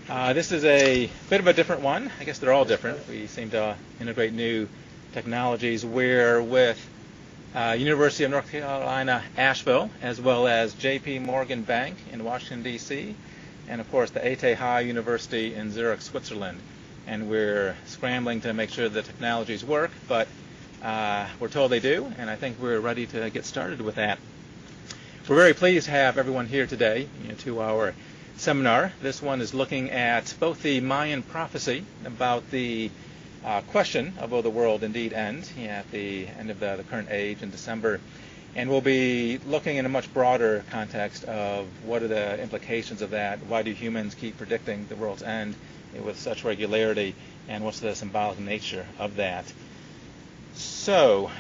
This is a bit of a different one. I guess they're all different. We seem to integrate new technologies. We're with University of North Carolina, Asheville, as well as J.P. Morgan Bank in Washington, D.C., and of course the ETH University in Zurich, Switzerland. And we're scrambling to make sure the technologies work, but we're told they do, and I think we're ready to get started with that. We're very pleased to have everyone here today to our seminar. This one is looking at both the Mayan prophecy about the question of will the world indeed end at the end of the current age in December, and we'll be looking in a much broader context of what are the implications of that, why do humans keep predicting the world's end with such regularity, and what's the symbolic nature of that. So,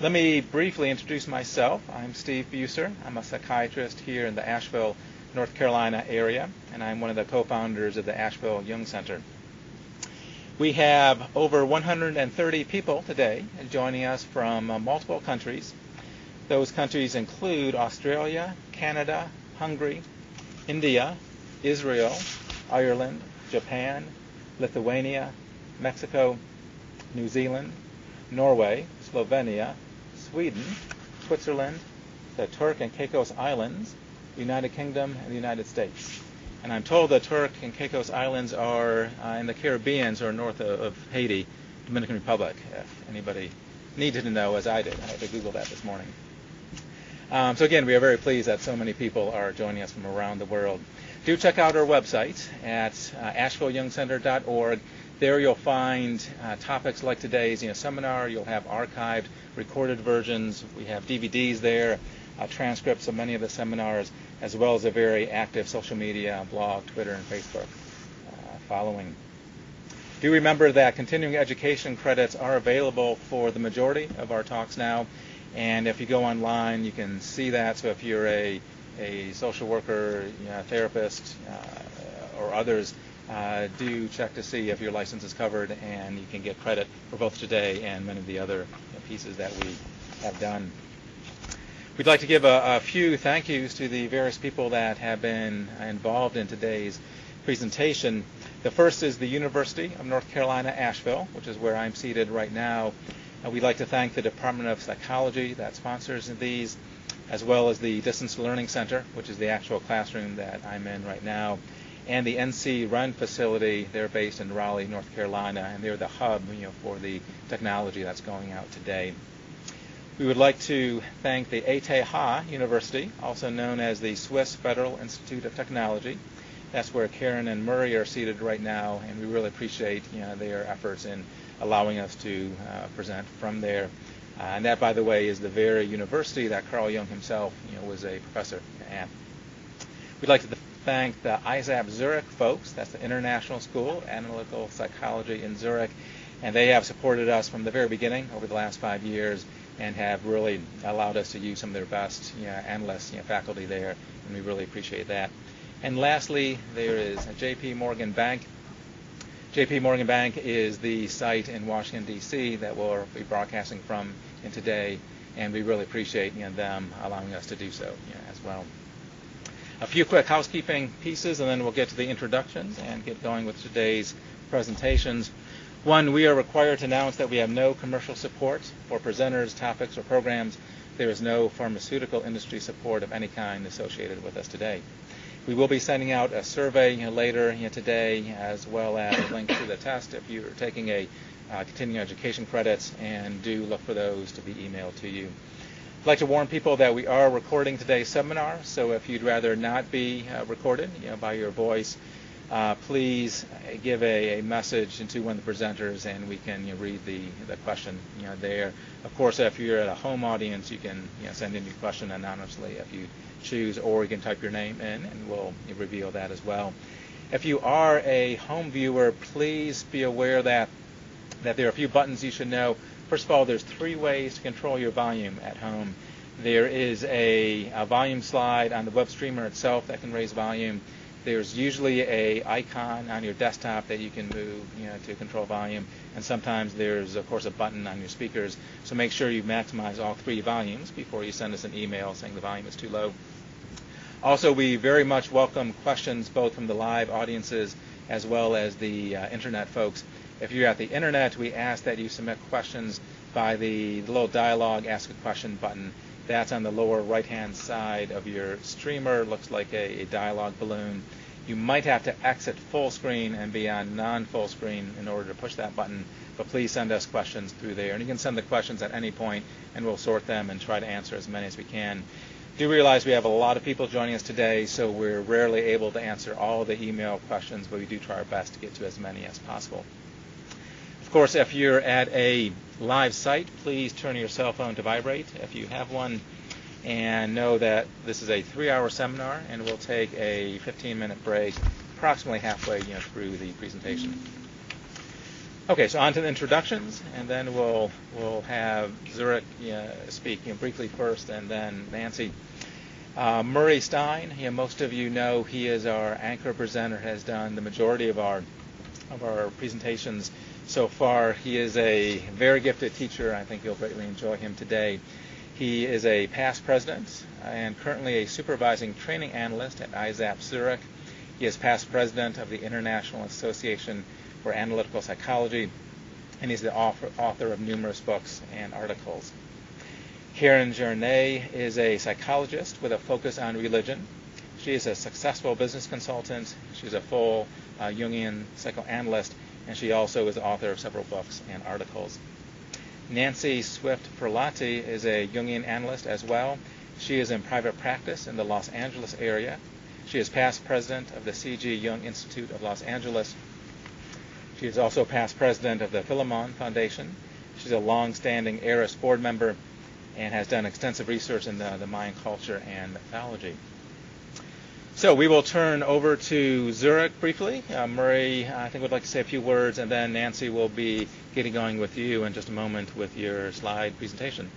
let me briefly introduce myself. I'm Steve Buser. I'm a psychiatrist here in the Asheville, North Carolina area, and I'm one of the co-founders of the Asheville Jung Center. We have over 130 people today joining us from multiple countries. Those countries include Australia, Canada, Hungary, India, Israel, Ireland, Japan, Lithuania, Mexico, New Zealand, Norway, Slovenia, Sweden, Switzerland, the Turk and Caicos Islands, the United Kingdom, and the United States. And I'm told the Turk and Caicos Islands are in the Caribbean, or north of Haiti, Dominican Republic, if anybody needed to know, as I did. I had to Google that this morning. So again, we are very pleased that so many people are joining us from around the world. Do check out our website at ashevilleyoungcenter.org. There you'll find topics like today's seminar. You'll have archived, recorded versions. We have DVDs there, transcripts of many of the seminars, as well as a very active social media, blog, Twitter, and Facebook following. Do remember that continuing education credits are available for the majority of our talks now, and if you go online, you can see that. So if you're a social worker, therapist, or others, do check to see if your license is covered, and you can get credit for both today and many of the other pieces that we have done. We'd like to give a few thank yous to the various people that have been involved in today's presentation. The first is the University of North Carolina, Asheville, which is where I'm seated right now. We'd like to thank the Department of Psychology that sponsors these, as well as the Distance Learning Center, which is the actual classroom that I'm in right now, and the NC Run facility. They're based in Raleigh, North Carolina, and they're the hub for the technology that's going out today. We would like to thank the ETH University, also known as the Swiss Federal Institute of Technology. That's where Karen and Murray are seated right now, and we really appreciate their efforts in allowing us to present from there. And that, by the way, is the very university that Carl Jung himself was a professor at. We'd like to thank the ISAP Zurich folks. That's the International School of Analytical Psychology in Zurich, and they have supported us from the very beginning over the last 5 years and have really allowed us to use some of their best analysts, faculty there, and we really appreciate that. And lastly, there is J.P. Morgan Bank. J.P. Morgan Bank is the site in Washington, D.C. that we'll be broadcasting from in today, and we really appreciate them allowing us to do so as well. A few quick housekeeping pieces, and then we'll get to the introductions and get going with today's presentations. One, we are required to announce that we have no commercial support for presenters, topics, or programs. There is no pharmaceutical industry support of any kind associated with us today. We will be sending out a survey later today, as well as a link to the test if you're taking a continuing education credits, and do look for those to be emailed to you. I'd like to warn people that we are recording today's seminar, so if you'd rather not be recorded by your voice, please give a message to one of the presenters, and we can read the question there. Of course, if you're at a home audience, you can send in your question anonymously if you choose, or you can type your name in, and we'll reveal that as well. If you are a home viewer, please be aware that there are a few buttons you should know. First of all, there's 3 ways to control your volume at home. There is a volume slide on the web streamer itself that can raise volume. There's usually a icon on your desktop that you can move to control volume, and sometimes there's, of course, a button on your speakers. So make sure you maximize all 3 volumes before you send us an email saying the volume is too low. Also, we very much welcome questions both from the live audiences as well as the internet folks. If you're at the internet, we ask that you submit questions by the little dialogue Ask a Question button. That's on the lower right-hand side of your streamer. Looks like a dialogue balloon. You might have to exit full screen and be on non-full screen in order to push that button, but please send us questions through there. And you can send the questions at any point, and we'll sort them and try to answer as many as we can. Do realize we have a lot of people joining us today, so we're rarely able to answer all the email questions, but we do try our best to get to as many as possible. Of course, if you're at a live site, please turn your cell phone to vibrate if you have one, and know that this is a 3-hour seminar, and we'll take a 15-minute break approximately halfway through the presentation. Okay, so on to the introductions, and then we'll have Zurich speak briefly first, and then Nancy. Murray Stein, most of you know he is our anchor presenter, has done the majority of our presentations so far. He is a very gifted teacher. I think you'll greatly enjoy him today. He is a past president and currently a supervising training analyst at IZAP Zurich. He is past president of the International Association for Analytical Psychology, and he's the author of numerous books and articles. Karen Journet is a psychologist with a focus on religion. She is a successful business consultant. She's a full Jungian psychoanalyst, and she also is the author of several books and articles. Nancy Swift-Perlatti is a Jungian analyst as well. She is in private practice in the Los Angeles area. She is past president of the C.G. Jung Institute of Los Angeles. She is also past president of the Philemon Foundation. She's a long-standing ARIS board member and has done extensive research in the Mayan culture and mythology. So we will turn over to Zurich briefly. Murray, I think, would like to say a few words, and then Nancy will be getting going with you in just a moment with your slide presentation.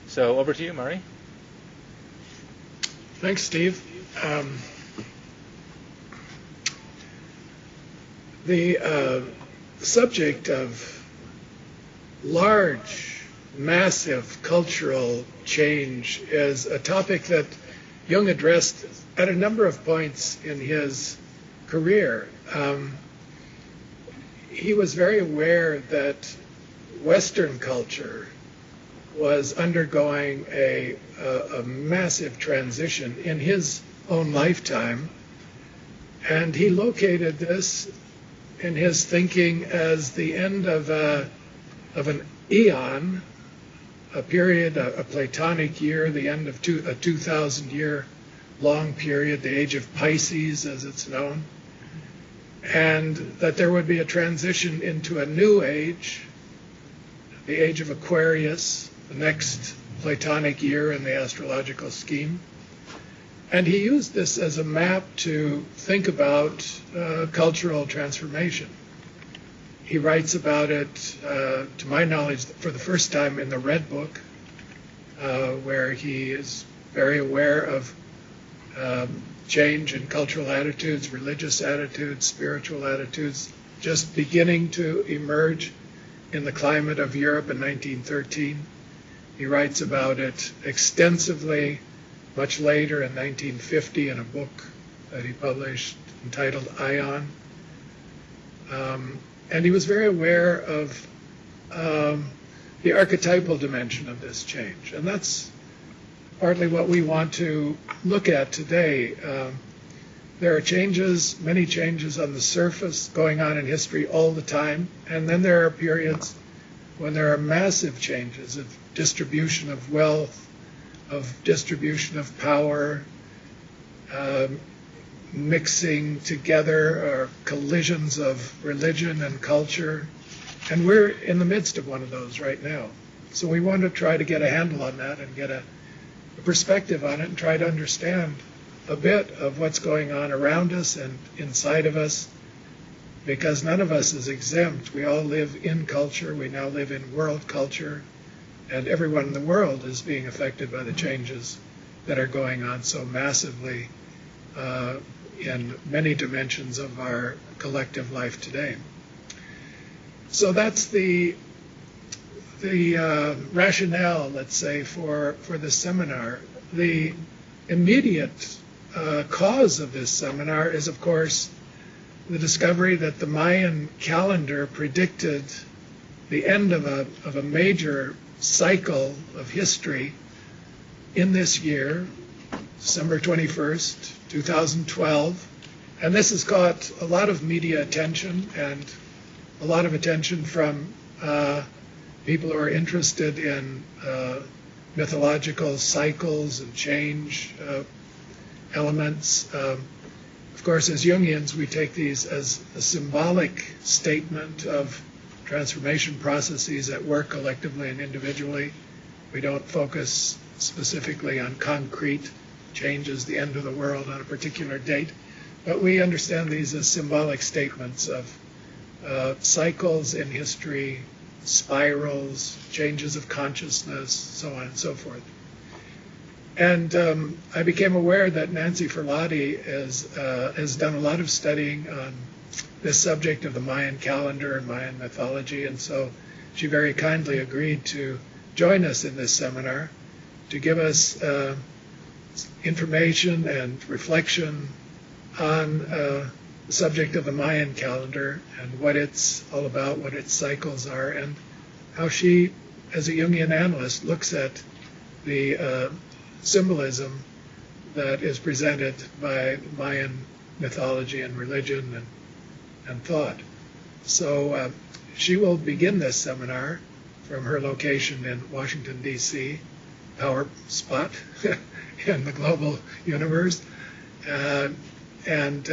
So over to you, Murray. Thanks, Steve. The subject of large, massive cultural change is a topic that Jung addressed at a number of points in his career. He was very aware that Western culture was undergoing a massive transition in his own lifetime, and he located this in his thinking as the end of an eon, a period, a Platonic year, the end of a 2,000-year long period, the age of Pisces as it's known, and that there would be a transition into a new age, the age of Aquarius, the next Platonic year in the astrological scheme. And he used this as a map to think about cultural transformation. He writes about it, to my knowledge, for the first time in the Red Book, where he is very aware of change in cultural attitudes, religious attitudes, spiritual attitudes, just beginning to emerge in the climate of Europe in 1913. He writes about it extensively much later in 1950 in a book that he published entitled Ion. And he was very aware of the archetypal dimension of this change. And that's partly what we want to look at today. There are changes, many changes on the surface going on in history all the time. And then there are periods when there are massive changes of distribution of wealth, of distribution of power, mixing together or collisions of religion and culture. And we're in the midst of one of those right now. So we want to try to get a handle on that and get a perspective on it and try to understand a bit of what's going on around us and inside of us, because none of us is exempt. We all live in culture. We now live in world culture, and everyone in the world is being affected by the changes that are going on so massively in many dimensions of our collective life today. So that's the rationale, let's say, for this seminar. The immediate cause of this seminar is, of course, the discovery that the Mayan calendar predicted the end of a major cycle of history in this year, December 21st, 2012. And this has got a lot of media attention and a lot of attention from people who are interested in mythological cycles and change elements. Of course, as Jungians, we take these as a symbolic statement of transformation processes at work collectively and individually. We don't focus specifically on concrete changes, the end of the world on a particular date, but we understand these as symbolic statements of cycles in history, spirals, changes of consciousness, so on and so forth. And I became aware that Nancy Ferlati has done a lot of studying on this subject of the Mayan calendar and Mayan mythology, and so she very kindly agreed to join us in this seminar to give us information and reflection on the subject of the Mayan calendar and what it's all about, what its cycles are, and how she, as a Jungian analyst, looks at the symbolism that is presented by Mayan mythology and religion and thought. So she will begin this seminar from her location in Washington, D.C., power spot in the global universe, and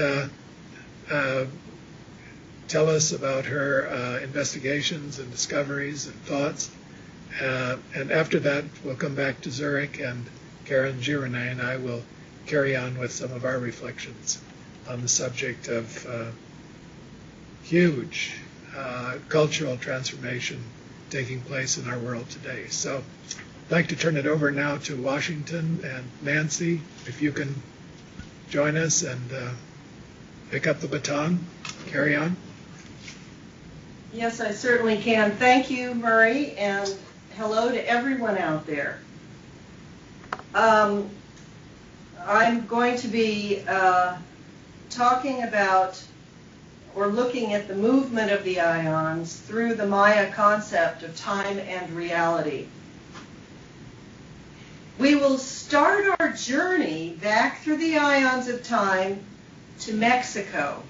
tell us about her investigations and discoveries and thoughts. And after that, we'll come back to Zurich, and Karen Girone and I will carry on with some of our reflections on the subject of huge cultural transformation taking place in our world today. So I'd like to turn it over now to Washington, and Nancy, if you can join us and pick up the baton, carry on. Yes, I certainly can. Thank you, Murray, and hello to everyone out there. I'm going to be talking about or looking at the movement of the ions through the Maya concept of time and reality. We will start our journey back through the ions of time to Mexico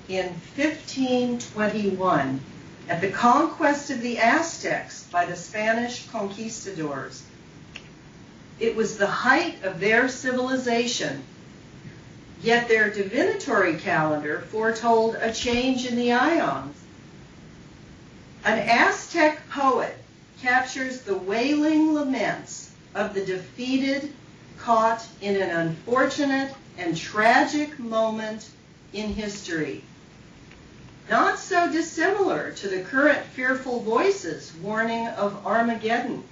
in 1521 at the conquest of the Aztecs by the Spanish conquistadors. It was the height of their civilization, yet their divinatory calendar foretold a change in the ions. An Aztec poet captures the wailing laments of the defeated, caught in an unfortunate and tragic moment in history. Not so dissimilar to the current fearful voices warning of Armageddon.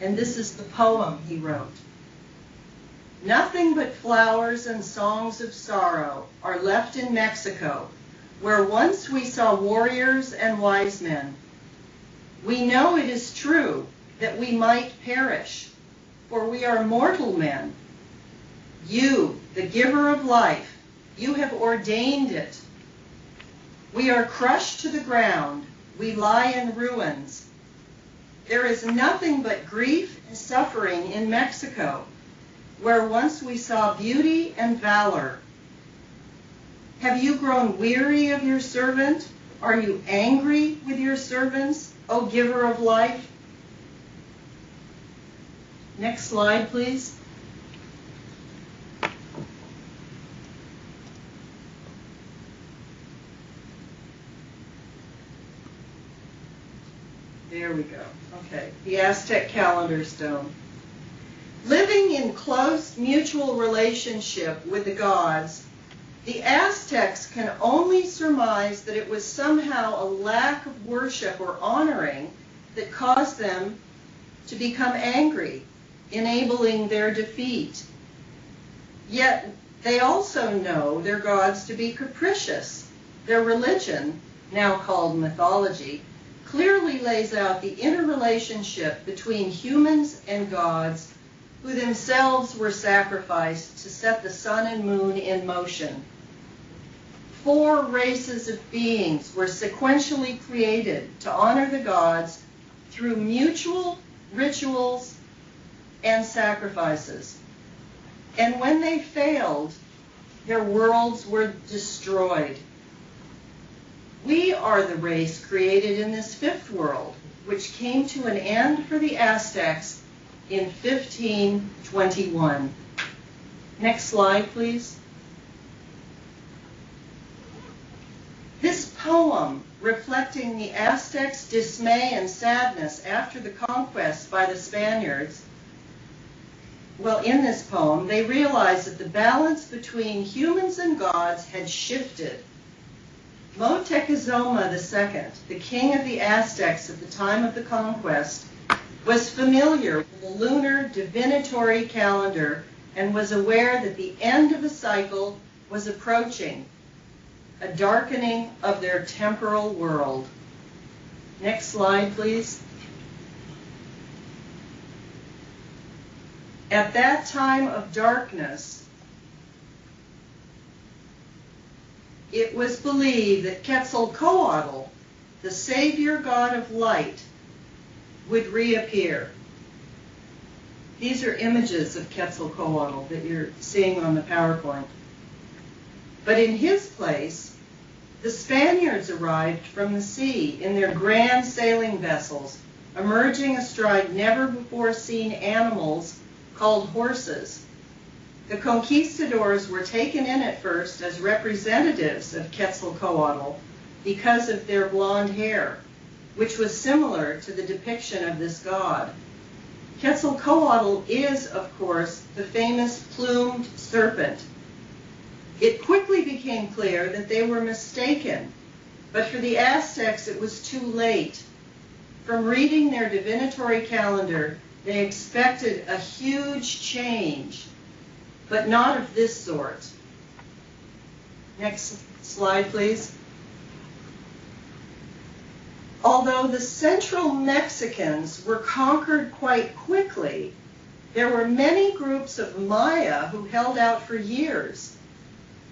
And this is the poem he wrote. Nothing but flowers and songs of sorrow are left in Mexico, where once we saw warriors and wise men. We know it is true that we might perish, for we are mortal men. You, the giver of life, you have ordained it. We are crushed to the ground, we lie in ruins. There is nothing but grief and suffering in Mexico, where once we saw beauty and valor. Have you grown weary of your servant? Are you angry with your servants, O giver of life? Next slide, please. There we go. Okay, the Aztec calendar stone. Living in close mutual relationship with the gods, the Aztecs can only surmise that it was somehow a lack of worship or honoring that caused them to become angry, enabling their defeat. Yet they also know their gods to be capricious. Their religion, now called mythology, clearly lays out the interrelationship between humans and gods who themselves were sacrificed to set the sun and moon in motion. 4 races of beings were sequentially created to honor the gods through mutual rituals and sacrifices. And when they failed, their worlds were destroyed. We are the race created in this 5th world, which came to an end for the Aztecs in 1521. Next slide, please. This poem, reflecting the Aztecs' dismay and sadness after the conquest by the Spaniards, well, in this poem, they realized that the balance between humans and gods had shifted. Moctezuma II, the king of the Aztecs at the time of the conquest, was familiar with the lunar divinatory calendar and was aware that the end of the cycle was approaching, a darkening of their temporal world. Next slide, please. At that time of darkness, it was believed that Quetzalcoatl, the savior god of light, would reappear. These are images of Quetzalcoatl that you're seeing on the PowerPoint. But in his place, the Spaniards arrived from the sea in their grand sailing vessels, emerging astride never-before-seen animals called horses. The conquistadors were taken in at first as representatives of Quetzalcoatl because of their blonde hair, which was similar to the depiction of this god. Quetzalcoatl is, of course, the famous plumed serpent. It quickly became clear that they were mistaken, but for the Aztecs it was too late. From reading their divinatory calendar, they expected a huge change, but not of this sort. Next slide, please. Although the central Mexicans were conquered quite quickly, there were many groups of Maya who held out for years.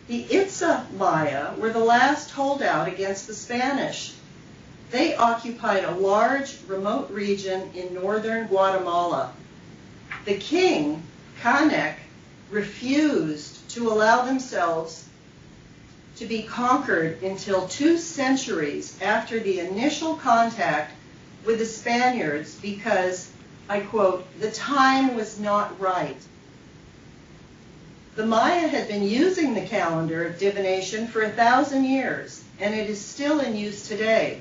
The Itza Maya were the last holdout against the Spanish. They occupied a large, remote region in northern Guatemala. The king, Canek, refused to allow themselves to be conquered until 2 centuries after the initial contact with the Spaniards because, I quote, "the time was not right." The Maya had been using the calendar of divination for 1,000 years, and it is still in use today.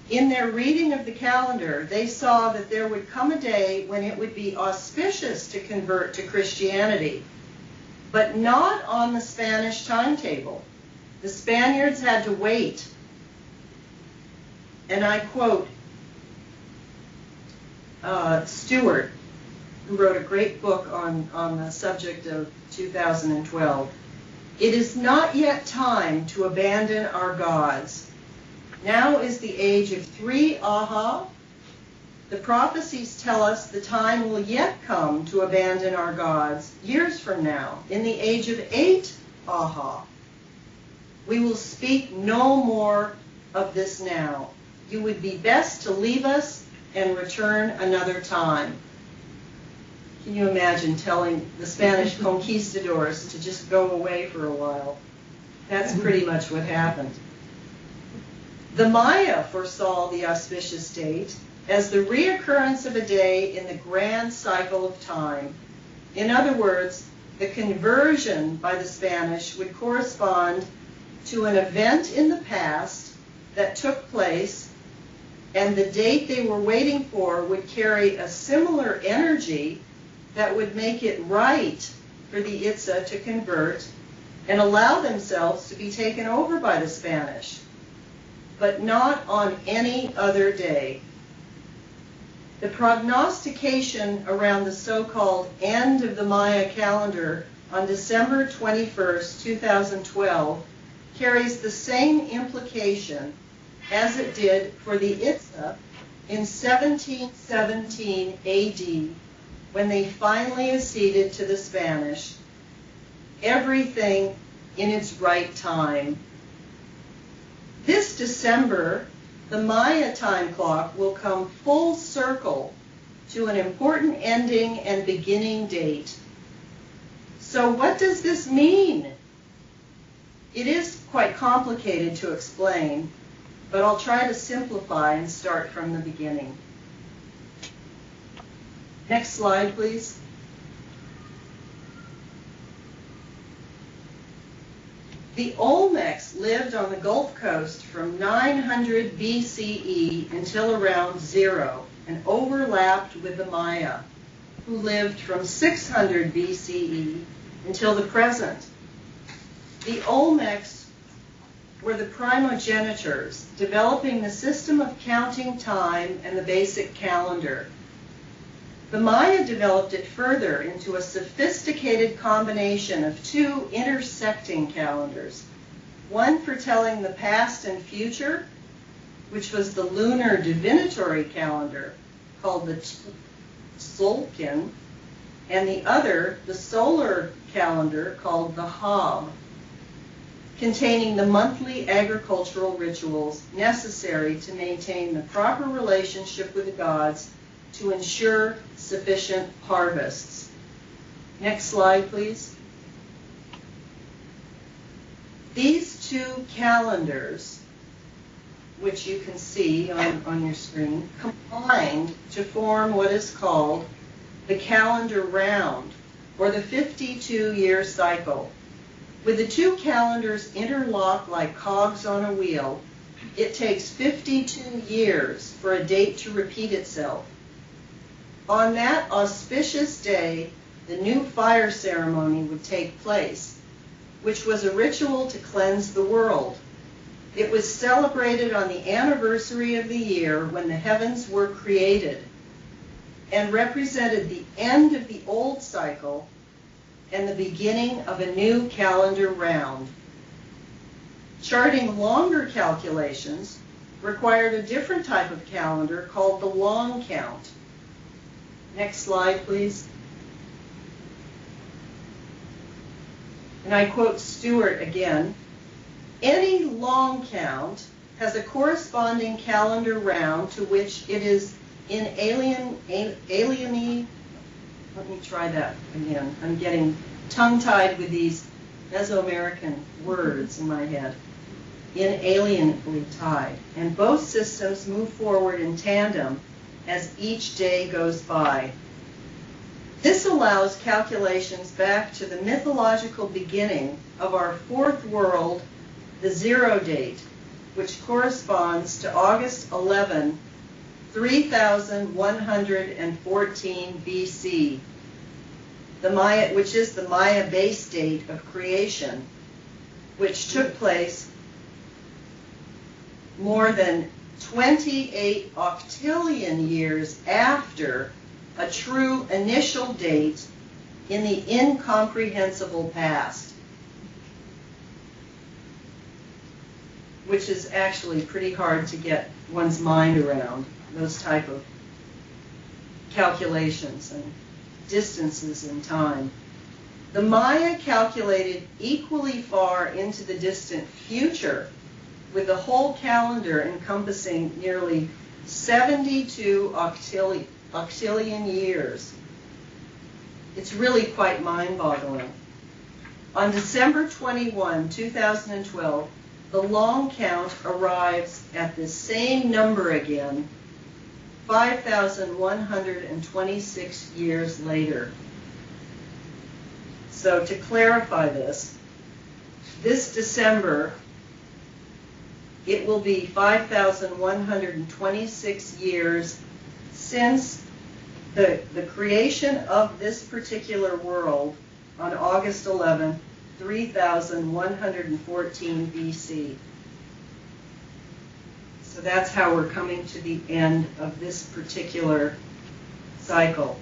In their reading of the calendar, they saw that there would come a day when it would be auspicious to convert to Christianity, but not on the Spanish timetable. The Spaniards had to wait. And I quote Stewart, who wrote a great book on the subject of 2012. "It is not yet time to abandon our gods. Now is the age of 3 Aha. The prophecies tell us the time will yet come to abandon our gods years from now, in the age of 8 Aha. We will speak no more of this now. You would be best to leave us and return another time." Can you imagine telling the Spanish conquistadors to just go away for a while? That's pretty much what happened. The Maya foresaw the auspicious date as the reoccurrence of a day in the grand cycle of time. In other words, the conversion by the Spanish would correspond to an event in the past that took place, and the date they were waiting for would carry a similar energy that would make it right for the Itza to convert and allow themselves to be taken over by the Spanish, but not on any other day. The prognostication around the so-called end of the Maya calendar on December 21st, 2012, carries the same implication as it did for the Itza in 1717 AD, when they finally acceded to the Spanish, everything in its right time. This December, the Maya time clock will come full circle to an important ending and beginning date. So what does this mean? It is quite complicated to explain, but I'll try to simplify and start from the beginning. Next slide, please. The Olmecs lived on the Gulf Coast from 900 BCE until around 0 and overlapped with the Maya, who lived from 600 BCE until the present. The Olmecs were the primogenitors, developing the system of counting time and the basic calendar. The Maya developed it further into a sophisticated combination of two intersecting calendars, one for telling the past and future, which was the lunar divinatory calendar called the Tzolk'in, and the other, the solar calendar called the Hab, containing the monthly agricultural rituals necessary to maintain the proper relationship with the gods to ensure sufficient harvests. Next slide, please. These two calendars, which you can see on your screen, combined to form what is called the calendar round, or the 52-year cycle. With the two calendars interlocked like cogs on a wheel, it takes 52 years for a date to repeat itself. On that auspicious day, the new fire ceremony would take place, which was a ritual to cleanse the world. It was celebrated on the anniversary of the year when the heavens were created, and represented the end of the old cycle and the beginning of a new calendar round. Charting longer calculations required a different type of calendar called the long count. Next slide, please. And I quote Stewart again, "Any long count has a corresponding calendar round to which it is inalienably," let me try that again. I'm getting tongue-tied with these Mesoamerican words in my head. Inalienably tied. And both systems move forward in tandem as each day goes by. This allows calculations back to the mythological beginning of our fourth world, the 0 date, which corresponds to August 11, 3114 BC, the Maya, which is the Maya base date of creation, which took place more than 28 octillion years after a true initial date in the incomprehensible past, which is actually pretty hard to get one's mind around, those type of calculations and distances in time. The Maya calculated equally far into the distant future, with the whole calendar encompassing nearly 72 octillion years. It's really quite mind-boggling. On December 21, 2012, the long count arrives at the same number again, 5,126 years later. So to clarify this December, it will be 5,126 years since the creation of this particular world on August 11, 3114 BC. So that's how we're coming to the end of this particular cycle.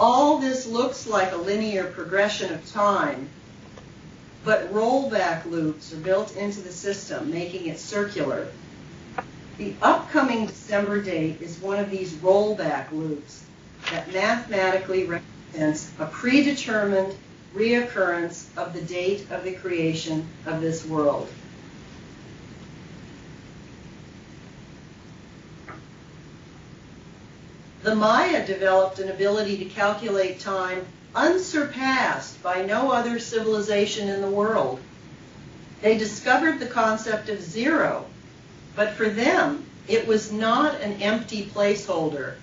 All this looks like a linear progression of time, but rollback loops are built into the system, making it circular. The upcoming December date is one of these rollback loops. that mathematically represents a predetermined reoccurrence of the date of the creation of this world. The Maya developed an ability to calculate time unsurpassed by no other civilization in the world. They discovered the concept of zero, but for them, it was not an empty placeholder.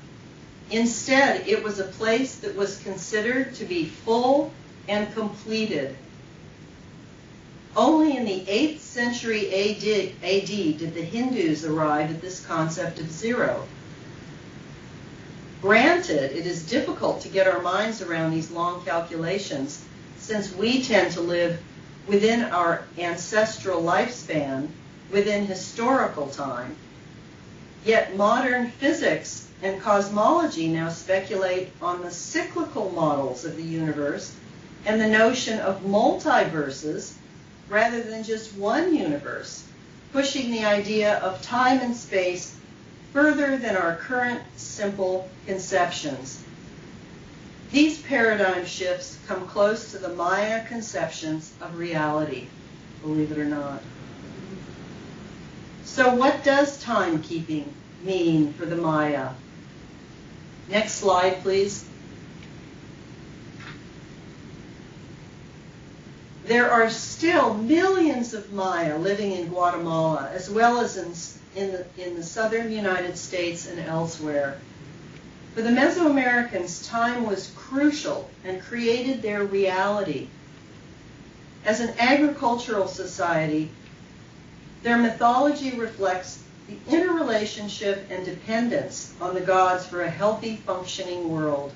Instead, it was a place that was considered to be full and completed. Only in the 8th century AD did the Hindus arrive at this concept of zero. Granted, it is difficult to get our minds around these long calculations, since we tend to live within our ancestral lifespan, within historical time. Yet modern physics and cosmology now speculate on the cyclical models of the universe and the notion of multiverses rather than just one universe, pushing the idea of time and space further than our current simple conceptions. These paradigm shifts come close to the Maya conceptions of reality, believe it or not. So what does timekeeping mean for the Maya? Next slide, please. There are still millions of Maya living in Guatemala, as well as in the southern United States and elsewhere. For the Mesoamericans, time was crucial and created their reality. As an agricultural society, their mythology reflects the interrelationship and dependence on the gods for a healthy, functioning world.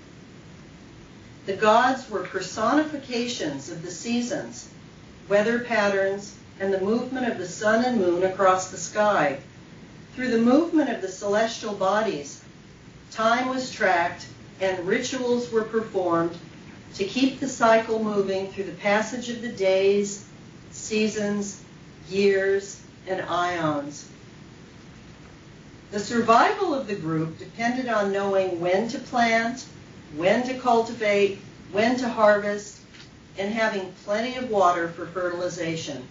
The gods were personifications of the seasons, weather patterns, and the movement of the sun and moon across the sky. Through the movement of the celestial bodies, time was tracked and rituals were performed to keep the cycle moving through the passage of the days, seasons, years, and ions. The survival of the group depended on knowing when to plant, when to cultivate, when to harvest, and having plenty of water for fertilization.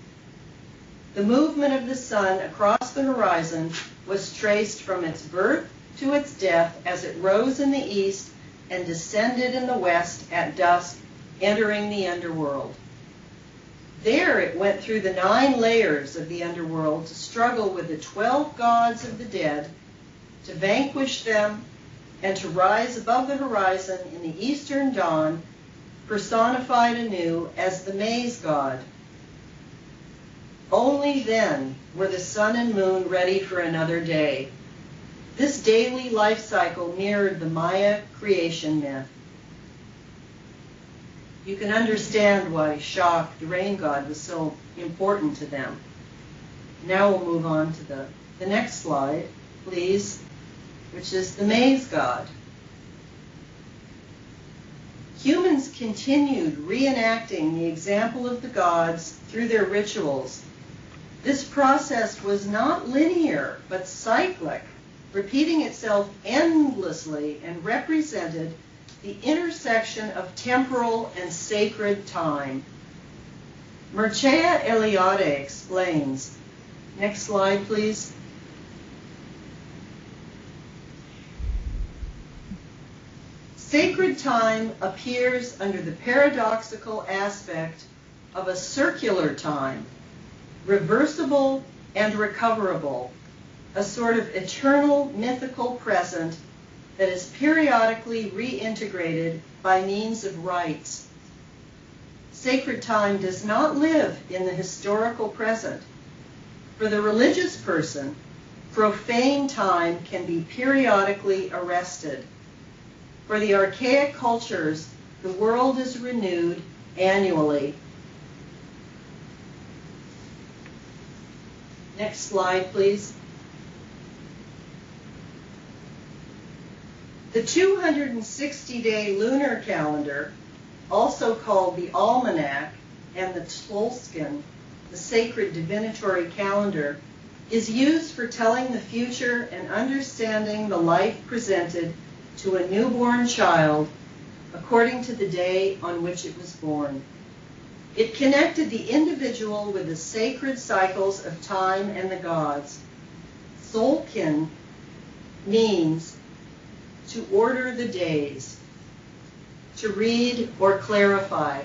The movement of the sun across the horizon was traced from its birth to its death as it rose in the east and descended in the west at dusk, entering the underworld. There it went through the 9 layers of the underworld to struggle with the 12 gods of the dead, to vanquish them, and to rise above the horizon in the eastern dawn, personified anew as the maize god. Only then were the sun and moon ready for another day. This daily life cycle mirrored the Maya creation myth. You can understand why Shak, the rain god, was so important to them. Now we'll move on to the next slide, please, which is the maize god. Humans continued reenacting the example of the gods through their rituals. This process was not linear, but cyclic, repeating itself endlessly, and represented the intersection of temporal and sacred time. Mircea Eliade explains. Next slide, please. Sacred time appears under the paradoxical aspect of a circular time, reversible and recoverable, a sort of eternal mythical present that is periodically reintegrated by means of rites. Sacred time does not live in the historical present. For the religious person, profane time can be periodically arrested. For the archaic cultures, the world is renewed annually. Next slide, please. The 260-day lunar calendar, also called the almanac and the Tzolk'in, the sacred divinatory calendar, is used for telling the future and understanding the life presented to a newborn child according to the day on which it was born. It connected the individual with the sacred cycles of time and the gods. Solkin means to order the days, to read or clarify.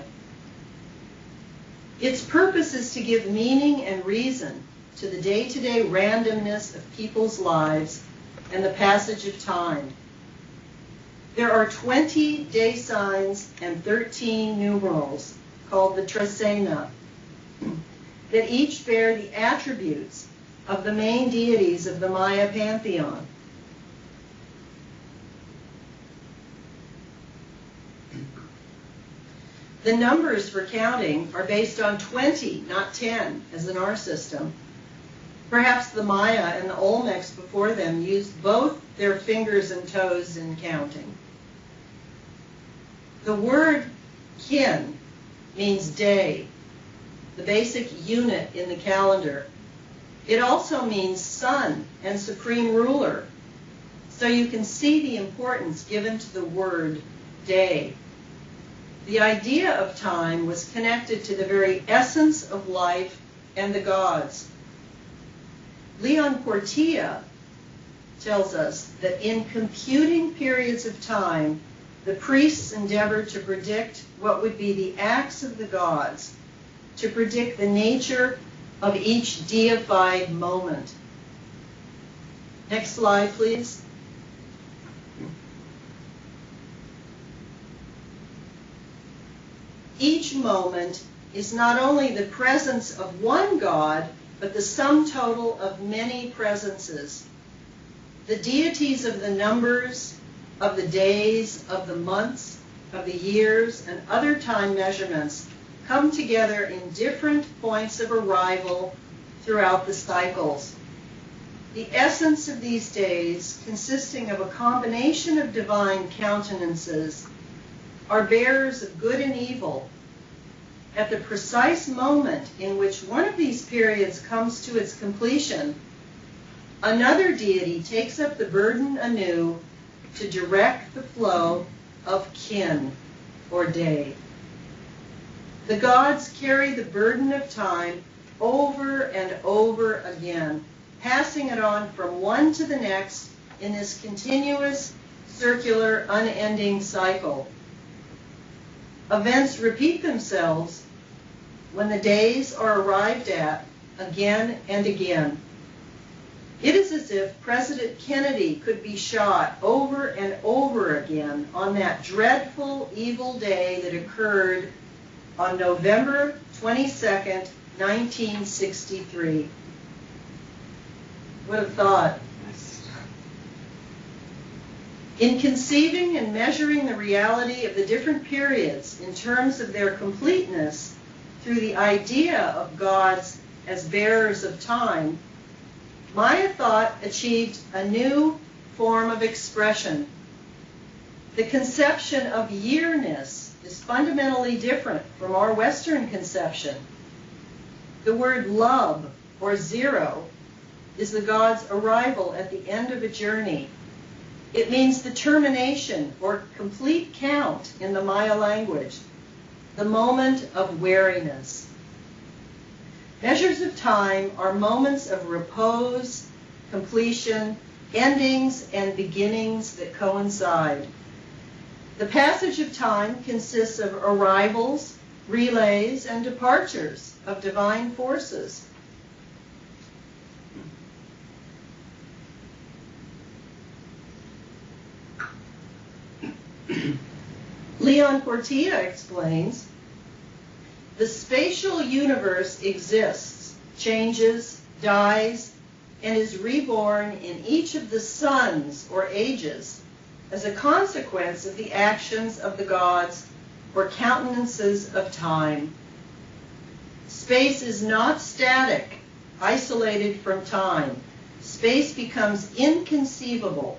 Its purpose is to give meaning and reason to the day-to-day randomness of people's lives and the passage of time. There are 20 day signs and 13 numerals called the Tresena that each bear the attributes of the main deities of the Maya pantheon. The numbers for counting are based on 20, not 10, as in our system. Perhaps the Maya and the Olmecs before them used both their fingers and toes in counting. The word kin means day, the basic unit in the calendar. It also means sun and supreme ruler, so you can see the importance given to the word day. The idea of time was connected to the very essence of life and the gods. Leon Portilla tells us that in computing periods of time, the priests endeavored to predict what would be the acts of the gods, to predict the nature of each deified moment. Next slide, please. Each moment is not only the presence of one God, but the sum total of many presences. The deities of the numbers, of the days, of the months, of the years, and other time measurements come together in different points of arrival throughout the cycles. The essence of these days, consisting of a combination of divine countenances, are bearers of good and evil. At the precise moment in which one of these periods comes to its completion, another deity takes up the burden anew to direct the flow of kin, or day. The gods carry the burden of time over and over again, passing it on from one to the next in this continuous, circular, unending cycle. Events repeat themselves when the days are arrived at again and again. It is as if President Kennedy could be shot over and over again on that dreadful, evil day that occurred on November 22nd, 1963. What a thought. In conceiving and measuring the reality of the different periods in terms of their completeness through the idea of gods as bearers of time, Maya thought achieved a new form of expression. The conception of yearness is fundamentally different from our Western conception. The word love, or zero, is the god's arrival at the end of a journey. It means the termination or complete count in the Maya language, the moment of weariness. Measures of time are moments of repose, completion, endings, and beginnings that coincide. The passage of time consists of arrivals, relays, and departures of divine forces. Leon Portilla explains, the spatial universe exists, changes, dies, and is reborn in each of the suns or ages as a consequence of the actions of the gods or countenances of time. Space is not static, isolated from time. Space becomes inconceivable.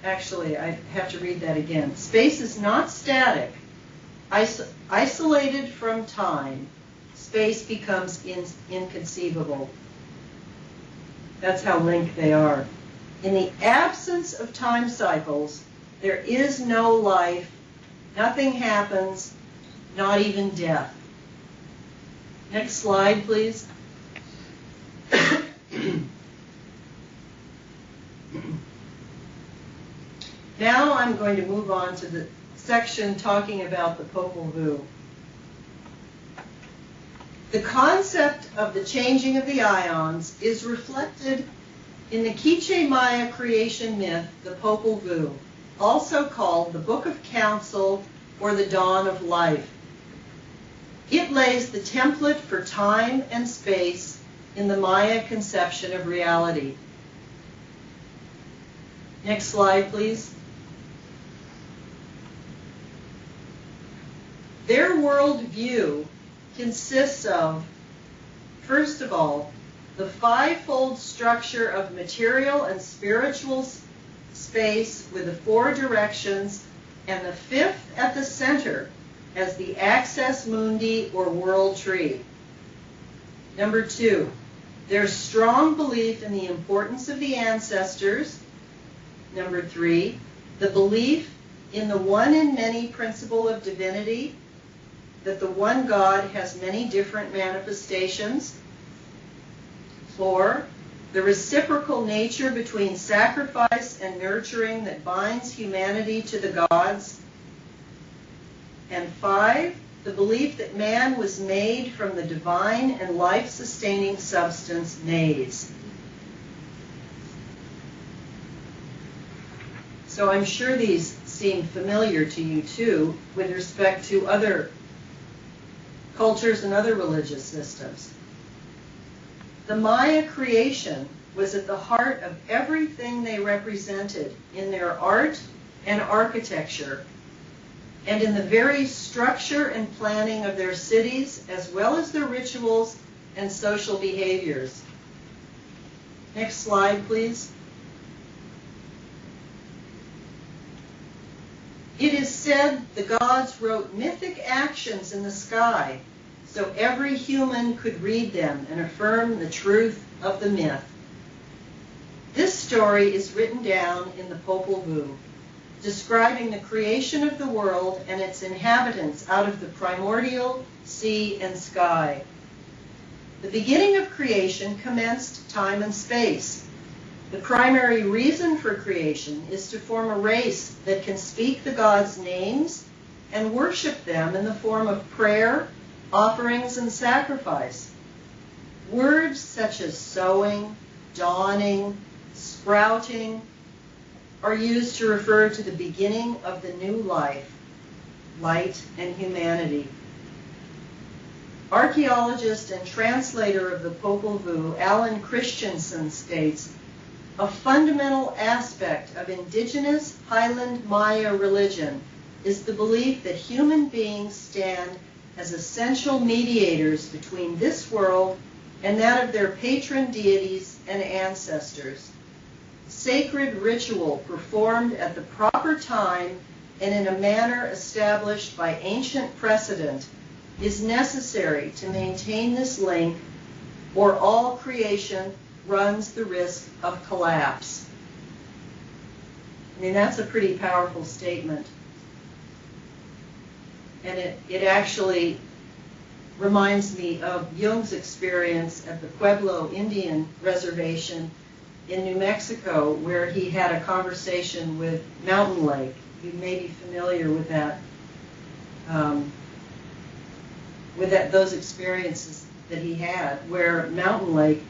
Actually, I have to read that again. Space is not static, isolated from time. Space becomes inconceivable. That's how linked they are. In the absence of time cycles, there is no life, nothing happens, not even death. Next slide, please. Now I'm going to move on to the section talking about the Popol Vuh. The concept of the changing of the ions is reflected in the Quiche Maya creation myth, the Popol Vuh, also called the Book of Counsel or the Dawn of Life. It lays the template for time and space in the Maya conception of reality. Next slide, please. Their worldview consists of, first of all, the fivefold structure of material and spiritual space with the four directions, and the fifth at the center as the access mundi or world tree. Number two, their strong belief in the importance of the ancestors. Number three, the belief in the one in many principle of divinity, that the one God has many different manifestations. 4, the reciprocal nature between sacrifice and nurturing that binds humanity to the gods. And 5, the belief that man was made from the divine and life-sustaining substance maize. So I'm sure these seem familiar to you too with respect to other cultures and other religious systems. The Maya creation was at the heart of everything they represented in their art and architecture, and in the very structure and planning of their cities, as well as their rituals and social behaviors. Next slide, please. It is said the gods wrote mythic actions in the sky so every human could read them and affirm the truth of the myth. This story is written down in the Popol Vuh, describing the creation of the world and its inhabitants out of the primordial sea and sky. The beginning of creation commenced time and space. The primary reason for creation is to form a race that can speak the gods' names and worship them in the form of prayer, offerings, and sacrifice. Words such as sowing, dawning, sprouting are used to refer to the beginning of the new life, light and humanity. Archaeologist and translator of the Popol Vuh, Alan Christensen, states, a fundamental aspect of indigenous Highland Maya religion is the belief that human beings stand as essential mediators between this world and that of their patron deities and ancestors. Sacred ritual performed at the proper time and in a manner established by ancient precedent is necessary to maintain this link, or all creation runs the risk of collapse. I mean, that's a pretty powerful statement. And it actually reminds me of Jung's experience at the Pueblo Indian Reservation in New Mexico, where he had a conversation with Mountain Lake. You may be familiar with that, those experiences that he had, where Mountain Lake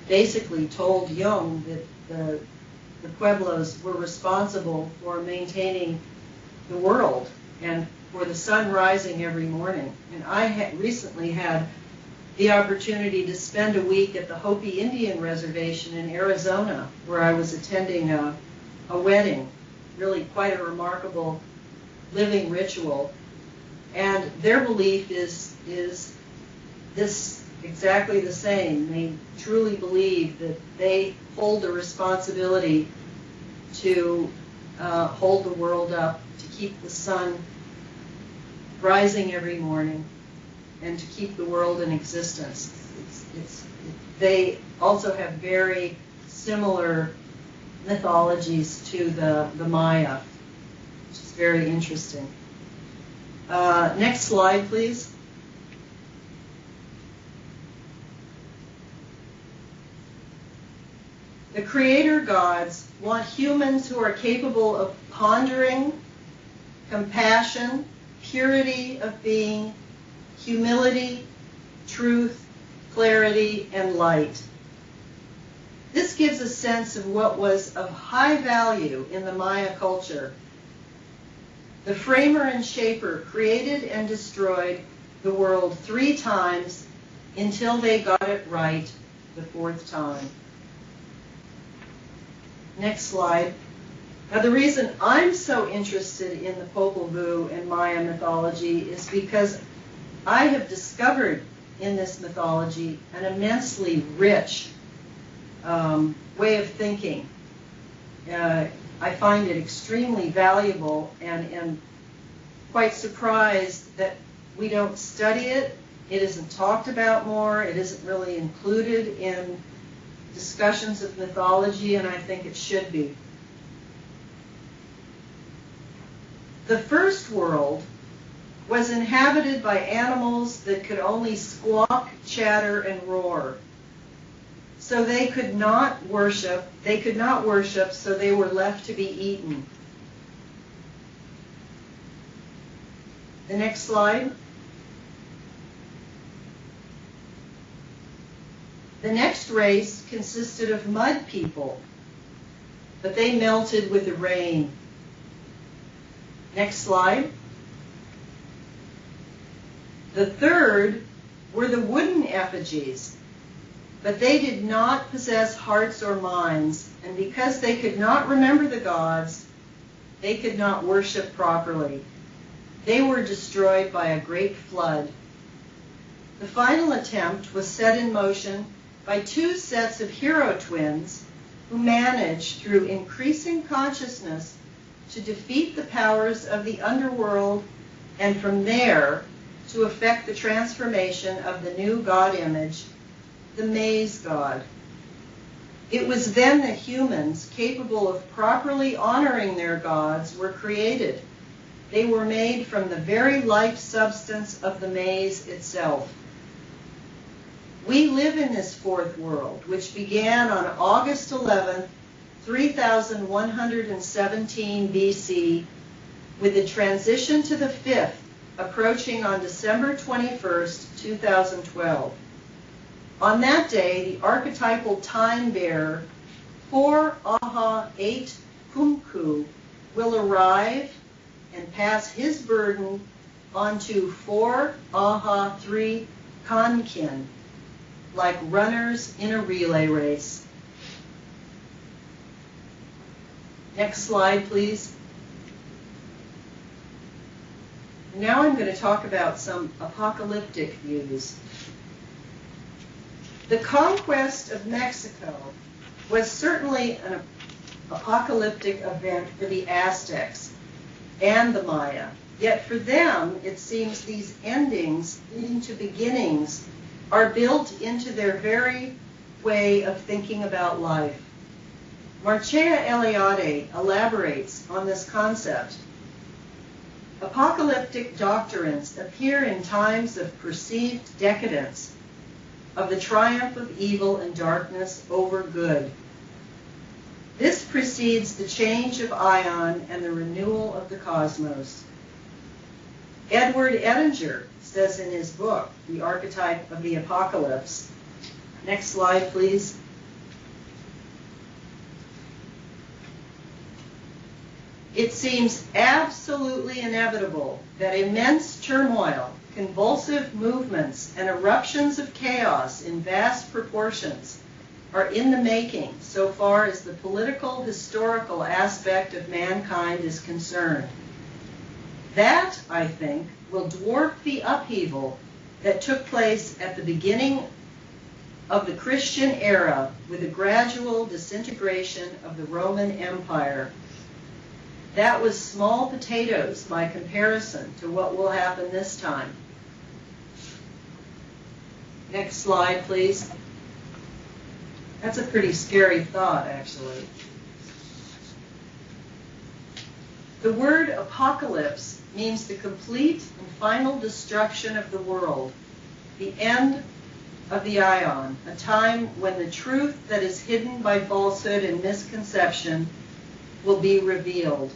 basically told Jung that the Pueblos were responsible for maintaining the world and for the sun rising every morning. And I had recently had the opportunity to spend a week at the Hopi Indian Reservation in Arizona, where I was attending a wedding, really quite a remarkable living ritual. And their belief is this exactly the same. They truly believe that they hold the responsibility to hold the world up, to keep the sun rising every morning, and to keep the world in existence. They also have very similar mythologies to the Maya, which is very interesting. Next slide, please. The creator gods want humans who are capable of pondering, compassion, purity of being, humility, truth, clarity, and light. This gives a sense of what was of high value in the Maya culture. The framer and shaper created and destroyed the world 3 times until they got it right the 4th time. Next slide. Now, the reason I'm so interested in the Popol Vuh and Maya mythology is because I have discovered in this mythology an immensely rich way of thinking. I find it extremely valuable and quite surprised that we don't study it. It isn't talked about more. It isn't really included in discussions of mythology, and I think it should be. The first world was inhabited by animals that could only squawk, chatter, and roar. So they could not worship, so they were left to be eaten. The next slide. The next race consisted of mud people, but they melted with the rain. Next slide. The third were the wooden effigies, but they did not possess hearts or minds, and because they could not remember the gods, they could not worship properly. They were destroyed by a great flood. The final attempt was set in motion by 2 sets of hero twins who managed, through increasing consciousness, to defeat the powers of the underworld and from there to effect the transformation of the new god image, the maize god. It was then that humans capable of properly honoring their gods were created. They were made from the very life substance of the maize itself. We live in this 4th world, which began on August 11th, 3117 BC, with the transition to the 5th approaching on December 21st, 2012. On that day, the archetypal time bearer, 4 Aha 8 Kumku, will arrive and pass his burden onto 4 Aha 3 Kankin, like runners in a relay race. Next slide, please. Now I'm going to talk about some apocalyptic views. The conquest of Mexico was certainly an apocalyptic event for the Aztecs and the Maya. Yet for them, it seems these endings leading to beginnings are built into their very way of thinking about life. Marcea Eliade elaborates on this concept. Apocalyptic doctrines appear in times of perceived decadence, of the triumph of evil and darkness over good. This precedes the change of Ion and the renewal of the cosmos. Edward Edinger says in his book, The Archetype of the Apocalypse. Next slide, please. It seems absolutely inevitable that immense turmoil, convulsive movements, and eruptions of chaos in vast proportions are in the making so far as the political, historical aspect of mankind is concerned. That, I think, will dwarf the upheaval that took place at the beginning of the Christian era with the gradual disintegration of the Roman Empire. That was small potatoes by comparison to what will happen this time. Next slide, please. That's a pretty scary thought, actually. The word apocalypse means the complete and final destruction of the world, the end of the aion, a time when the truth that is hidden by falsehood and misconception will be revealed.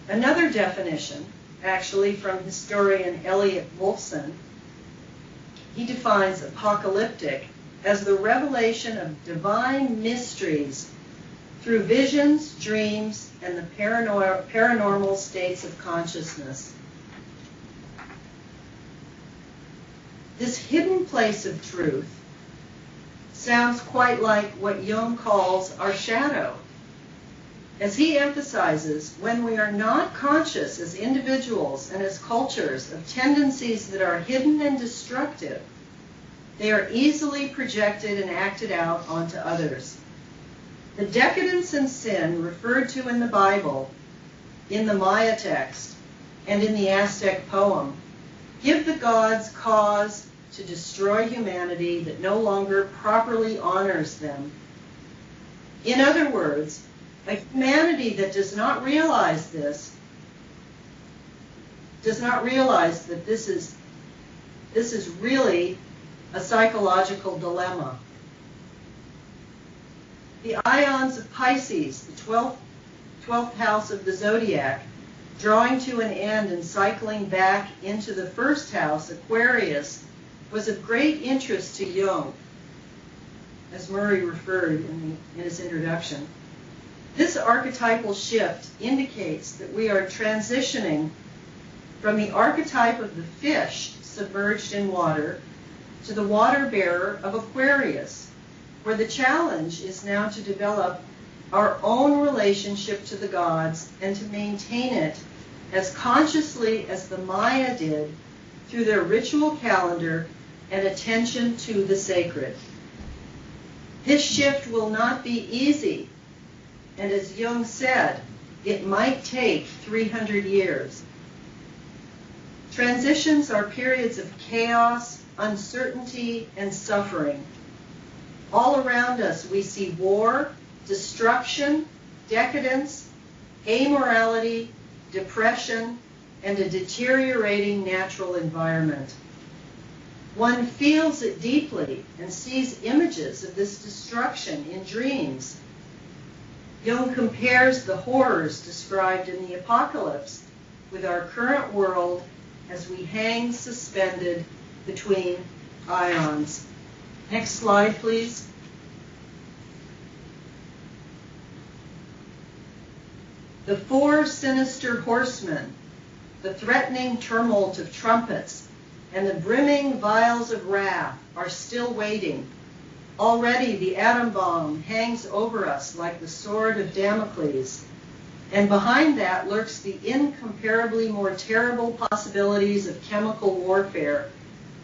Another definition, actually from historian Elliot Wolfson, he defines apocalyptic as the revelation of divine mysteries through visions, dreams, and the paranormal states of consciousness. This hidden place of truth sounds quite like what Jung calls our shadow. As he emphasizes, when we are not conscious as individuals and as cultures of tendencies that are hidden and destructive, they are easily projected and acted out onto others. The decadence and sin referred to in the Bible, in the Maya text, and in the Aztec poem give the gods cause to destroy humanity that no longer properly honors them. In other words, a humanity that does not realize this, does not realize that this is really a psychological dilemma. The ions of Pisces, the 12th house of the zodiac, drawing to an end and cycling back into the first house, Aquarius, was of great interest to Jung, as Murray referred in his introduction. This archetypal shift indicates that we are transitioning from the archetype of the fish submerged in water to the water bearer of Aquarius, where the challenge is now to develop our own relationship to the gods and to maintain it as consciously as the Maya did through their ritual calendar and attention to the sacred. This shift will not be easy, and as Jung said, it might take 300 years. Transitions are periods of chaos, uncertainty, and suffering. All around us we see war, destruction, decadence, amorality, depression, and a deteriorating natural environment. One feels it deeply and sees images of this destruction in dreams. Jung compares the horrors described in the apocalypse with our current world as we hang suspended between ions. Next slide, please. The four sinister horsemen, the threatening tumult of trumpets, and the brimming vials of wrath are still waiting. Already the atom bomb hangs over us like the sword of Damocles, and behind that lurks the incomparably more terrible possibilities of chemical warfare,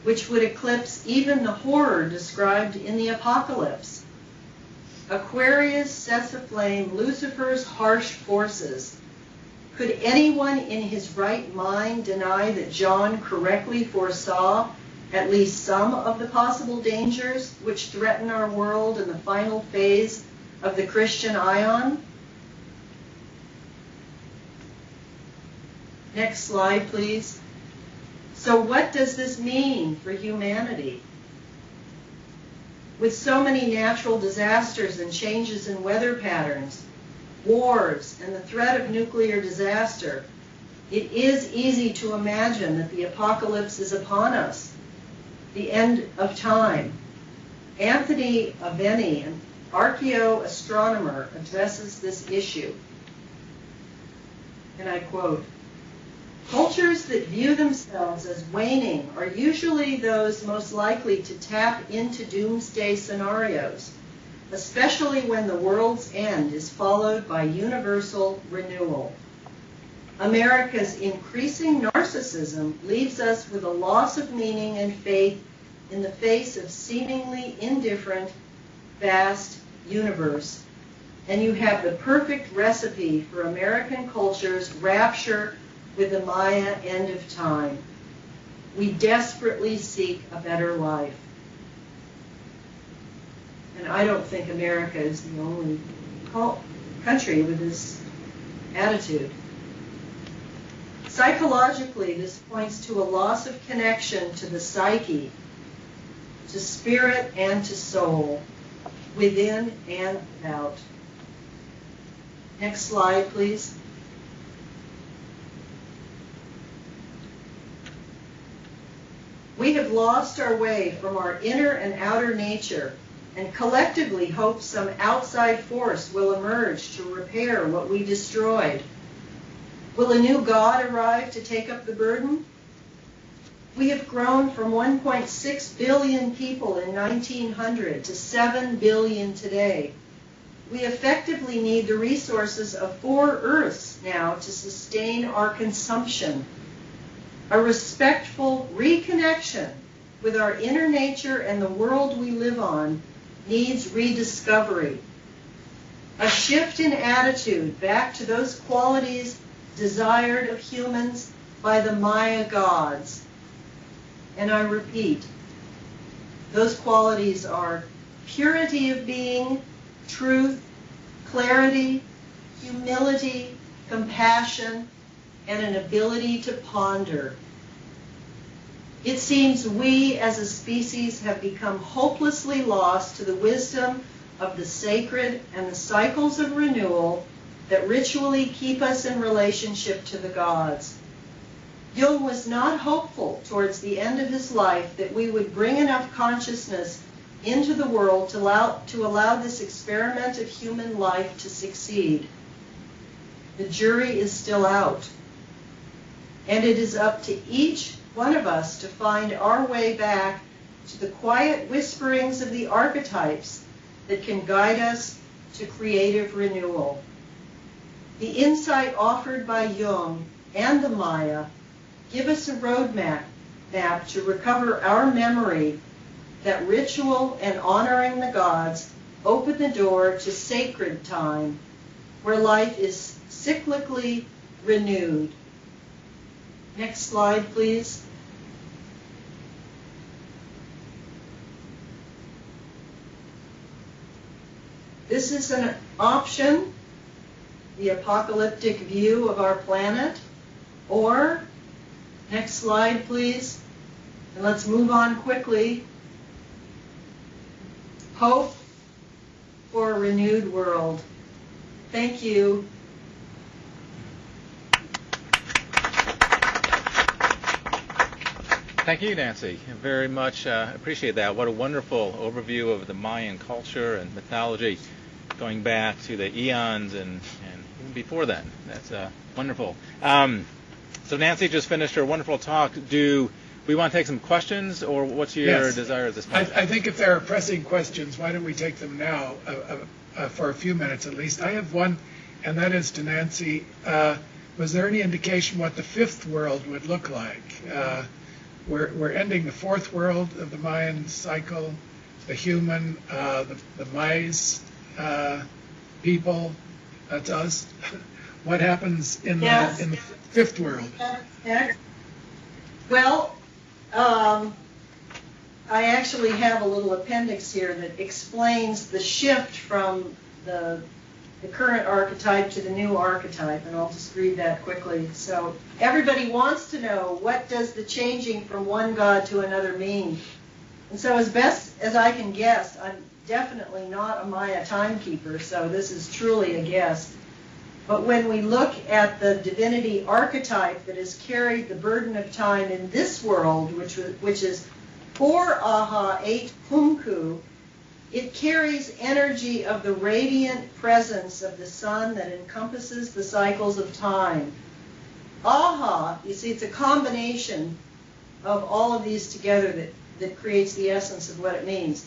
which would eclipse even the horror described in the apocalypse. Aquarius sets aflame Lucifer's harsh forces. Could anyone in his right mind deny that John correctly foresaw at least some of the possible dangers which threaten our world in the final phase of the Christian Aion? Next slide, please. So what does this mean for humanity? With so many natural disasters and changes in weather patterns, wars, and the threat of nuclear disaster, it is easy to imagine that the apocalypse is upon us, the end of time. Anthony Aveni, an archaeoastronomer, addresses this issue. And I quote, "Cultures that view themselves as waning are usually those most likely to tap into doomsday scenarios, especially when the world's end is followed by universal renewal. America's increasing narcissism leaves us with a loss of meaning and faith in the face of seemingly indifferent, vast universe. And you have the perfect recipe for American culture's rapture with the Maya end of time." We desperately seek a better life. And I don't think America is the only country with this attitude. Psychologically, this points to a loss of connection to the psyche, to spirit and to soul, within and without. Next slide, please. We have lost our way from our inner and outer nature, and collectively hope some outside force will emerge to repair what we destroyed. Will a new God arrive to take up the burden? We have grown from 1.6 billion people in 1900 to 7 billion today. We effectively need the resources of 4 Earths now to sustain our consumption. A respectful reconnection with our inner nature and the world we live on needs rediscovery. A shift in attitude back to those qualities desired of humans by the Maya gods. And I repeat, those qualities are purity of being, truth, clarity, humility, compassion, and an ability to ponder. It seems we as a species have become hopelessly lost to the wisdom of the sacred and the cycles of renewal that ritually keep us in relationship to the gods. Jung was not hopeful towards the end of his life that we would bring enough consciousness into the world to allow this experiment of human life to succeed. The jury is still out, and it is up to each one of us to find our way back to the quiet whisperings of the archetypes that can guide us to creative renewal. The insight offered by Jung and the Maya give us a roadmap to recover our memory that ritual and honoring the gods open the door to sacred time, where life is cyclically renewed. Next slide, please. This is an option, the apocalyptic view of our planet, or, next slide, please, and let's move on quickly, hope for a renewed world. Thank you. Thank you, Nancy. Very much appreciate that. What a wonderful overview of the Mayan culture and mythology going back to the eons and even before then. That's wonderful. So Nancy just finished her wonderful talk. Do we want to take some questions, or what's your desire at this point? I think if there are pressing questions, why don't we take them now for a few minutes at least. I have one, and that is to Nancy. Was there any indication what the fifth world would look like? We're ending the fourth world of the Mayan cycle, the human, the mice people, that's us. What happens in the fifth world? Well, I actually have a little appendix here that explains the shift from the current archetype to the new archetype, and I'll just read that quickly. So everybody wants to know, what does the changing from one god to another mean? And so as best as I can guess, I'm definitely not a Maya timekeeper, so this is truly a guess. But when we look at the divinity archetype that has carried the burden of time in this world, which is 4 Aha, 8 Kumku, it carries energy of the radiant presence of the sun that encompasses the cycles of time. Aha, you see, it's a combination of all of these together that creates the essence of what it means.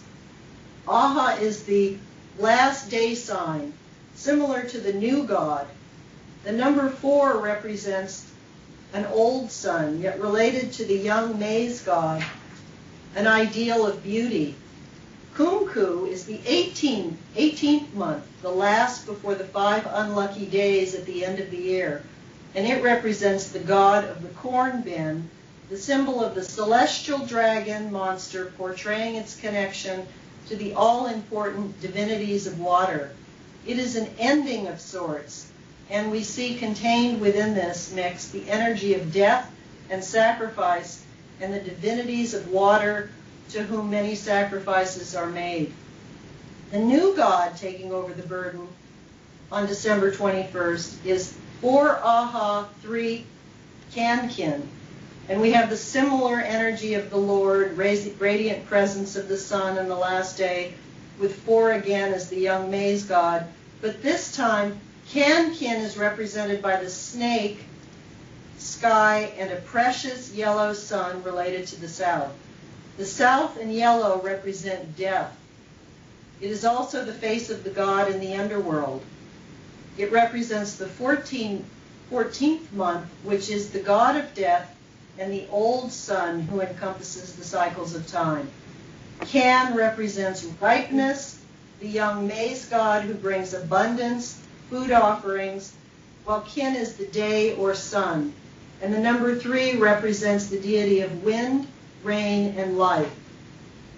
Aha is the last day sign, similar to the new god. The number 4 represents an old sun, yet related to the young maize god, an ideal of beauty. Kumku is the 18th month, the last before the 5 unlucky days at the end of the year, and it represents the god of the corn bin the symbol of the celestial dragon monster portraying its connection to the all-important divinities of water. It is an ending of sorts, and we see contained within this mix the energy of death and sacrifice and the divinities of water to whom many sacrifices are made. The new god taking over the burden on December 21st is 4 Aha 3 Kankin. And we have the similar energy of the Lord, radiant presence of the sun in the last day, with 4 again as the young maize god. But this time, Kankin is represented by the snake, sky, and a precious yellow sun related to the south. The south and yellow represent death. It is also the face of the god in the underworld. It represents the 14th month, which is the god of death, and the old sun who encompasses the cycles of time. Kan represents ripeness, the young maize god who brings abundance, food offerings, while Kin is the day or sun. And the number 3 represents the deity of wind, rain, and life.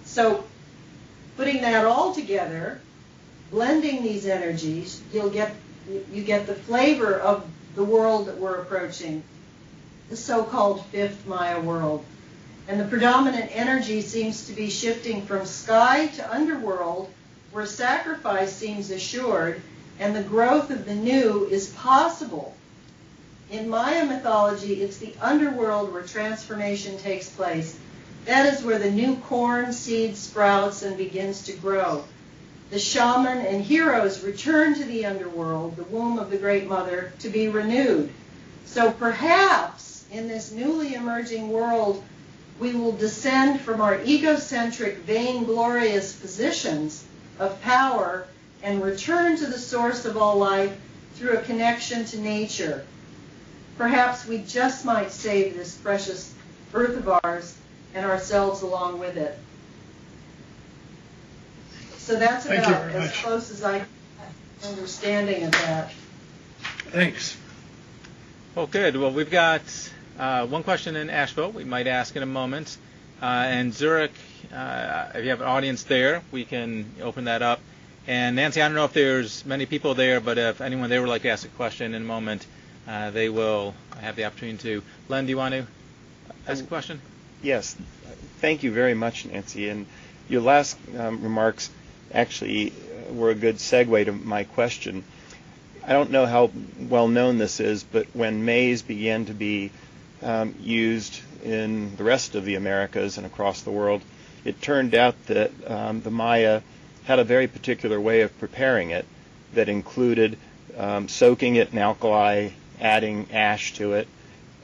So putting that all together, blending these energies, you get the flavor of the world that we're approaching, the so-called fifth Maya world. And the predominant energy seems to be shifting from sky to underworld, where sacrifice seems assured, and the growth of the new is possible. In Maya mythology, it's the underworld where transformation takes place. That is where the new corn seed sprouts and begins to grow. The shaman and heroes return to the underworld, the womb of the Great Mother, to be renewed. So perhaps in this newly emerging world, we will descend from our egocentric, vainglorious positions of power and return to the source of all life through a connection to nature. Perhaps we just might save this precious earth of ours and ourselves along with it. So that's about as close as I have understanding of that. Thanks. Well, good. Well, we've got one question in Asheville we might ask in a moment. And Zurich, if you have an audience there, we can open that up. And Nancy, I don't know if there's many people there, but if anyone there would like to ask a question in a moment, they will have the opportunity to. Len, do you want to ask a question? Yes. Thank you very much, Nancy. And your last remarks actually were a good segue to my question. I don't know how well known this is, but when maize began to be used in the rest of the Americas and across the world, it turned out that the Maya had a very particular way of preparing it that included soaking it in alkali, adding ash to it,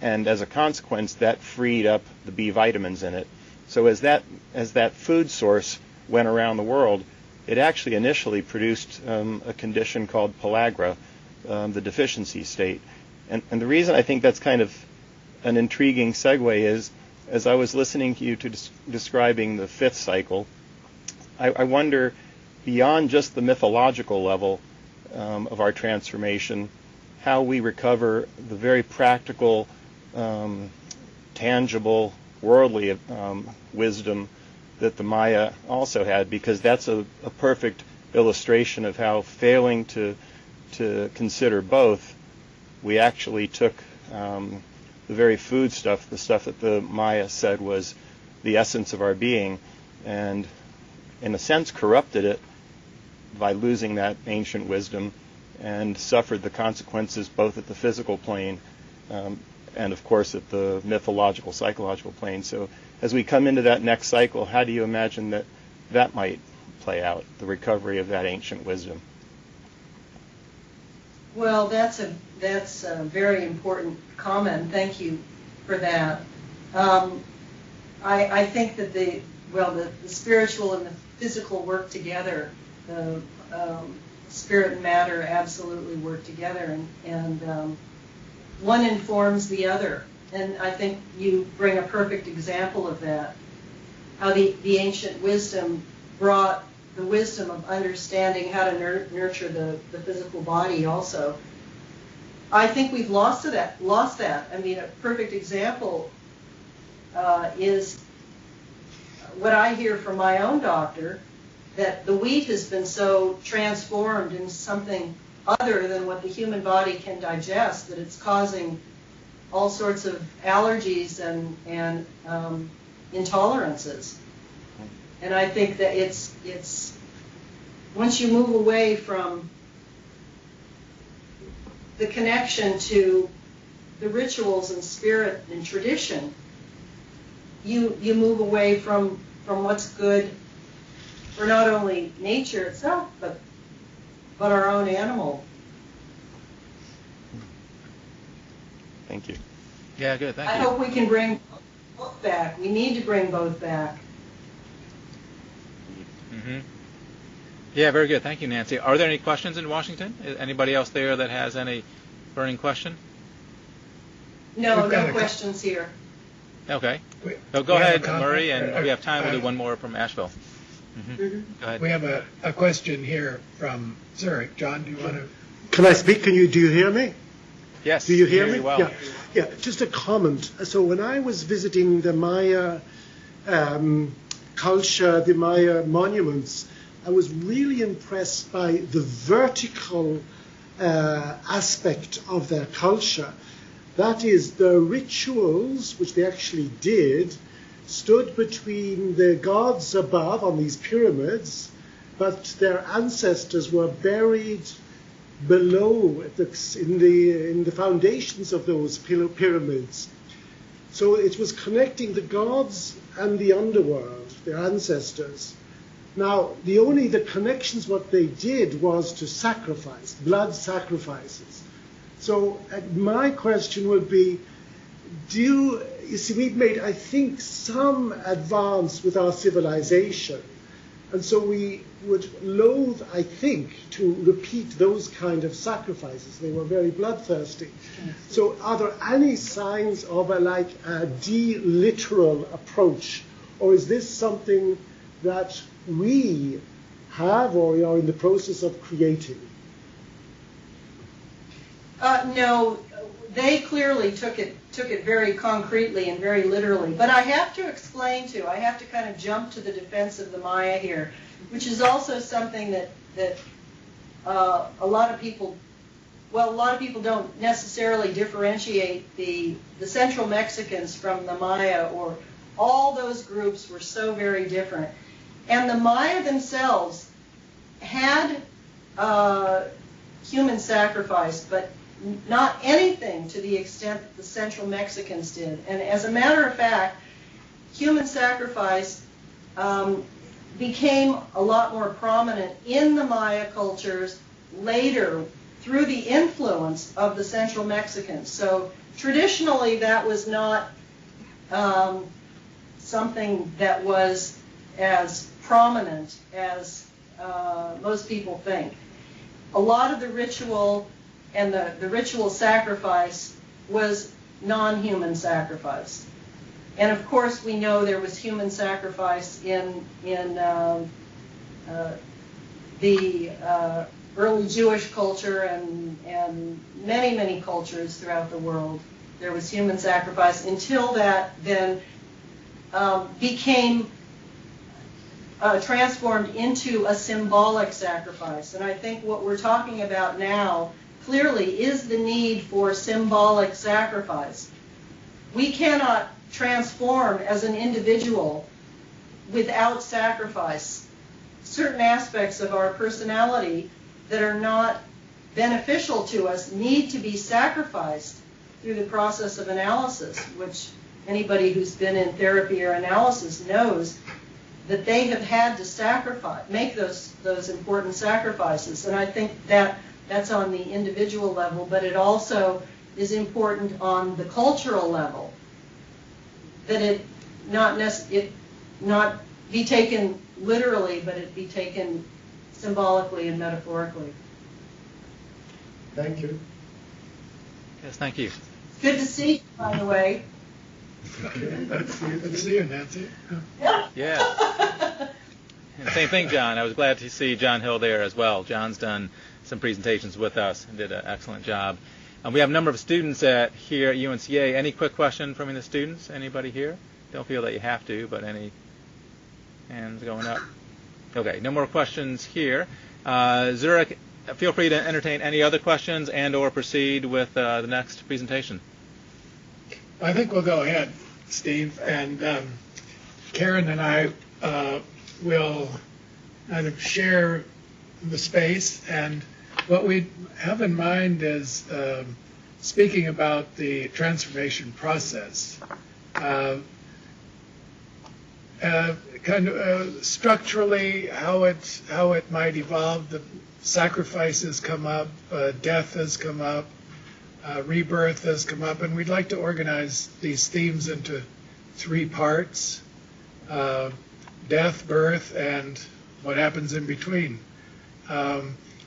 and as a consequence, that freed up the B vitamins in it. So as that food source went around the world, it actually initially produced a condition called pellagra, the deficiency state. And the reason I think that's kind of an intriguing segue is, as I was listening to you describing the fifth cycle, I wonder, beyond just the mythological level of our transformation, how we recover the very practical, tangible, worldly wisdom that the Maya also had, because that's a perfect illustration of how, failing to consider both, we actually took the very food stuff, the stuff that the Maya said was the essence of our being, and in a sense corrupted it by losing that ancient wisdom, and suffered the consequences both at the physical plane and of course at the mythological, psychological plane. So as we come into that next cycle, how do you imagine that might play out, the recovery of that ancient wisdom? Well, that's a very important comment. Thank you for that. I think that the spiritual and the physical work together. The spirit and matter absolutely work together, and one informs the other. And I think you bring a perfect example of that, how the ancient wisdom brought the wisdom of understanding how to nurture the physical body also. I think we've lost that. I mean, a perfect example is what I hear from my own doctor, that the wheat has been so transformed into something other than what the human body can digest, that it's causing all sorts of allergies and intolerances. And I think that it's once you move away from the connection to the rituals and spirit and tradition, you move away from what's good for not only nature itself, but our own animal. Thank you. Yeah, good. Thank you. I hope we can bring both back. We need to bring both back. Mm-hmm. Yeah, very good. Thank you, Nancy. Are there any questions in Washington? Is anybody else there that has any burning question? No questions here. Okay. So go ahead, Murray, and we have time. We'll do one more from Asheville. Mm-hmm. Go ahead. We have a question here from Zurich. John, do you want to? Can I speak? Do you hear me? Yes. Do you hear me? Well. Yeah. Just a comment. So when I was visiting the Maya culture, the Maya monuments, I was really impressed by the vertical aspect of their culture. That is, the rituals, which they actually did, stood between the gods above on these pyramids, but their ancestors were buried below in the foundations of those pyramids. So it was connecting the gods and the underworld, their ancestors. Now, the connections, what they did was to sacrifice, blood sacrifices. So my question would be, you see, we've made, I think, some advance with our civilization. And so we would loathe, I think, to repeat those kind of sacrifices. They were very bloodthirsty. So are there any signs of a de-literal approach? Or is this something that we have or are in the process of creating? No, they clearly took it very concretely and very literally. But I have to kind of jump to the defense of the Maya here, which is also something that a lot of people don't necessarily differentiate the Central Mexicans from the Maya, or all those groups were so very different. And the Maya themselves had human sacrifice, but not anything to the extent that the Central Mexicans did. And as a matter of fact, human sacrifice became a lot more prominent in the Maya cultures later through the influence of the Central Mexicans. So traditionally, that was not something that was as prominent as most people think. A lot of the ritual and the ritual sacrifice was non-human sacrifice. And of course, we know there was human sacrifice in the early Jewish culture and many, many cultures throughout the world. There was human sacrifice until that then became transformed into a symbolic sacrifice. And I think what we're talking about now clearly is the need for symbolic sacrifice. We cannot transform as an individual without sacrifice. Certain aspects of our personality that are not beneficial to us need to be sacrificed through the process of analysis, which anybody who's been in therapy or analysis knows that they have had to make those important sacrifices. And I think that's on the individual level, but it also is important on the cultural level, that it not be taken literally, but it be taken symbolically and metaphorically. Thank you. Yes, thank you. It's good to see you, by the way. Okay, good to see you, Nancy. Yeah. And same thing, John. I was glad to see John Hill there as well. John's done some presentations with us and did an excellent job. We have a number of students here at UNCA. Any quick question from the students? Anybody here don't feel that you have to, but any hands going up? Okay, no more questions here. Zurich, feel free to entertain any other questions and or proceed with the next presentation. I think we'll go ahead, Steve, and Karen and I will kind of share the space, and what we have in mind is speaking about the transformation process. Kind of structurally, how it might evolve. The sacrifices come up, death has come up, rebirth has come up, and we'd like to organize these themes into 3 parts: death, birth, and what happens in between.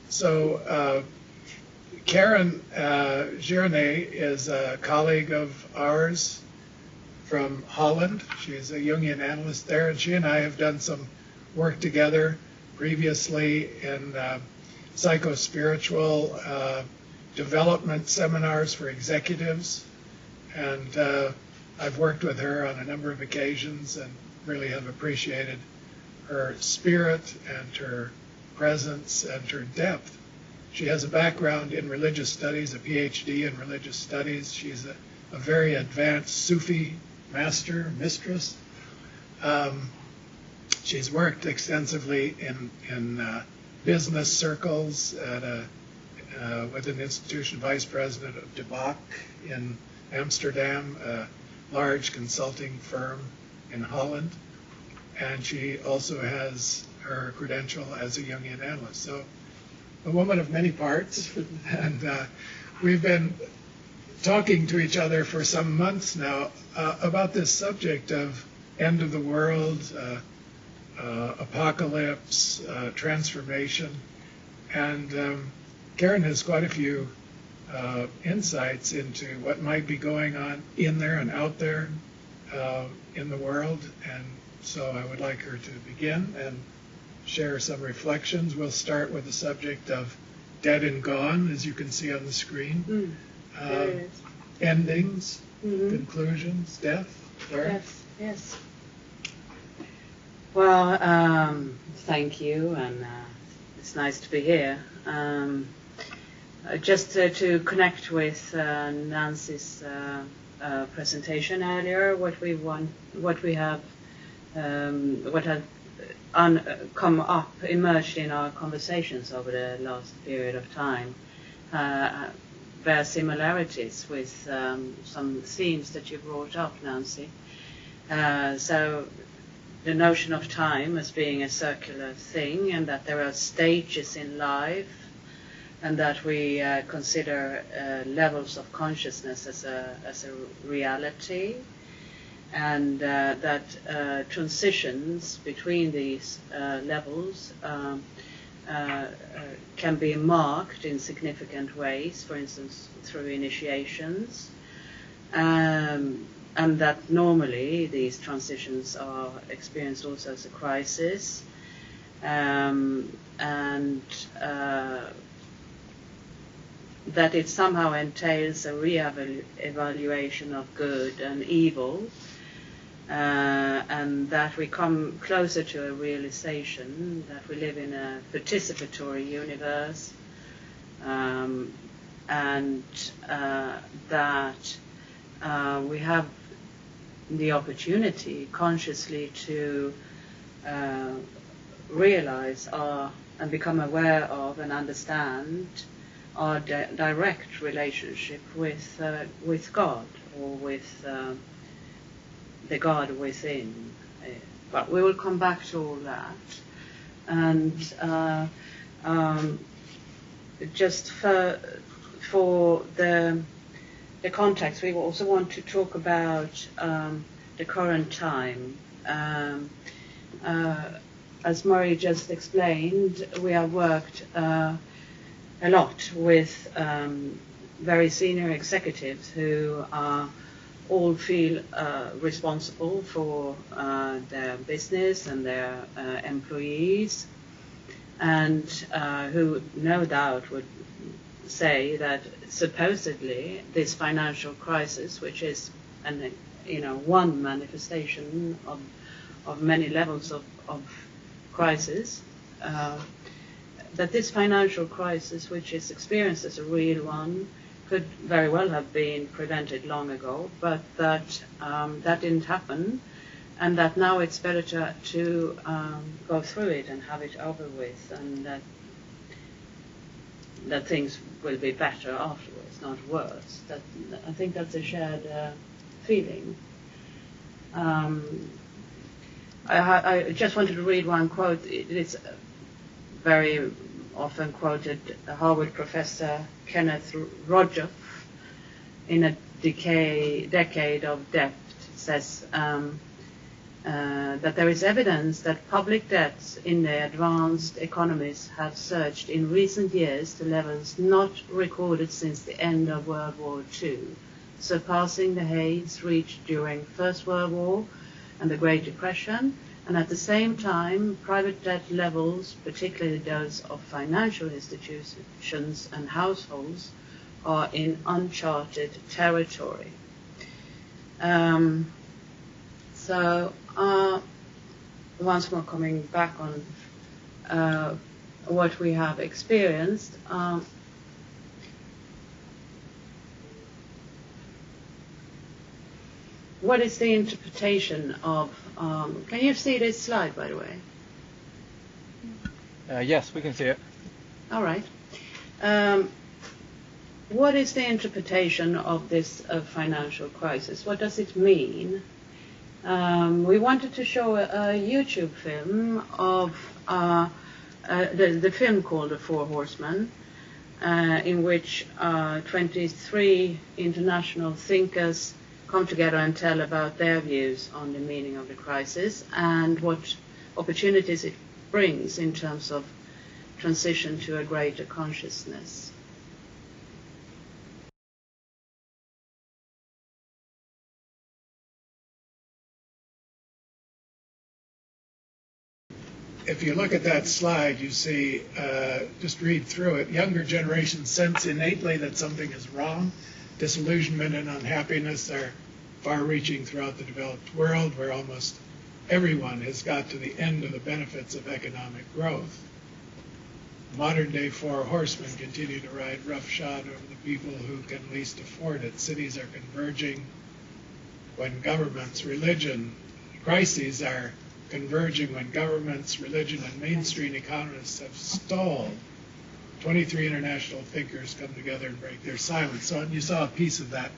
So Karen Girnet is a colleague of ours from Holland. She's a Jungian analyst there, and she and I have done some work together previously in psycho-spiritual development seminars for executives, and I've worked with her on a number of occasions and really have appreciated her spirit and her presence and her depth. She has a background in religious studies, a PhD in religious studies. She's a very advanced Sufi mistress. She's worked extensively in business circles with an institution vice president of De Bach in Amsterdam, a large consulting firm in Holland, and she also has her credential as a Jungian analyst. So a woman of many parts, and we've been talking to each other for some months now about this subject of end of the world, apocalypse, transformation, and Karen has quite a few insights into what might be going on in there and out there in the world, and so I would like her to begin and share some reflections. We'll start with the subject of dead and gone, as you can see on the screen. Endings, conclusions, death. Yes. Well, thank you, and it's nice to be here. Just to connect with Nancy's presentation earlier, what had emerged in our conversations over the last period of time, bear similarities with some themes that you brought up, Nancy. So the notion of time as being a circular thing, and that there are stages in life, and that we consider levels of consciousness as a reality, and that transitions between these levels can be marked in significant ways, for instance, through initiations, and that normally these transitions are experienced also as a crisis, and that it somehow entails a re-evaluation of good and evil, and that we come closer to a realization that we live in a participatory universe, and that we have the opportunity consciously to realize and become aware of and understand our direct relationship with God, or with the God within. But we will come back to all that. And just for the context, we also want to talk about the current time. As Murray just explained, we have worked a lot with very senior executives who all feel responsible for their business and their employees, and who no doubt would say that supposedly this financial crisis, which is and one manifestation of many levels of crisis. That this financial crisis, which is experienced as a real one, could very well have been prevented long ago, but that that didn't happen, and that now it's better to go through it and have it over with, and that things will be better afterwards, not worse. I think that's a shared feeling. I just wanted to read one quote. It's very often quoted. Harvard professor Kenneth Rogoff, in A Decade of Debt, says that there is evidence that public debts in the advanced economies have surged in recent years to levels not recorded since the end of World War II, surpassing the heights reached during First World War and the Great Depression, and at the same time, private debt levels, particularly those of financial institutions and households, are in uncharted territory. So once more coming back on what we have experienced, what is the interpretation of, can you see this slide, by the way? Yes, we can see it. All right. What is the interpretation of this financial crisis? What does it mean? We wanted to show a YouTube film of the film called The Four Horsemen, in which 23 international thinkers come together and tell about their views on the meaning of the crisis and what opportunities it brings in terms of transition to a greater consciousness. If you look at that slide, you see, just read through it, younger generations sense innately that something is wrong. Disillusionment and unhappiness are far-reaching throughout the developed world, where almost everyone has got to the end of the benefits of economic growth. Modern-day four horsemen continue to ride roughshod over the people who can least afford it. Cities are converging when governments, religion, crises are converging when governments, religion, and mainstream economists have stalled. 23 international thinkers come together and break their silence. So you saw a piece of that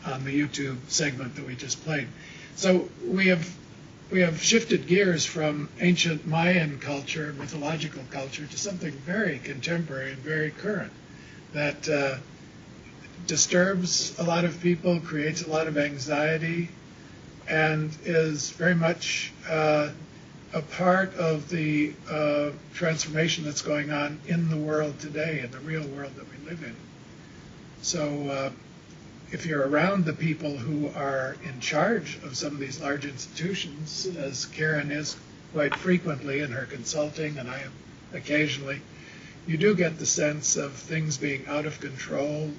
on the YouTube segment that we just played. So we have shifted gears from ancient Mayan culture, mythological culture, to something very contemporary and very current that disturbs a lot of people, creates a lot of anxiety, and is very much a part of the transformation that's going on in the world today, in the real world that we live in. So if you're around the people who are in charge of some of these large institutions, as Karen is quite frequently in her consulting, and I am occasionally, you do get the sense of things being out of control,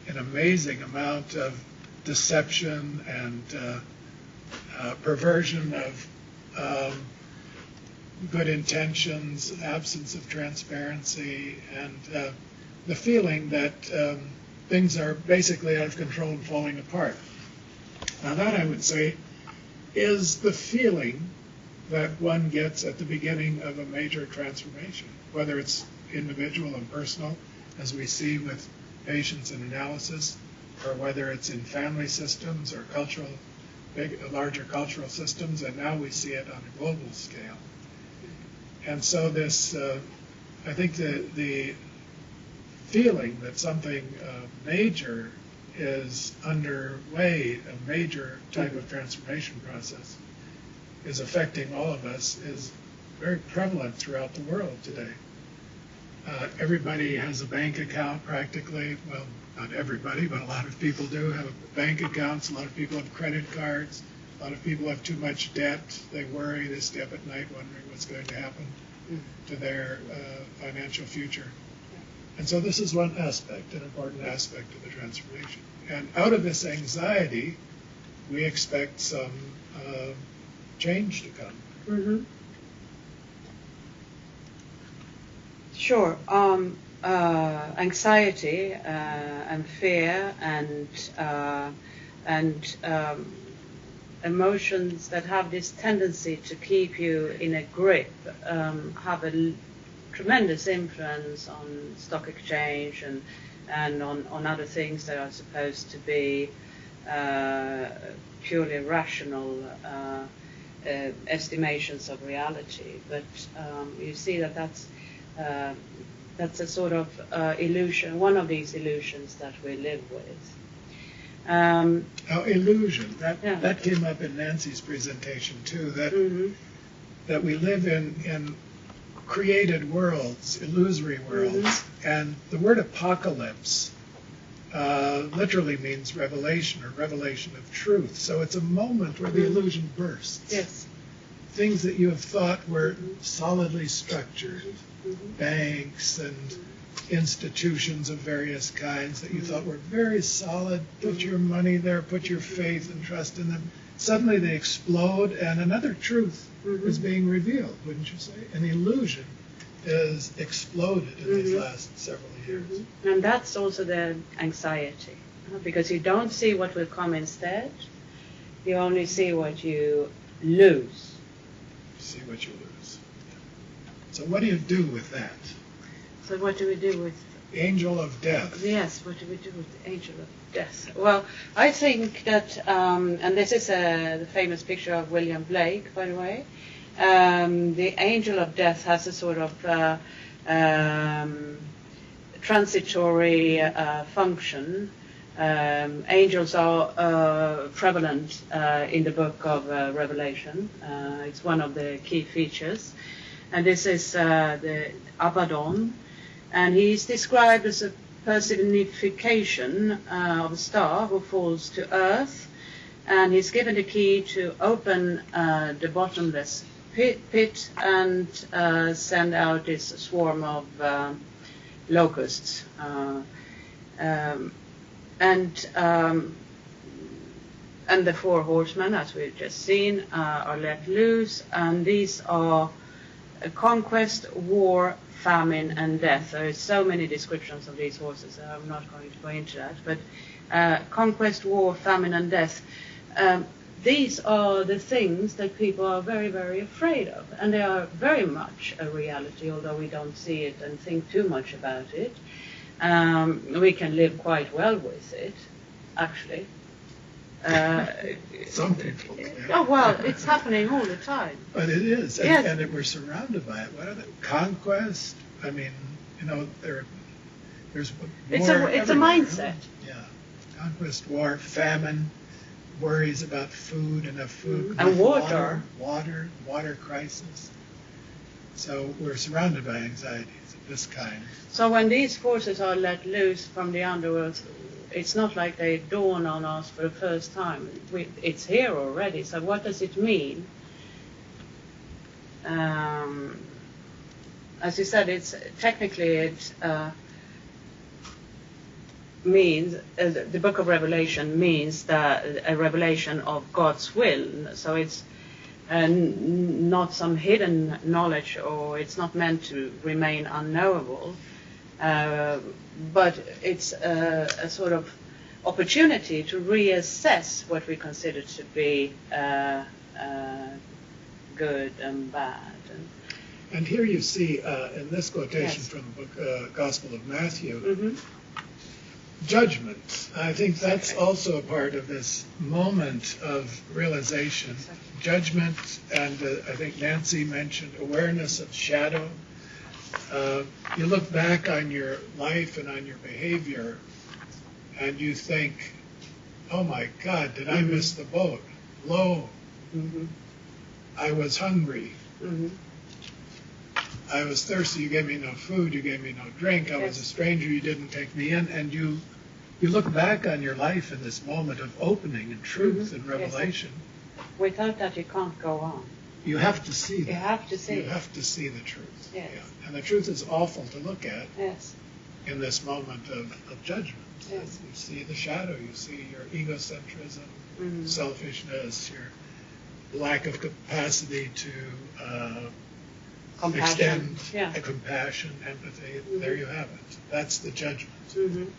an amazing amount of deception and perversion of good intentions, absence of transparency, and the feeling that things are basically out of control and falling apart. Now that, I would say, is the feeling that one gets at the beginning of a major transformation, whether it's individual and personal, as we see with patients and analysis, or whether it's in family systems or cultural, larger cultural systems, and now we see it on a global scale. And so this, I think the feeling that something major is underway, a major type of transformation process, is affecting all of us, is very prevalent throughout the world today. Everybody has a bank account practically. Well, not everybody, but a lot of people do have bank accounts. A lot of people have credit cards. A lot of people have too much debt. They worry, they stay up at night wondering what's going to happen to their financial future. And so this is one aspect, an important aspect of the transformation. And out of this anxiety, we expect some change to come. Mm-hmm. Sure. Anxiety and fear and emotions that have this tendency to keep you in a grip have a tremendous influence on stock exchange and on other things that are supposed to be purely rational estimations of reality. But you see that's a sort of illusion, one of these illusions that we live with. Now, illusion, that came up in Nancy's presentation too, that we live in created worlds, illusory worlds, and the word apocalypse literally means revelation or revelation of truth. So it's a moment where the illusion bursts. Yes. Things that you have thought were solidly structured, banks and institutions of various kinds that you thought were very solid, put your money there, put your faith and trust in them. Suddenly they explode and another truth is being revealed, wouldn't you say? An illusion is exploded in these last several years. And that's also the anxiety, because you don't see what will come instead, you only see what you lose. See what you lose. So what do you do with that? So what do we do with the angel of death? Yes, what do we do with the angel of death? Well, I think that, and this is the famous picture of William Blake, by the way, the angel of death has a sort of transitory function. Angels are prevalent in the book of Revelation. It's one of the key features. And this is the Abaddon. And he's described as a personification of a star who falls to earth. And he's given the key to open the bottomless pit and send out this swarm of locusts. And the four horsemen, as we've just seen, are let loose, and these are conquest, war, famine, and death. There are so many descriptions of these horses, so I'm not going to go into that. But conquest, war, famine, and death. These are the things that people are very, very afraid of, and they are very much a reality, although we don't see it and think too much about it. We can live quite well with it, actually. Some people can. Oh, well, it's happening all the time. But it is, Yes. and we're surrounded by it. What are they? Conquest? I mean, there's war It's a everywhere, mindset. huh? Yeah. Conquest, war, famine, worries about food, enough food. And enough water crisis. So we're surrounded by anxieties of this kind. So when these forces are let loose from the underworld, it's not like they dawn on us for the first time. It's here already. So what does it mean? As you said, it means the Book of Revelation means that a revelation of God's will. So it's not some hidden knowledge, or it's not meant to remain unknowable. But it's a sort of opportunity to reassess what we consider to be good and bad. And here you see, in this quotation Yes. from the book, Gospel of Matthew, judgment. I think that's also a part of this moment of realization. Judgment, and I think Nancy mentioned awareness of shadow. You look back on your life and on your behavior, and you think, oh my God, did I miss the boat? Lo, I was hungry. I was thirsty, you gave me no food, you gave me no drink. I was a stranger, you didn't take me in. And you look back on your life in this moment of opening and truth and revelation. Yes. Without that, you can't go on. You have to see that. You have to see You it. have to see the truth. Yes. Yeah. And the truth is awful to look at. Yes. in this moment of judgment. Yes. You see the shadow, you see your egocentrism, selfishness, your lack of capacity to Compassion. extend compassion, empathy. There you have it. That's the judgment.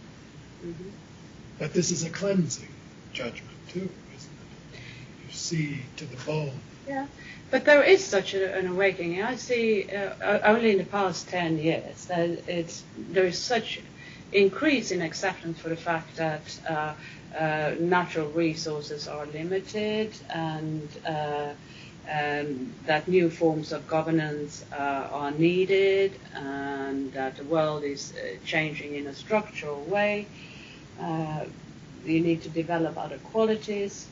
But this is a cleansing judgment too, isn't it? You see to the bone. Yeah, but there is such an awakening. I see only in the past 10 years that there is such increase in acceptance for the fact that natural resources are limited and that new forms of governance are needed and that the world is changing in a structural way. You need to develop other qualities.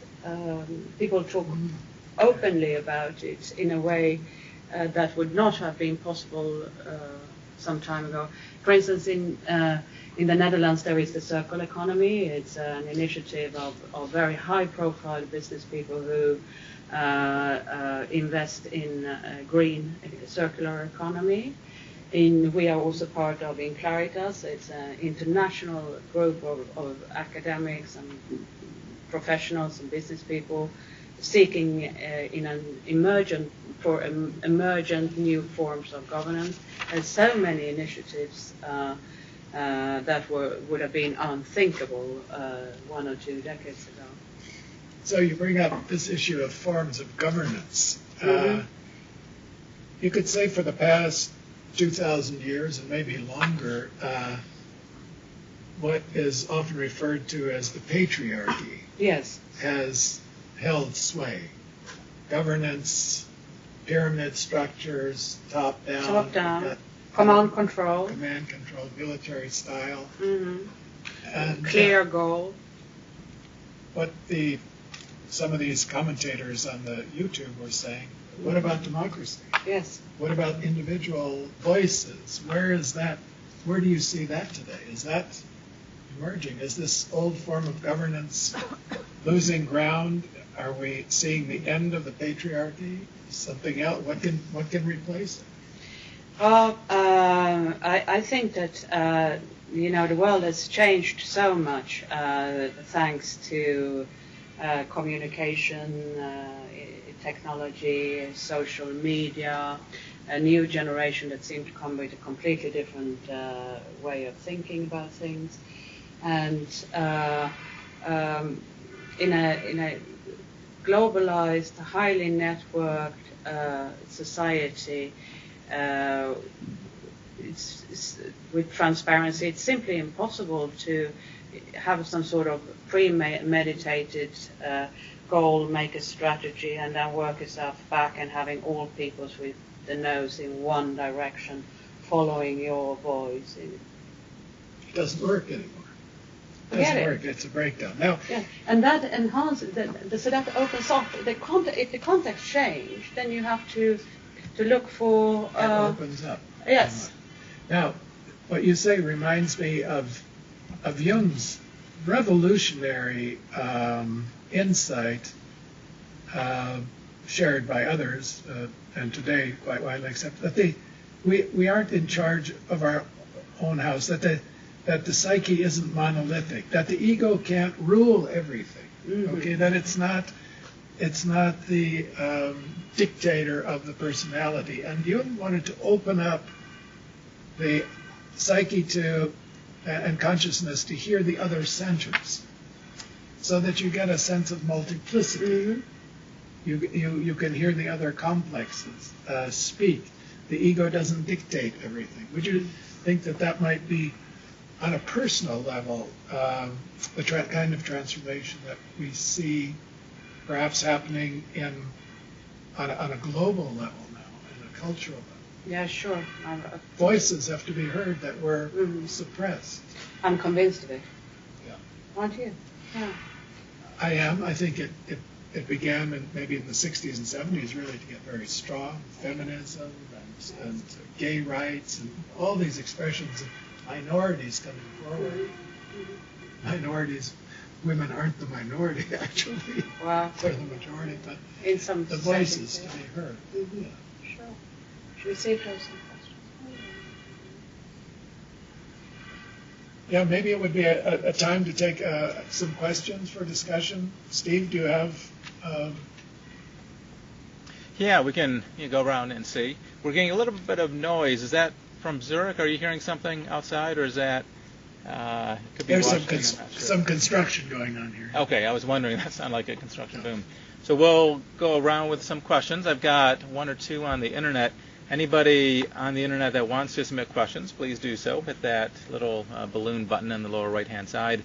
People talk openly about it in a way that would not have been possible some time ago. For instance, in the Netherlands, there is the circle economy. It's an initiative of very high-profile business people who invest in green circular economy. We are also part of in Claritas. It's an international group of academics and professionals and business people seeking in an emergent new forms of governance. There's so many initiatives that would have been unthinkable 1 or 2 decades ago. So you bring up this issue of forms of governance. You could say for the past 2,000 years and maybe longer, what is often referred to as the patriarchy has held sway. Governance, pyramid structures, top-down, command control, military style, and clear goal. What some of these commentators on the YouTube were saying, what about democracy? Yes. What about individual voices? Where is that? Where do you see that today? Is that emerging? Is this old form of governance losing ground? Are we seeing the end of the patriarchy? Something else? What can replace it? Well, I think that the world has changed so much thanks to communication, technology, social media, a new generation that seems to come with a completely different way of thinking about things, and in a globalized, highly networked society, with transparency, it's simply impossible to have some sort of premeditated goal, make a strategy, and then work yourself back and having all peoples with the nose in one direction, following your voice. It doesn't work anymore. It doesn't work. It's a breakdown. Now, and that enhances, so that opens up, if the context change, then you have to look for... it opens up. Yes. Now, what you say reminds me of Jung's revolutionary insight shared by others, and today quite widely accepted, that we aren't in charge of our own house, that the psyche isn't monolithic, that the ego can't rule everything. Okay, that it's not the dictator of the personality. And Jung wanted to open up the psyche to and consciousness to hear the other centers, so that you get a sense of multiplicity. You can hear the other complexes speak. The ego doesn't dictate everything. Would you think that might be, on a personal level, the kind of transformation that we see perhaps happening on a global level now, on a cultural level? Yeah, sure. Voices have to be heard that were suppressed. I'm convinced of it. Yeah. Aren't you? Yeah. I am. I think it began maybe in the 60s and 70s really to get very strong. Feminism and gay rights and all these expressions of minorities coming forward. Minorities, women aren't the minority actually. Wow. They're the majority, but in some the voices to be heard. Yeah. Sure. Should we see if there's some questions? Yeah, maybe it would be a time to take some questions for discussion. Steve, do you have? Yeah, we can go around and see. We're getting a little bit of noise. Is that from Zurich? Are you hearing something outside, or is that could be There's Washington? some construction going on here. Okay, I was wondering. That sounded like a construction boom. So we'll go around with some questions. I've got one or two on the internet. Anybody on the internet that wants to submit questions, please do so. Hit that little balloon button on the lower right-hand side.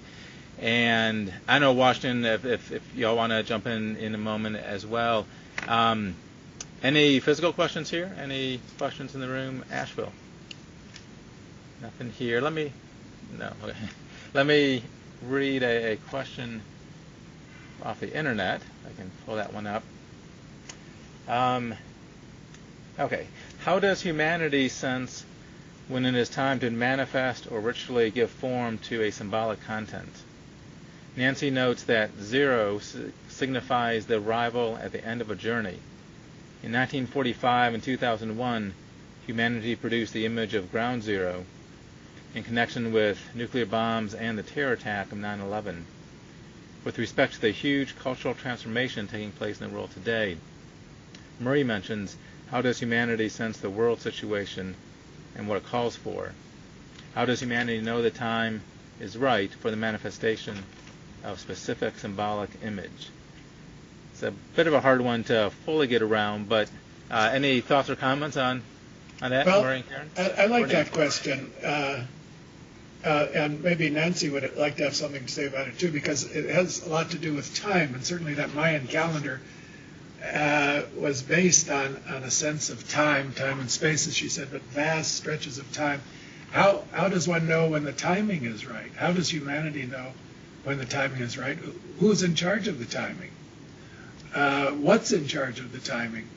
And I know, Washington, if y'all want to jump in a moment as well. Any physical questions here? Any questions in the room? Asheville? Nothing here. Okay. Let me read a question off the internet. I can pull that one up. Okay. How does humanity sense when it is time to manifest or ritually give form to a symbolic content? Nancy notes that 0 signifies the arrival at the end of a journey. In 1945 and 2001, humanity produced the image of Ground Zero in connection with nuclear bombs and the terror attack of 9/11. With respect to the huge cultural transformation taking place in the world today, Murray mentions, how does humanity sense the world situation and what it calls for? How does humanity know the time is right for the manifestation of specific symbolic image? It's a bit of a hard one to fully get around, but any thoughts or comments on that, Well, Murray and Karen? I like that question. And maybe Nancy would like to have something to say about it too, because it has a lot to do with time, and certainly that Mayan calendar was based on a sense of time and space, as she said, but vast stretches of time. How does one know when the timing is right? How does humanity know when the timing is right? Who's in charge of the timing? What's in charge of the timing?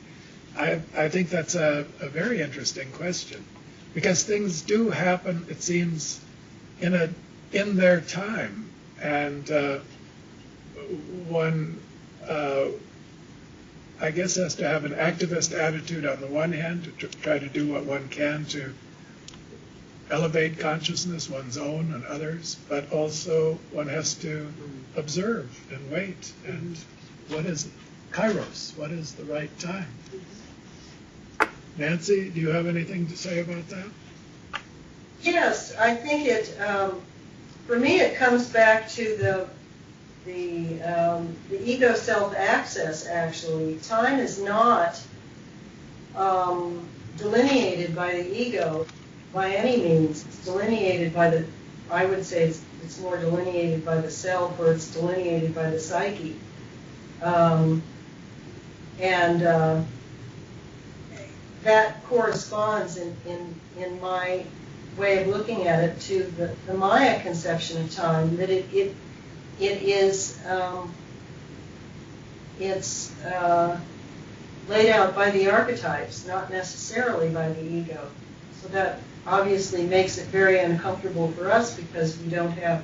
I think that's a very interesting question, because things do happen, it seems, in their time, and one I guess has to have an activist attitude on the one hand to try to do what one can to elevate consciousness, one's own and others, but also one has to observe and wait. And what is Kairos? What is the right time? Nancy, do you have anything to say about that? Yes, I think for me, it comes back to the ego self-access, actually. Time is not delineated by the ego by any means. It's delineated by I would say it's more delineated by the self, or it's delineated by the psyche. That corresponds in my way of looking at it to the Maya conception of time, that it's laid out by the archetypes, not necessarily by the ego. So that obviously makes it very uncomfortable for us, because we don't have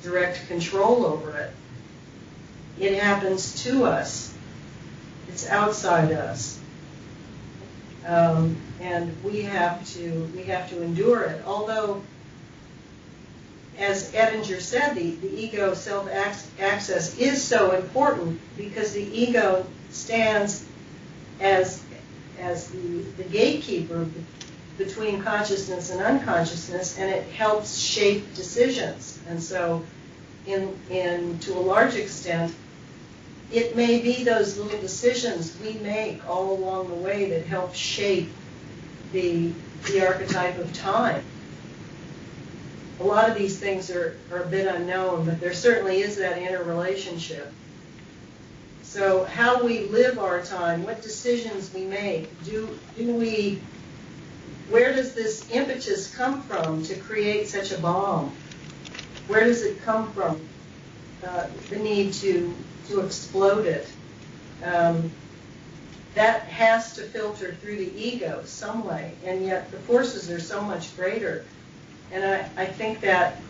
direct control over it. It happens to us. It's outside us. And we have to endure it. Although, as Edinger said, the ego self-access is so important, because the ego stands as the gatekeeper between consciousness and unconsciousness, and it helps shape decisions. And so, to a large extent, it may be those little decisions we make all along the way that help shape the archetype of time. A lot of these things are a bit unknown, but there certainly is that interrelationship. So how we live our time, what decisions we make, where does this impetus come from to create such a bomb? Where does it come from? The need to explode it. That has to filter through the ego some way, and yet the forces are so much greater. And I think that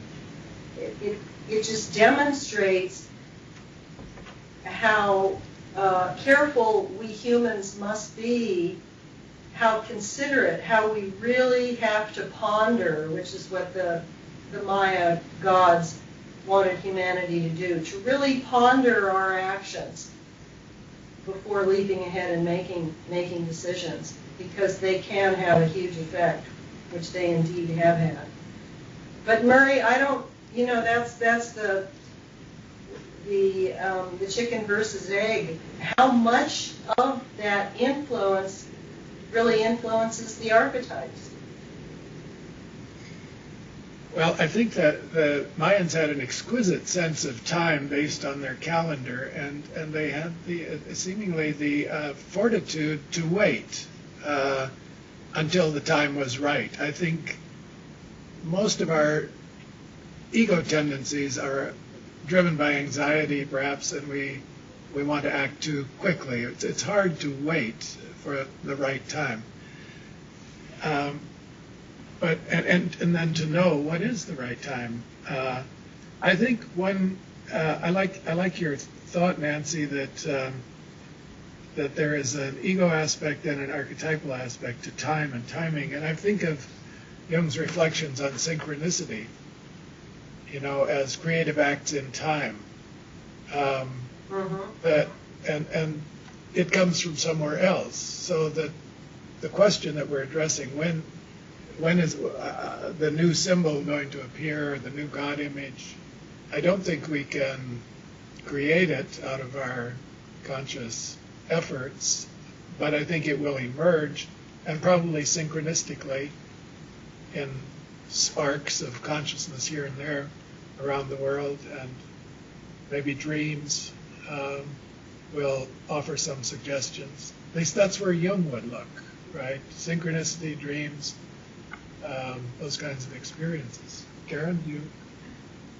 it just demonstrates how careful we humans must be, how considerate, how we really have to ponder, which is what the Maya gods wanted humanity to do, to really ponder our actions before leaping ahead and making decisions, because they can have a huge effect, which they indeed have had. But Murray, I don't, that's the chicken versus egg. How much of that influence really influences the archetypes? Well, I think that the Mayans had an exquisite sense of time based on their calendar, and they had seemingly the fortitude to wait until the time was right. I think most of our ego tendencies are driven by anxiety, perhaps, and we want to act too quickly. It's hard to wait for the right time. But then to know what is the right time. I think I like your thought, Nancy, that there is an ego aspect and an archetypal aspect to time and timing. And I think of Jung's reflections on synchronicity, as creative acts in time. That and it comes from somewhere else. So that the question that we're addressing, when is the new symbol going to appear, the new God image? I don't think we can create it out of our conscious efforts, but I think it will emerge, and probably synchronistically in sparks of consciousness here and there around the world, and maybe dreams will offer some suggestions. At least that's where Jung would look, right? Synchronicity, dreams, those kinds of experiences. Karen, do you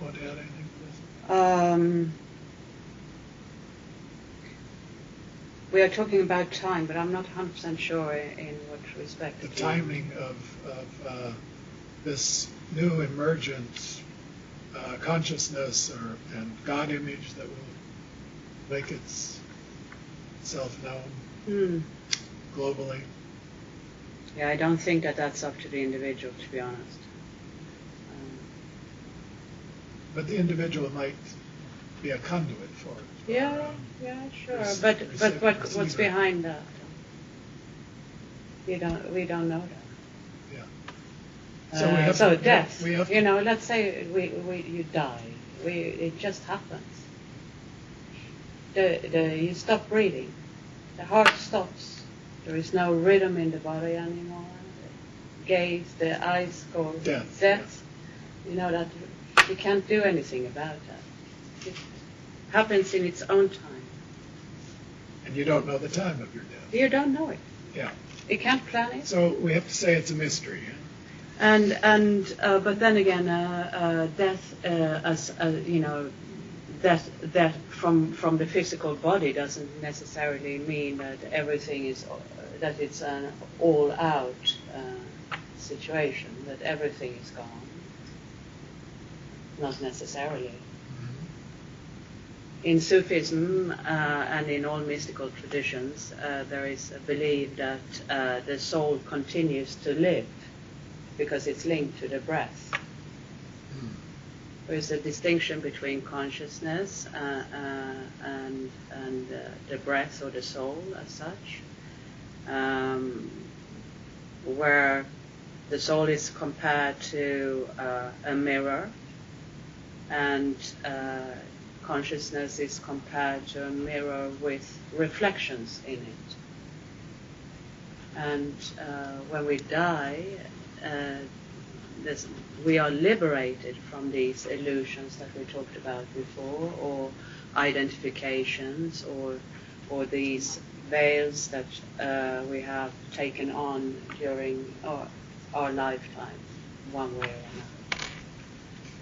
want to add anything to this? We are talking about time, but I'm not 100% sure in what respect. The timing of this new emergent consciousness and God image that will make itself known globally. Yeah, I don't think that's up to the individual, to be honest. But the individual might be a conduit for it. Yeah, sure. But what's behind that? We don't know that. Yeah. So death. Let's say you die. It just happens. You stop breathing. The heart stops. There is no rhythm in the body anymore. The eyes go death. That you can't do anything about that. It happens in its own time. And you don't know the time of your death. You don't know it. Yeah. You can't plan it. So we have to say it's a mystery. But then again, death, death from the physical body doesn't necessarily mean that everything is that it's an all-out situation, that everything is gone. Not necessarily. In Sufism and in all mystical traditions, there is a belief that the soul continues to live because it's linked to the breath. There is a distinction between consciousness and the breath or the soul as such, where the soul is compared to a mirror, and consciousness is compared to a mirror with reflections in it. And when we die, we are liberated from these illusions that we talked about before, or identifications, or these veils that we have taken on during our lifetime, one way or another.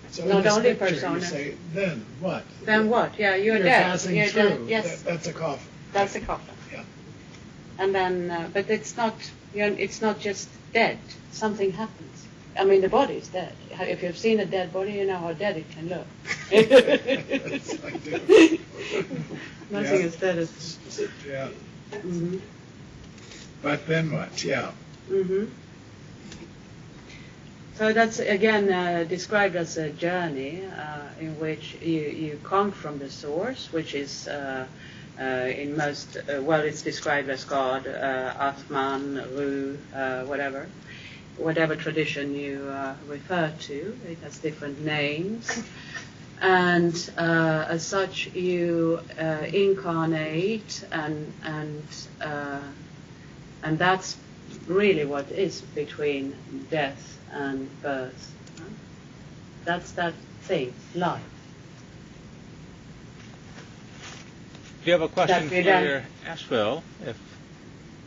So not only persona. You say, then what? Then what? Yeah, you're dead. Passing you're through. Dead. Yes. That's a coffin. That's a coffin. Yeah. And then, but it's not just dead. Something happens. I mean, the body is dead. If you've seen a dead body, you know how dead it can look. Yes, I do. Nothing is dead as... Yeah. Mm-hmm. But then what? Yeah. Mm-hmm. So that's again described as a journey in which you come from the source, which is in most, it's described as God, Atman, Ru, whatever tradition you refer to. It has different names. And as such, you incarnate, and that's really what is between death and birth. That's that thing, life. Do you have a question for Asheville? If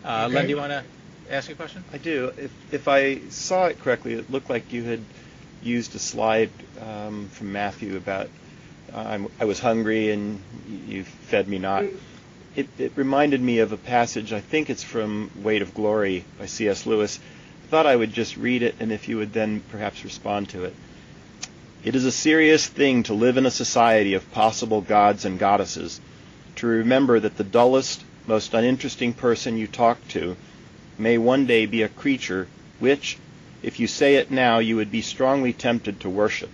Len, do you want to ask a question? I do. If I saw it correctly, it looked like you had used a slide from Matthew about I was hungry and you fed me not. It reminded me of a passage, I think it's from Weight of Glory by C.S. Lewis. I thought I would just read it, and if you would then perhaps respond to it. It is a serious thing to live in a society of possible gods and goddesses, to remember that the dullest, most uninteresting person you talk to may one day be a creature which, if you say it now, you would be strongly tempted to worship,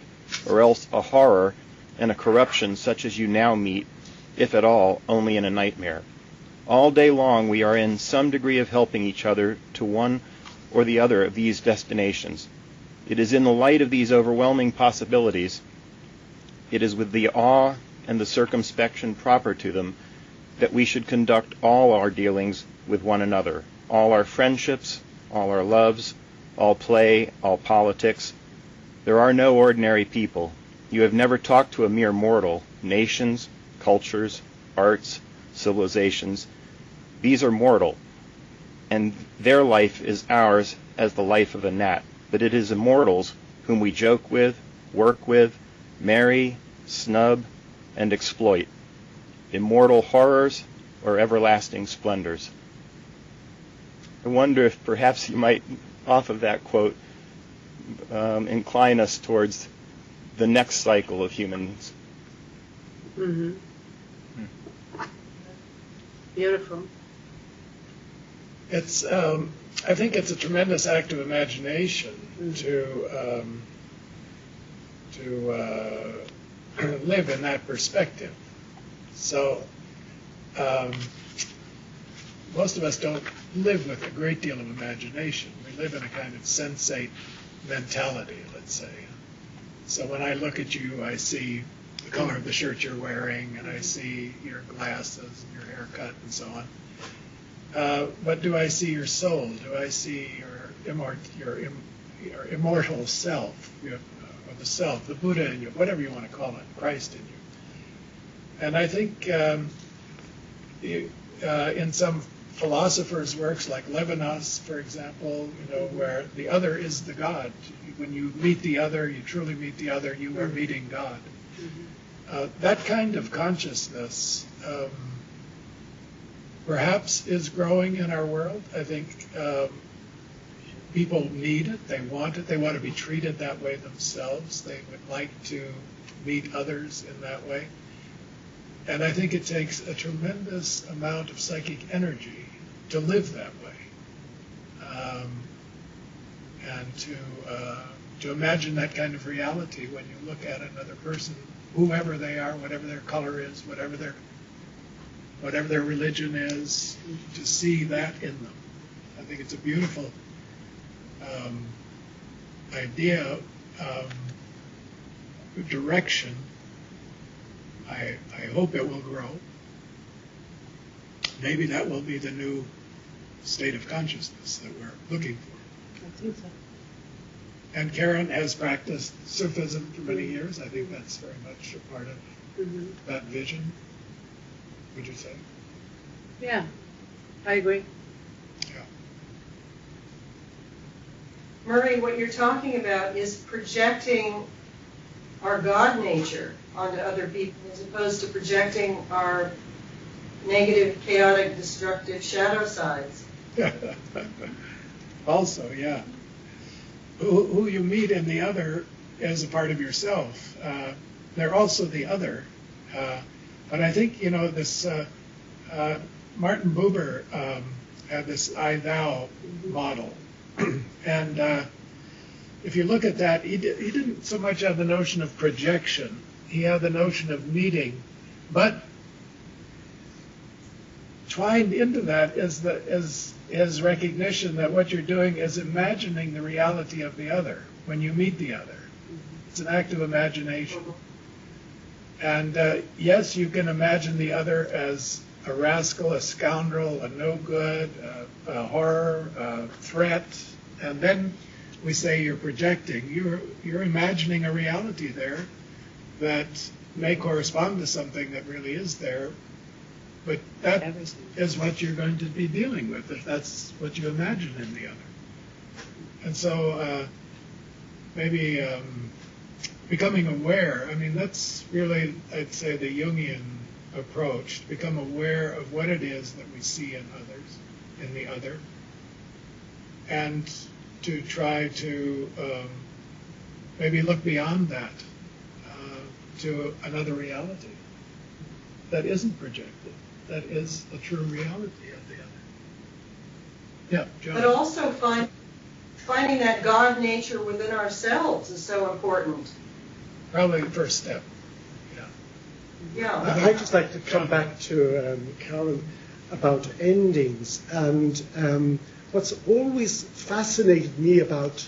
or else a horror and a corruption such as you now meet, if at all, only in a nightmare. All day long we are in some degree of helping each other to one or the other of these destinations. It is in the light of these overwhelming possibilities, it is with the awe and the circumspection proper to them, that we should conduct all our dealings with one another, all our friendships, all our loves, all play, all politics. There are no ordinary people. You have never talked to a mere mortal. Nations, cultures, arts, civilizations, these are mortal, and their life is ours as the life of a gnat. But it is immortals whom we joke with, work with, marry, snub, and exploit. Immortal horrors or everlasting splendors. I wonder if perhaps you might, off of that quote, incline us towards the next cycle of humans. Mm-hmm. Beautiful. It's, I think it's a tremendous act of imagination to live in that perspective. So most of us don't live with a great deal of imagination. We live in a kind of sensate mentality, let's say. So when I look at you, I see the color of the shirt you're wearing, and I see your glasses and your haircut and so on. But do I see your soul? Do I see your immortal self, or the self, the Buddha in you, whatever you want to call it, Christ in you? And I think in some philosophers' works, like Levinas, for example, where the other is the God. When you meet the other, you truly meet the other, you are meeting God. That kind of consciousness perhaps is growing in our world. I think people need it, they want it, they want to be treated that way themselves. They would like to meet others in that way. And I think it takes a tremendous amount of psychic energy to live that way, and to imagine that kind of reality when you look at another person, whoever they are, whatever their color is, whatever their religion is, to see that in them. I think it's a beautiful idea, direction. I hope it will grow. Maybe that will be the new state of consciousness that we're looking for. I think so. And Karen has practiced Sufism for many years. I think that's very much a part of that vision. Would you say? Yeah, I agree. Yeah. Murray, what you're talking about is projecting our God nature onto other people as opposed to projecting our negative, chaotic, destructive shadow sides. Also, yeah. Who you meet in the other as a part of yourself. They're also the other. But I think, this Martin Buber had this I-thou model. And if you look at that, he didn't so much have the notion of projection. He had the notion of meeting, but twined into that is recognition that what you're doing is imagining the reality of the other when you meet the other. It's an act of imagination. And yes, you can imagine the other as a rascal, a scoundrel, a no good, a horror, a threat, and then we say you're projecting. You're imagining a reality there that may correspond to something that really is there, but that is what you're going to be dealing with if that's what you imagine in the other. And so maybe becoming aware, I mean, that's really, I'd say, the Jungian approach, to become aware of what it is that we see in others, in the other, and to try to maybe look beyond that to another reality that isn't projected, that is a true reality of the other. Yeah, John. But also finding that God nature within ourselves is so important. Probably the first step. Yeah. I'd just like to come back to Karen about endings. And what's always fascinated me about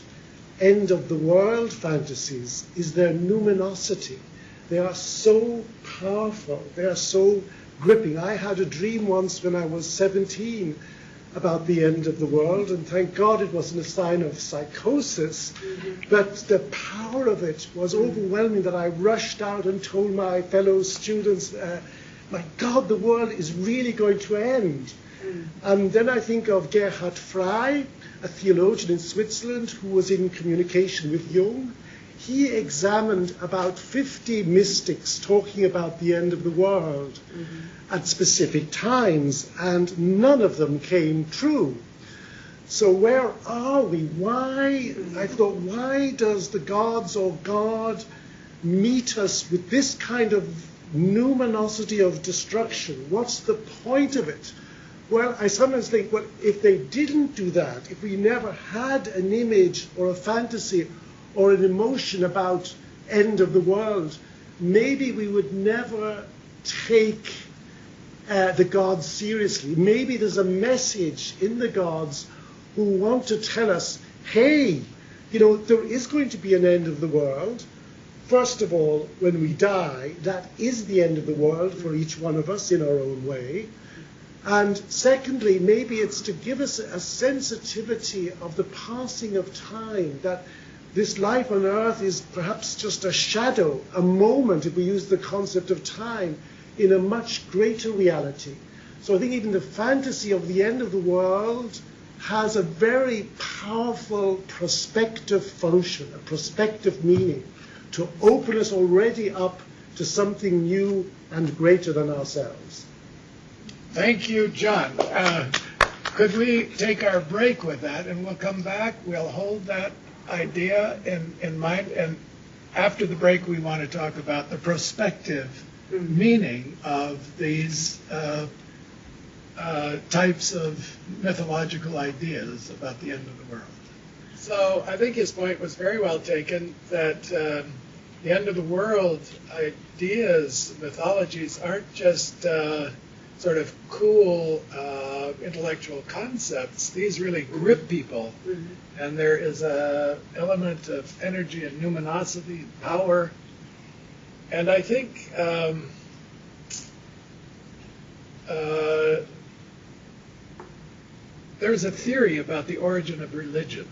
end of the world fantasies is their numinosity. They are so powerful. They are so gripping. I had a dream once when I was 17 about the end of the world, and thank God it wasn't a sign of psychosis, but the power of it was overwhelming that I rushed out and told my fellow students, my God, the world is really going to end. And then I think of Gerhard Frey, a theologian in Switzerland who was in communication with Jung. He examined about 50 mystics talking about the end of the world at specific times, and none of them came true. So where are we? Why, I thought, why does the gods or God meet us with this kind of numinosity of destruction? What's the point of it? Well, I sometimes think, well, if they didn't do that, if we never had an image or a fantasy or an emotion about end of the world, maybe we would never take the gods seriously. Maybe there's a message in the gods who want to tell us, hey, you know, there is going to be an end of the world. First of all, when we die, that is the end of the world for each one of us in our own way. And secondly, maybe it's to give us a sensitivity of the passing of time, that this life on earth is perhaps just a shadow, a moment, if we use the concept of time, in a much greater reality. So I think even the fantasy of the end of the world has a very powerful prospective function, a prospective meaning, to open us already up to something new and greater than ourselves. Thank you, John. Could we take our break with that, and we'll come back. We'll hold that idea in mind, and after the break we want to talk about the prospective meaning of these types of mythological ideas about the end of the world. So I think his point was very well taken, that the end of the world ideas, mythologies, aren't just sort of cool intellectual concepts. These really grip people, and there is an element of energy and numinosity and power. And I think there's a theory about the origin of religion.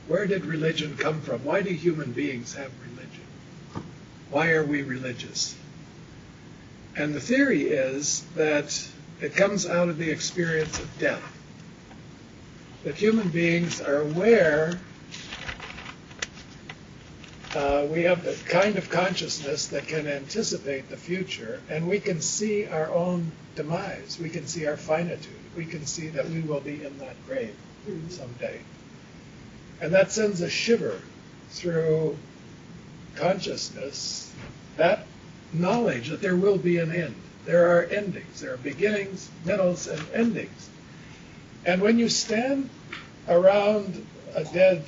Where did religion come from? Why do human beings have religion? Why are we religious? And the theory is that it comes out of the experience of death. That human beings are aware, we have the kind of consciousness that can anticipate the future, and we can see our own demise. We can see our finitude. We can see that we will be in that grave someday. And that sends a shiver through consciousness, that knowledge that there will be an end. There are endings. There are beginnings, middles, and endings. And when you stand around a dead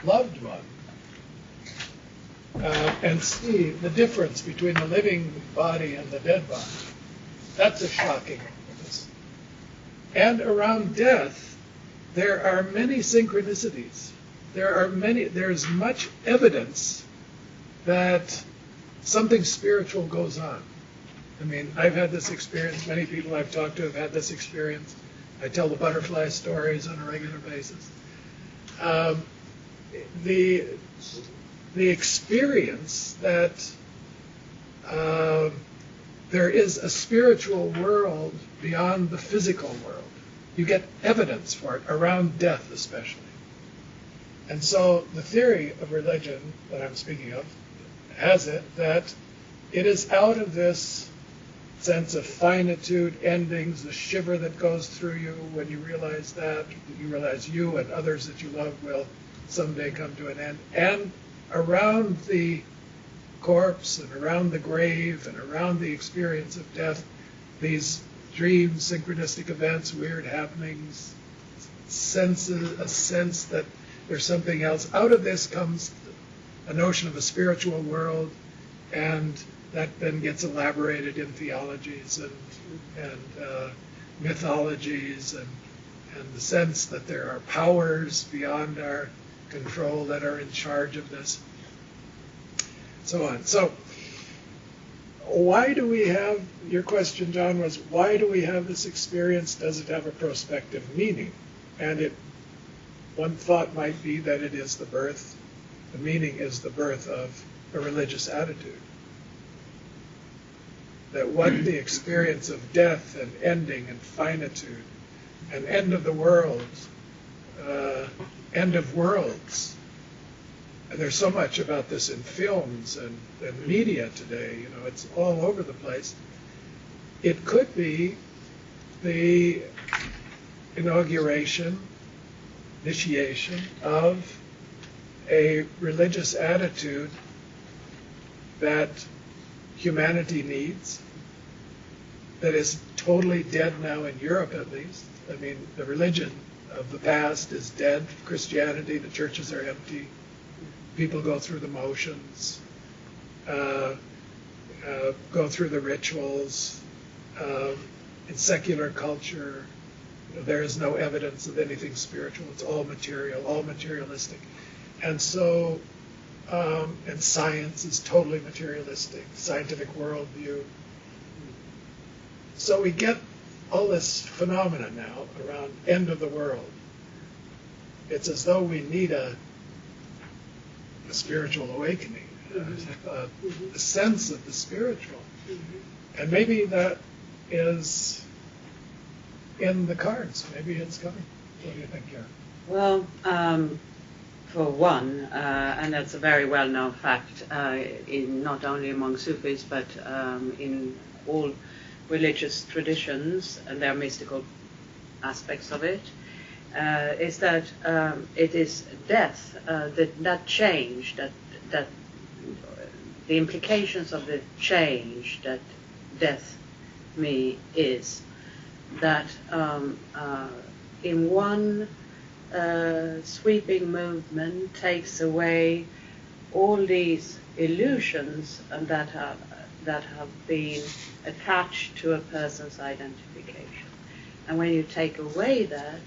loved one and see the difference between the living body and the dead body. That's a shocking awareness. And around death, there are many synchronicities. There's much evidence that something spiritual goes on. I mean, I've had this experience. Many people I've talked to have had this experience. I tell the butterfly stories on a regular basis. The experience that there is a spiritual world beyond the physical world. You get evidence for it around death, especially. And so the theory of religion that I'm speaking of has it that it is out of this sense of finitude, endings, the shiver that goes through you when you realize that you realize you and others that you love will someday come to an end. And around the corpse and around the grave and around the experience of death, these dreams, synchronistic events, weird happenings, a sense that there's something else. Out of this comes a notion of a spiritual world, and that then gets elaborated in theologies and mythologies, and the sense that there are powers beyond our control that are in charge of this, so on. So why do we have, your question, John, was why do we have this experience? Does it have a prospective meaning? And one thought might be that it is the meaning is the birth of a religious attitude. That what the experience of death and ending and finitude and end of the world, end of worlds, and there's so much about this in films and media today, it's all over the place. It could be the initiation of a religious attitude that humanity needs, that is totally dead now in Europe at least. I mean, the religion of the past is dead. Christianity, the churches are empty. People go through the motions, go through the rituals. In secular culture, there is no evidence of anything spiritual. It's all material, all materialistic. And so, and science is totally materialistic, scientific worldview. So we get all this phenomena now around end of the world. It's as though we need a spiritual awakening, a sense of the spiritual. And maybe that is in the cards. Maybe it's coming. What do you think, Karen? Well, for one, and that's a very well-known fact, in not only among Sufis, but in all religious traditions, and there are mystical aspects of it, is that it is death, that change, that the implications of the change that death is, that in one sweeping movement takes away all these illusions and that have been attached to a person's identification. And when you take away that,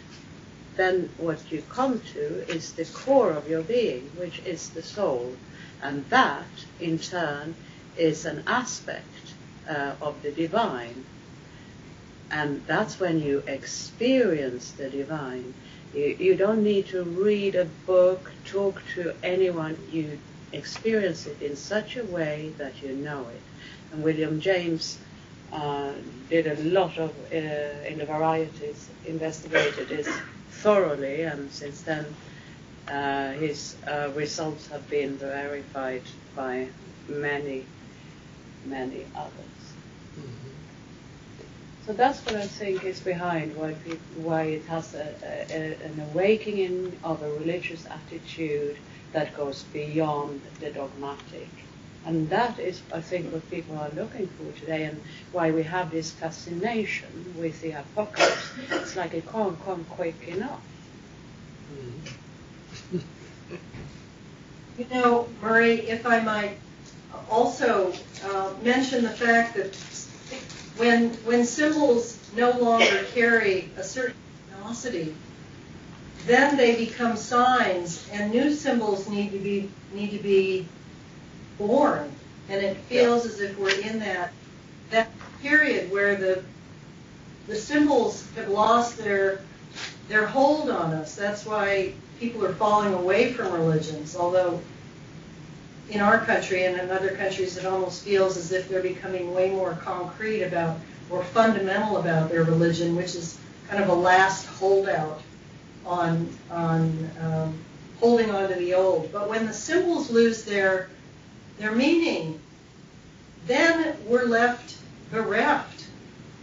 then what you come to is the core of your being, which is the soul. And that, in turn, is an aspect of the divine. And that's when you experience the divine. You don't need to read a book, talk to anyone. You experience it in such a way that you know it. And William James did a lot of, in the varieties, investigated this thoroughly, and since then his results have been verified by many, many others. So that's what I think is behind why it has an awakening of a religious attitude that goes beyond the dogmatic. And that is, I think, what people are looking for today, and why we have this fascination with the apocalypse. It's like it can't come quick enough. You know, Murray, if I might also mention the fact that when symbols no longer carry a certain luminosity, then they become signs, and new symbols need to be born. And it feels as if we're in that period where the symbols have lost their hold on us. That's why people are falling away from religions, although in our country and in other countries it almost feels as if they're becoming way more concrete about or fundamental about their religion, which is kind of a last holdout on holding on to the old. But when the symbols lose their meaning, then we're left bereft,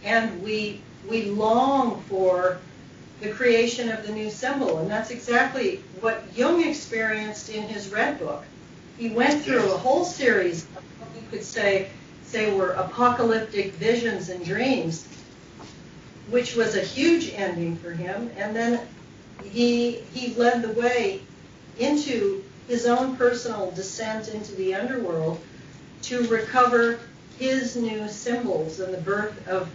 and we long for the creation of the new symbol. And that's exactly what Jung experienced in his Red Book. He went through a whole series of what we could say were apocalyptic visions and dreams, which was a huge ending for him. And then he led the way into his own personal descent into the underworld to recover his new symbols and the birth of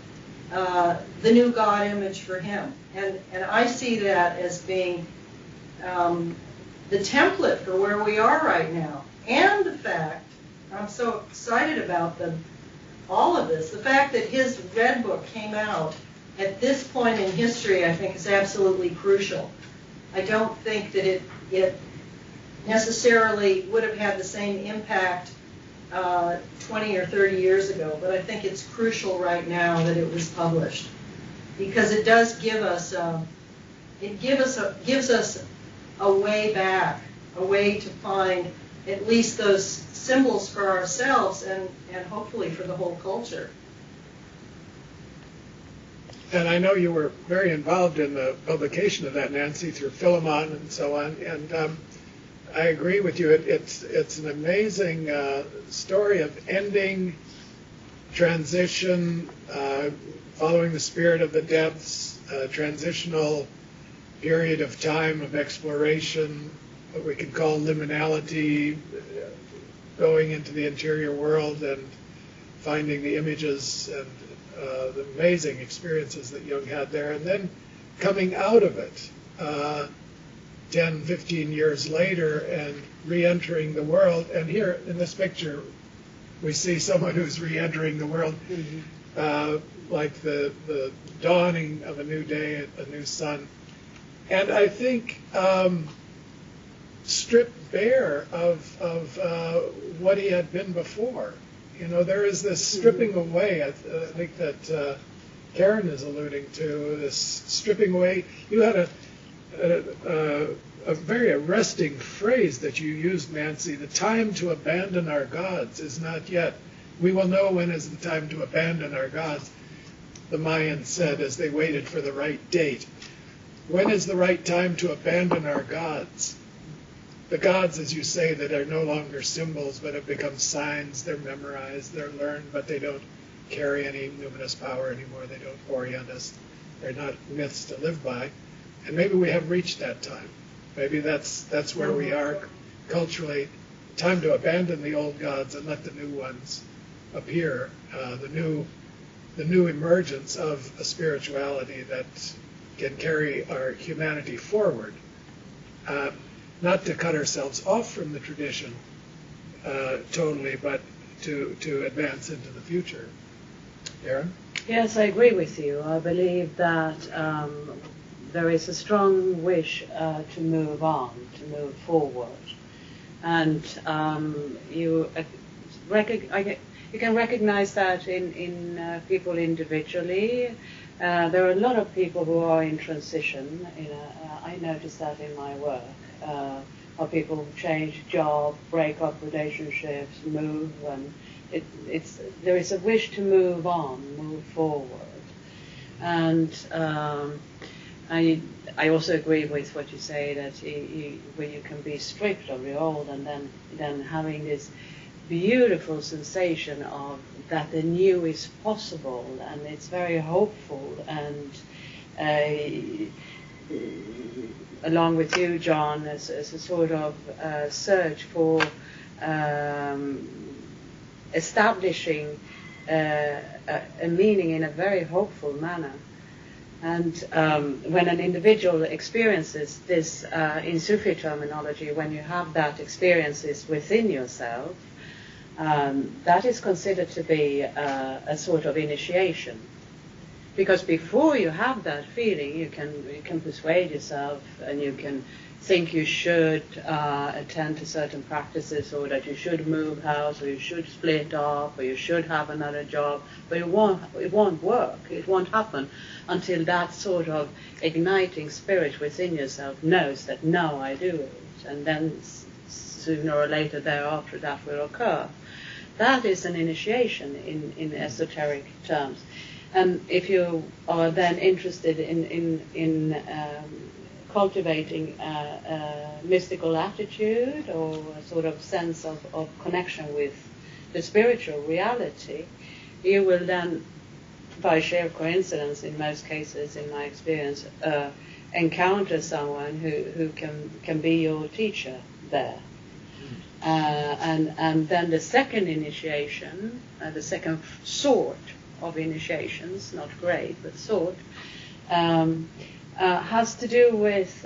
the new God image for him. And I see that as being the template for where we are right now. And the fact, I'm so excited about all of this, the fact that his Red Book came out at this point in history, I think is absolutely crucial. I don't think that it necessarily would have had the same impact 20 or 30 years ago, but I think it's crucial right now that it was published, because it does give us gives us a way back, a way to find at least those symbols for ourselves and hopefully for the whole culture. And I know you were very involved in the publication of that, Nancy, through Philemon and so on. And I agree with you. It's an amazing story of ending, transition, following the spirit of the depths, transitional period of time of exploration, what we could call liminality, going into the interior world and finding the images and the amazing experiences that Jung had there, and then coming out of it 10, 15 years later and re-entering the world. And here in this picture, we see someone who's re-entering the world, like the dawning of a new day, a new sun. And I think stripped bare of what he had been before. You know, there is this stripping away, I think that Karen is alluding to, this stripping away. You had a very arresting phrase that you used, Nancy: the time to abandon our gods is not yet. We will know when is the time to abandon our gods, the Mayans said as they waited for the right date. When is the right time to abandon our gods? The gods, as you say, that are no longer symbols but have become signs. They're memorized, they're learned, but they don't carry any luminous power anymore. They don't orient us. They're not myths to live by. And maybe we have reached that time. Maybe that's where we are culturally. Time to abandon the old gods and let the new ones appear. The new emergence of a spirituality that can carry our humanity forward. Not to cut ourselves off from the tradition totally, but to advance into the future. Aaron? Yes, I agree with you. I believe that there is a strong wish to move on, to move forward. And you can recognize that in people individually. There are a lot of people who are in transition. I notice that in my work. How people change job, break up relationships, move, and there is a wish to move on, move forward. And I also agree with what you say, that where you can be stripped of your old and then having this beautiful sensation of that the new is possible, and it's very hopeful, and along with you, John, as a sort of search for establishing a meaning in a very hopeful manner. And when an individual experiences this, in Sufi terminology, when you have that experiences within yourself, that is considered to be a sort of initiation. Because before you have that feeling, you can persuade yourself, and you can think you should attend to certain practices, or that you should move house, or you should split off, or you should have another job, but it won't work. It won't happen until that sort of igniting spirit within yourself knows that no, I do it, and then sooner or later thereafter that will occur. That is an initiation in esoteric terms. And if you are then interested in cultivating a mystical attitude or a sort of sense of connection with the spiritual reality, you will then, by sheer coincidence in most cases, in my experience, encounter someone who can be your teacher there. And then the second initiation, the second sort of initiations, not grade, but sort, has to do with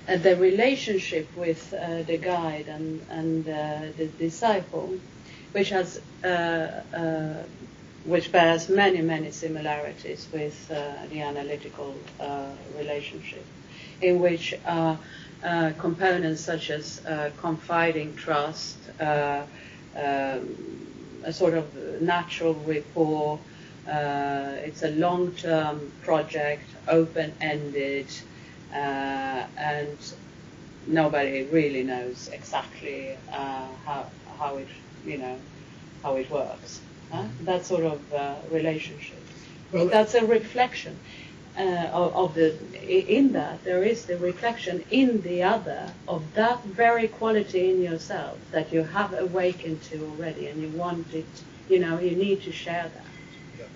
the relationship with the guide and the disciple, which has which bears many similarities with the analytical relationship, in which components such as confiding trust, a sort of natural rapport, it's a long-term project, open-ended, and nobody really knows exactly how it works. That sort of relationship. Well, that's a reflection of the. In that there is the reflection in the other of that very quality in yourself that you have awakened to already, and you want it. You need to share that. Yeah.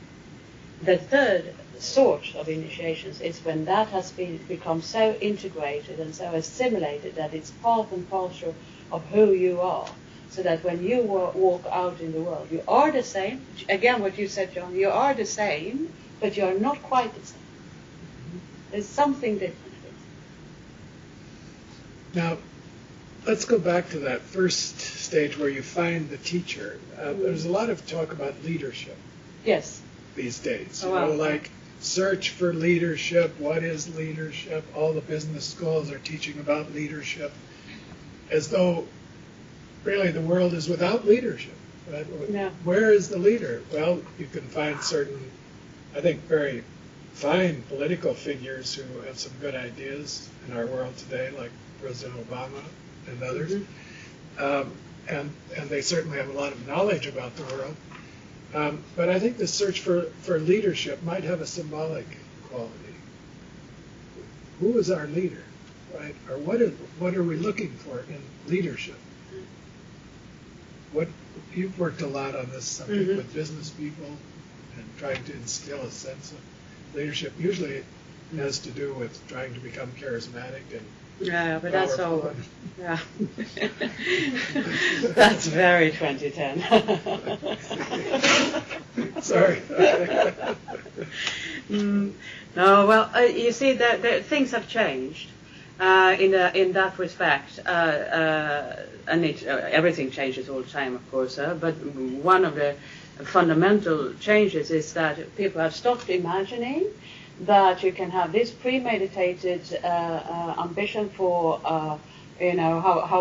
The third sort of initiations is when that has become so integrated and so assimilated that it's part and parcel of who you are. So that when you walk out in the world, you are the same. Again, what you said, John, you are the same, but you are not quite the same. There's something different. Now, let's go back to that first stage where you find the teacher. There's a lot of talk about leadership. Yes. These days. Oh, wow. Like search for leadership. What is leadership? All the business schools are teaching about leadership, as though really the world is without leadership. Right? No. Where is the leader? Well, you can find certain, I think, very fine political figures who have some good ideas in our world today, like President Obama and others. Mm-hmm. And they certainly have a lot of knowledge about the world. But I think the search for leadership might have a symbolic quality. Who is our leader, right? Or what are we looking for in leadership? You've worked a lot on this subject mm-hmm. with business people and trying to instill a sense of leadership. Usually it has to do with trying to become charismatic and yeah, but that's over. Yeah. That's very 2010. Sorry. No, well, you see, things have changed in that respect, and everything changes all the time, of course. But one of the fundamental changes is that people have stopped imagining that you can have this premeditated ambition for, how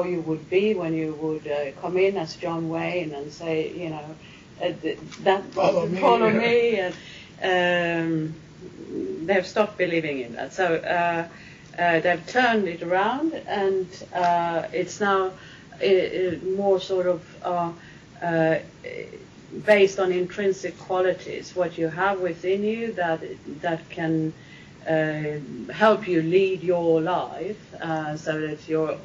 you would be when you would come in as John Wayne and say, that follow me. And they've stopped believing in that. So they've turned it around, and it's now more sort of based on intrinsic qualities, what you have within you that can help you lead your life, so that you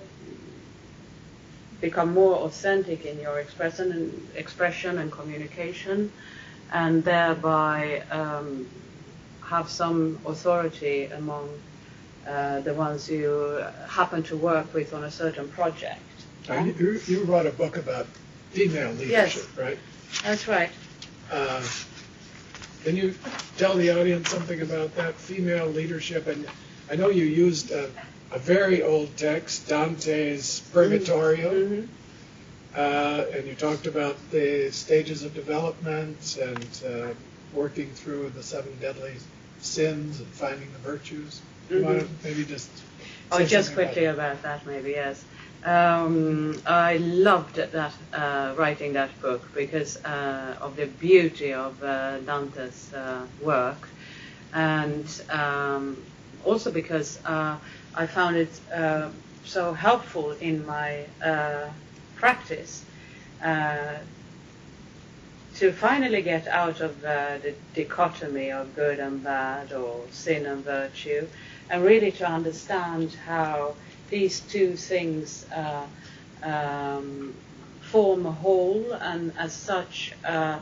become more authentic in your expression and communication, and thereby have some authority among the ones you happen to work with on a certain project. You wrote a book about female leadership, Yes. right? That's right. Can you tell the audience something about that, female leadership? And I know you used a very old text, Dante's Purgatorio, and you talked about the stages of development and working through the 7 deadly sins and finding the virtues. You want to maybe just say Just something quickly about that, maybe, yes. I loved that writing that book because of the beauty of Dante's work, and also because I found it so helpful in my practice to finally get out of the dichotomy of good and bad or sin and virtue, and really to understand how these two things form a whole, and as such are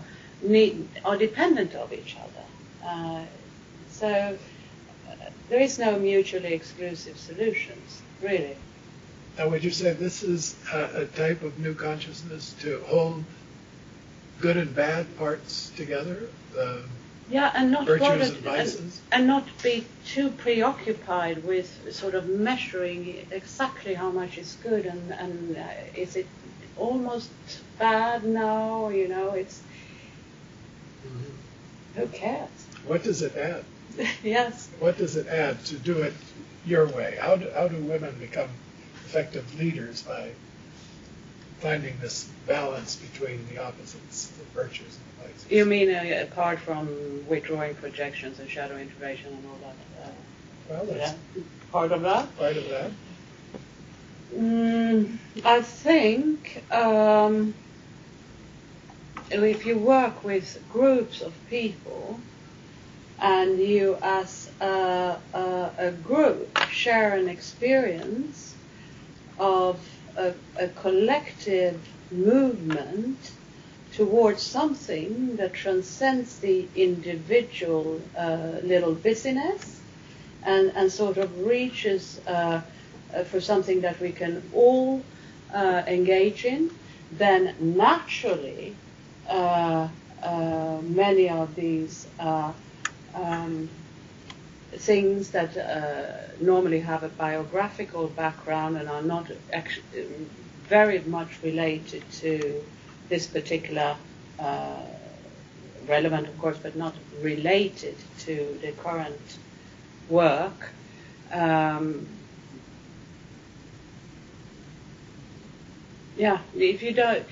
dependent of each other. So there is no mutually exclusive solutions, really. Now, would you say this is a type of new consciousness to hold good and bad parts together? And not virtues and vices? and not be too preoccupied with sort of measuring exactly how much is good and is it almost bad now? It's who cares? What does it add? Yes. What does it add to do it your way? How do women become effective leaders by finding this balance between the opposites, the virtues and the vices? You mean apart from withdrawing projections and shadow integration and all that? Well, that's part of that. part of that. I think if you work with groups of people and you as a group share an experience of a collective movement towards something that transcends the individual little busyness and sort of reaches for something that we can all engage in, then naturally many of these things that normally have a biographical background and are not actually very much related to this particular relevant, of course, but not related to the current work. If you don't,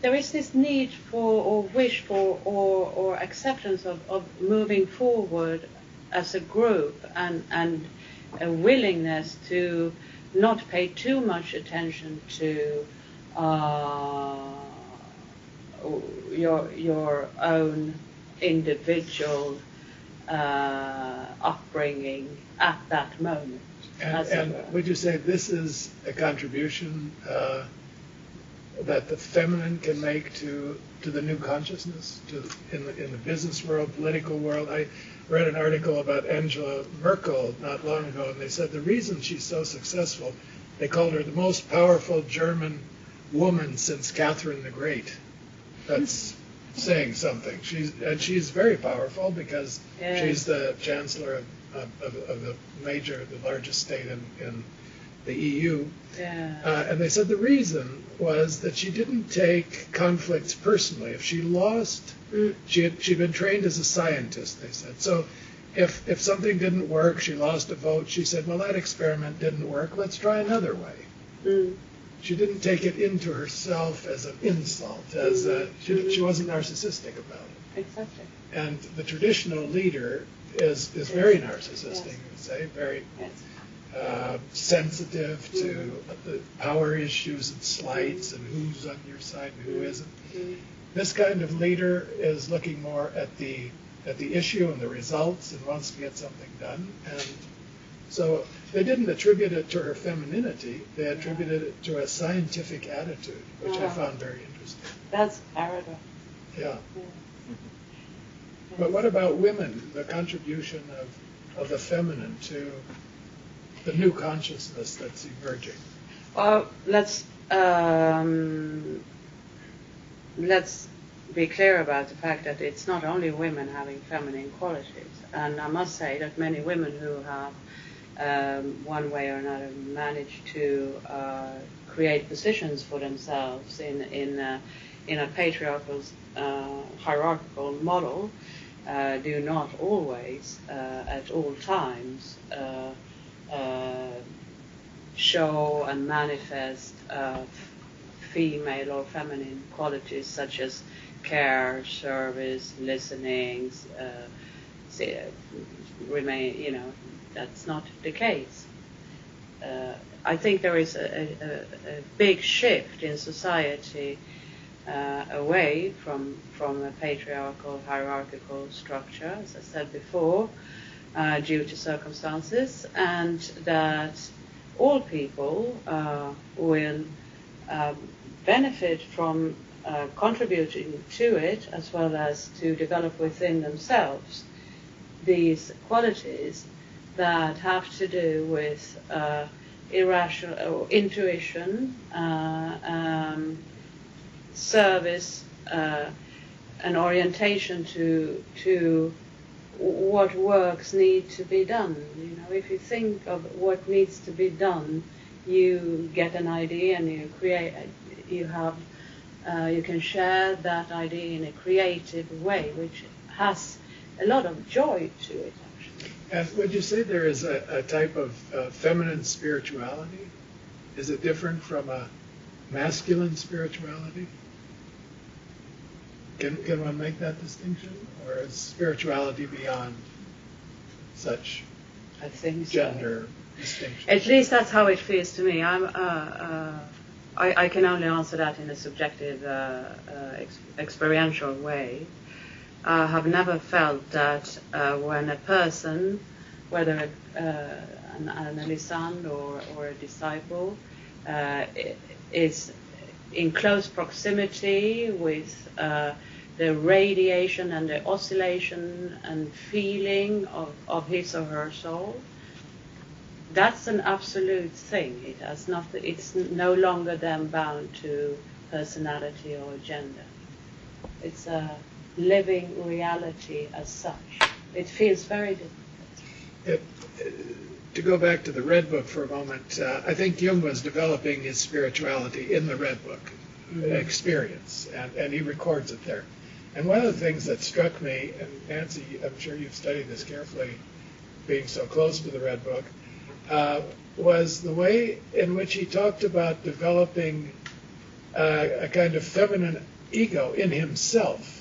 there is this need for, or wish for, or acceptance of moving forward as a group, and a willingness to not pay too much attention to your own individual upbringing at that moment. And would you say this is a contribution that the feminine can make to the new consciousness, in the business world, political world? I read an article about Angela Merkel not long ago, and they said the reason she's so successful, they called her the most powerful German woman since Catherine the Great. That's saying something. She's very powerful because she's the chancellor of the largest state in the EU. And they said the reason was that she didn't take conflicts personally. If she lost, she'd been trained as a scientist, they said. So if something didn't work, she lost a vote, she said, well, that experiment didn't work, let's try another way. She didn't take it into herself as an insult, she wasn't narcissistic about it. Exactly. And the traditional leader is very narcissistic, you would say, very sensitive to the power issues and slights and who's on your side and who isn't. This kind of leader is looking more at the issue and the results and wants to get something done. And so they didn't attribute it to her femininity, they attributed it to a scientific attitude, which I found very interesting. That's paradox. Yeah. But what about women, the contribution of the feminine to the new consciousness that's emerging? Well, let's be clear about the fact that it's not only women having feminine qualities. And I must say that many women who have, one way or another, managed to create positions for themselves in a patriarchal, hierarchical model do not always, at all times, show and manifest female or feminine qualities such as care, service, listening, that's not the case. I think there is a big shift in society away from a patriarchal, hierarchical structure, as I said before, due to circumstances, and that all people will benefit from contributing to it, as well as to develop within themselves these qualities that have to do with irrational intuition, service, an orientation to what works need to be done. You know, if you think of what needs to be done, you get an idea and you create. You can share that idea in a creative way, which has a lot of joy to it, actually. And would you say there is a type of feminine spirituality? Is it different from a masculine spirituality? Can one make that distinction? Or is spirituality beyond such I think so. gender distinction? At least that's how it feels to me. I can only answer that in a subjective, experiential way. I have never felt that when a person, whether an analysand or a disciple, is in close proximity with the radiation and the oscillation and feeling of his or her soul, that's an absolute thing. It has nothing. It's no longer then bound to personality or gender. It's a living reality as such. It feels very different. To go back to the Red Book for a moment, I think Jung was developing his spirituality in the Red Book experience, and he records it there. And one of the things that struck me, and Nancy, I'm sure you've studied this carefully, being so close to the Red Book, was the way in which he talked about developing a kind of feminine ego in himself.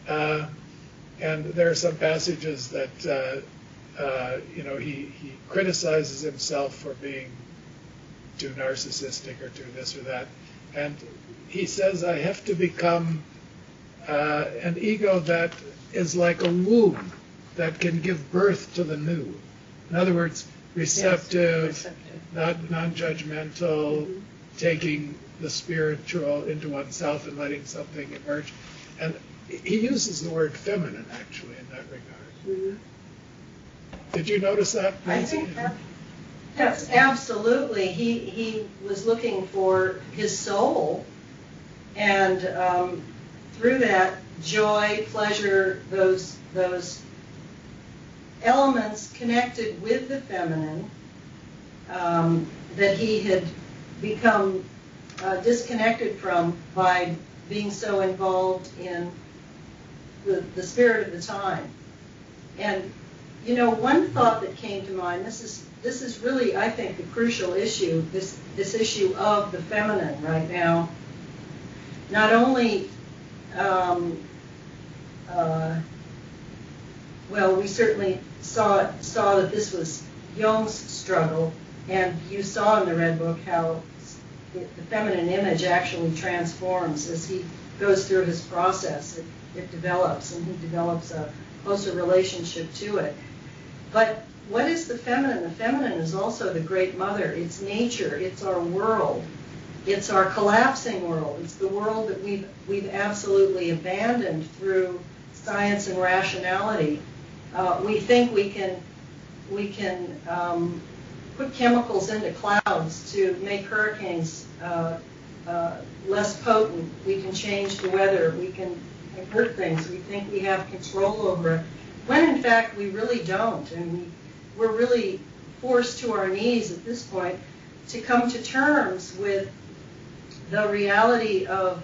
And there are some passages that he criticizes himself for being too narcissistic or too this or that, and he says, I have to become an ego that is like a womb that can give birth to the new. In other words, receptive, not non-judgmental, taking the spiritual into oneself and letting something emerge. And he uses the word feminine, actually, in that regard. Did you notice that? I think that's absolutely. He was looking for his soul, and through that, joy, pleasure, those elements connected with the feminine that he had become disconnected from by being so involved in the spirit of the time. And one thought that came to mind, this is really, I think, the crucial issue, this issue of the feminine right now. Not only, we certainly saw that this was Jung's struggle, and you saw in the Red Book how the feminine image actually transforms as he goes through his process. It develops, and he develops a closer relationship to it. But what is the feminine? The feminine is also the Great Mother. It's nature. It's our world. It's our collapsing world. It's the world that we've absolutely abandoned through science and rationality. We think we can put chemicals into clouds to make hurricanes less potent. We can change the weather. We can hurt things. We think we have control over it, when in fact we really don't. And we're really forced to our knees at this point to come to terms with the reality of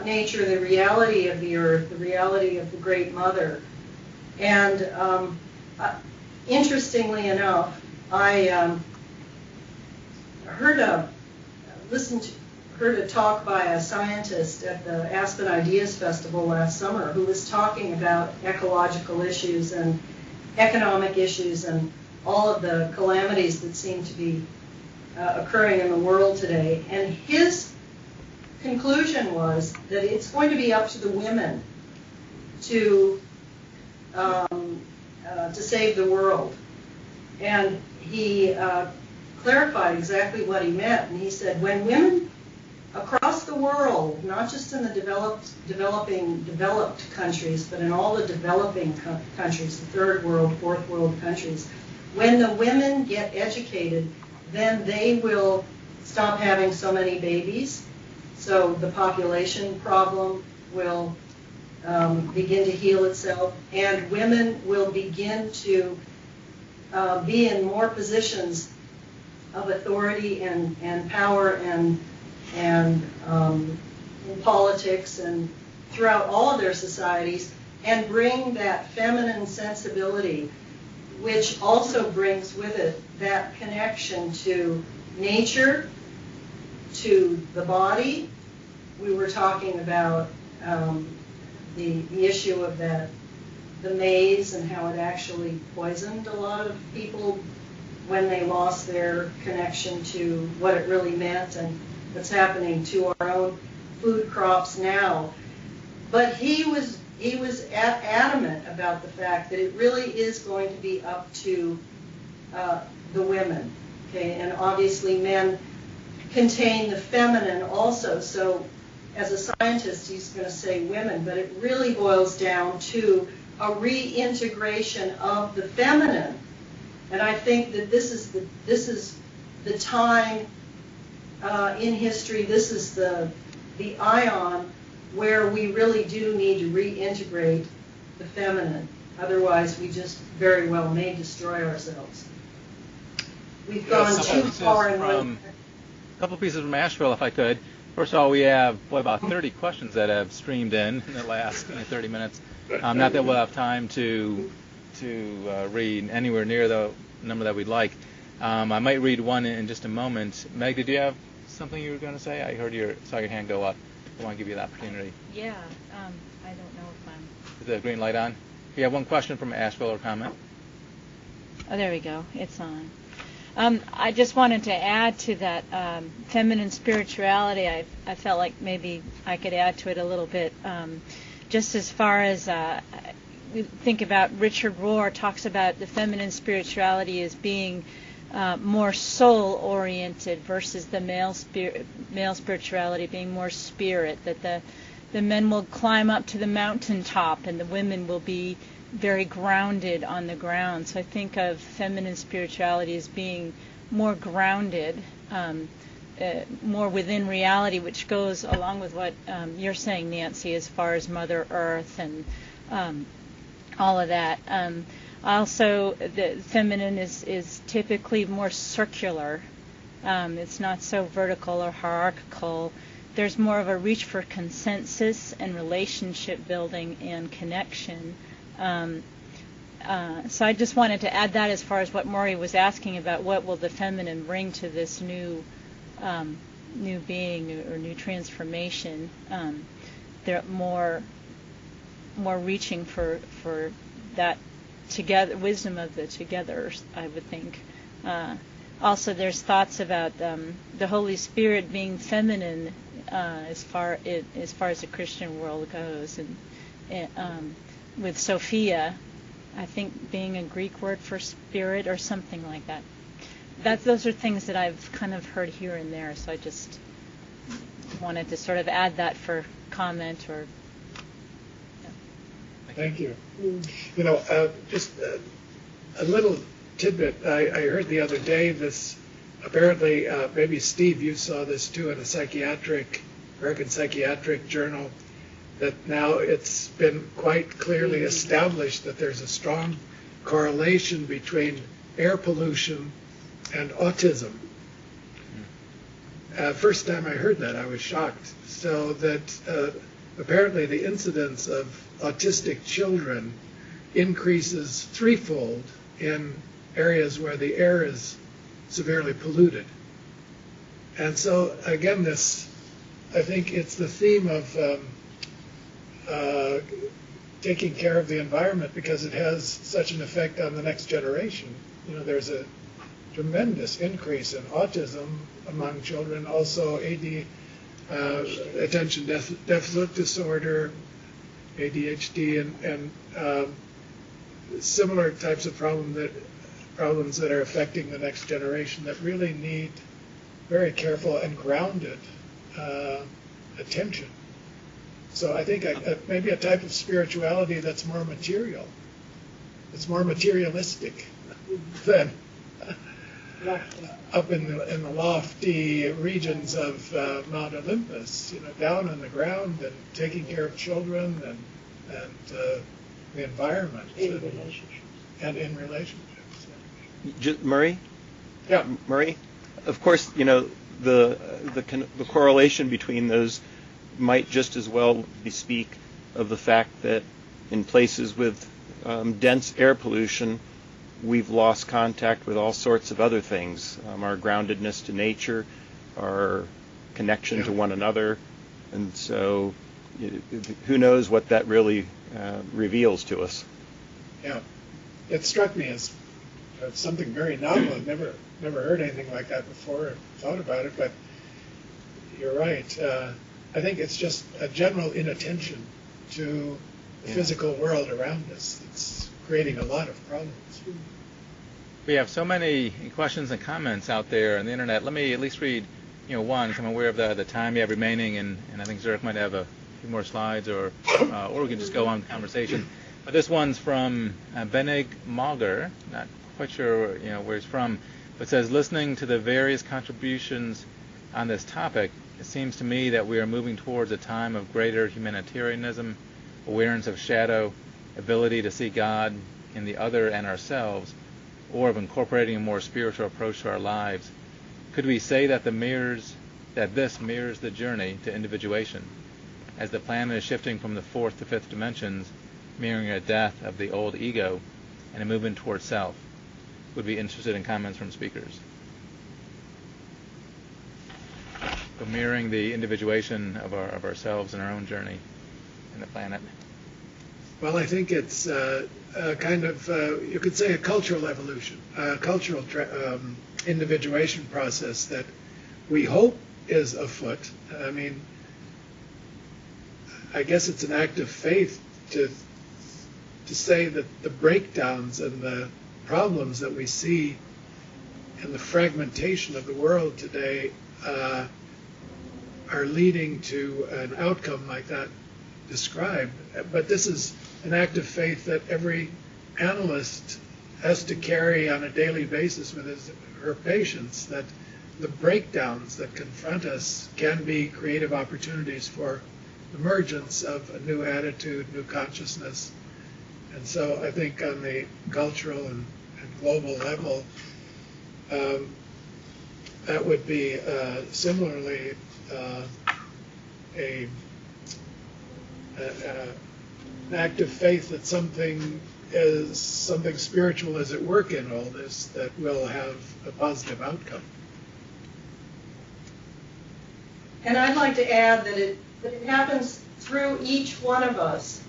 nature, the reality of the earth, the reality of the Great Mother. And interestingly enough, I heard a talk by a scientist at the Aspen Ideas Festival last summer who was talking about ecological issues and economic issues and all of the calamities that seem to be occurring in the world today. And his conclusion was that it's going to be up to the women to save the world. And he clarified exactly what he meant. And he said, when women across the world, not just in the developed countries, but in all the developing countries, the third world, fourth world countries, when the women get educated, then they will stop having so many babies. So the population problem will begin to heal itself, and women will begin to be in more positions of authority and power and in politics and throughout all of their societies, and bring that feminine sensibility, which also brings with it that connection to nature, to the body. We were talking about the issue of the maize and how it actually poisoned a lot of people when they lost their connection to what it really meant and what's happening to our own food crops now. But he was adamant about the fact that it really is going to be up to the women. Okay, and obviously men contain the feminine also. So as a scientist, he's going to say women, but it really boils down to a reintegration of the feminine. And I think that this is the time in history. This is the ion where we really do need to reintegrate the feminine. Otherwise, we just very well may destroy ourselves. We've gone too far in one. A couple pieces from Asheville, if I could. First of all, we have about 30 questions that have streamed in the last 30 minutes. Not that we'll have time to read anywhere near the number that we'd like. I might read one in just a moment. Meg, did you have something you were going to say? I saw your hand go up. I want to give you the opportunity. Yeah, I don't know if I'm... Is the green light on? We have one question from Asheville or comment. Oh, there we go. It's on. I just wanted to add to that feminine spirituality. I felt like maybe I could add to it a little bit. Just as far as we think about Richard Rohr talks about the feminine spirituality as being more soul-oriented versus the male spirituality being more spirit, that the men will climb up to the mountaintop and the women will be very grounded on the ground. So I think of feminine spirituality as being more grounded, more within reality, which goes along with what you're saying, Nancy, as far as Mother Earth and all of that. Also, the feminine is typically more circular. It's not so vertical or hierarchical. There's more of a reach for consensus and relationship building and connection. So I just wanted to add that as far as what Maury was asking about, what will the feminine bring to this new being or new transformation. They're more reaching for that together wisdom of the together, I would think. Also, there's thoughts about the Holy Spirit being feminine as far as the Christian world goes, and with Sophia, I think being a Greek word for spirit or something like that. Those are things that I've kind of heard here and there, so I just wanted to sort of add that for comment or. Yeah. Thank you. You know, just a little tidbit. I heard the other day this, apparently, maybe Steve, you saw this too in a American Psychiatric Journal, that now it's been quite clearly established that there's a strong correlation between air pollution and autism. First time I heard that, I was shocked. So that apparently the incidence of autistic children increases threefold in areas where the air is severely polluted. And so again, I think it's the theme of taking care of the environment, because it has such an effect on the next generation. You know, there's a tremendous increase in autism among children, also attention deficit disorder, ADHD, and similar types of problems that are affecting the next generation that really need very careful and grounded attention. So I think maybe a type of spirituality that's more material. It's more materialistic than up in the lofty regions of Mount Olympus, you know, down on the ground and taking care of children and the environment. In relationships. And in relationships. Murray? Yeah. Murray? Of course, you know, the correlation between those might just as well bespeak of the fact that in places with dense air pollution, we've lost contact with all sorts of other things, our groundedness to nature, our connection to one another, and so who knows what that really reveals to us. Yeah, it struck me as something very novel. I've never heard anything like that before, or thought about it, but you're right. I think it's just a general inattention to the physical world around us. It's creating a lot of problems. We have so many questions and comments out there on the internet. Let me at least read, one, because I'm aware of the time you have remaining, and I think Zurich might have a few more slides, or we can just go on with the conversation. But this one's from Benig Mauger, not quite sure where he's from, but says, listening to the various contributions on this topic, it seems to me that we are moving towards a time of greater humanitarianism, awareness of shadow, ability to see God in the other and ourselves, or of incorporating a more spiritual approach to our lives. Could we say that this mirrors the journey to individuation, as the planet is shifting from the fourth to fifth dimensions, mirroring a death of the old ego and a movement towards self? Would be interested in comments from speakers. So mirroring the individuation of ourselves and our own journey in the planet. Well, I think it's kind of, you could say, a cultural evolution, a cultural individuation process that we hope is afoot. I mean, I guess it's an act of faith to say that the breakdowns and the problems that we see and the fragmentation of the world today are leading to an outcome like that described. But this is an act of faith that every analyst has to carry on a daily basis with her patients, that the breakdowns that confront us can be creative opportunities for emergence of a new attitude, new consciousness. And so I think on the cultural and global level, that would be similarly an act of faith that something spiritual is at work in all this that will have a positive outcome. And I'd like to add that it happens through each one of us.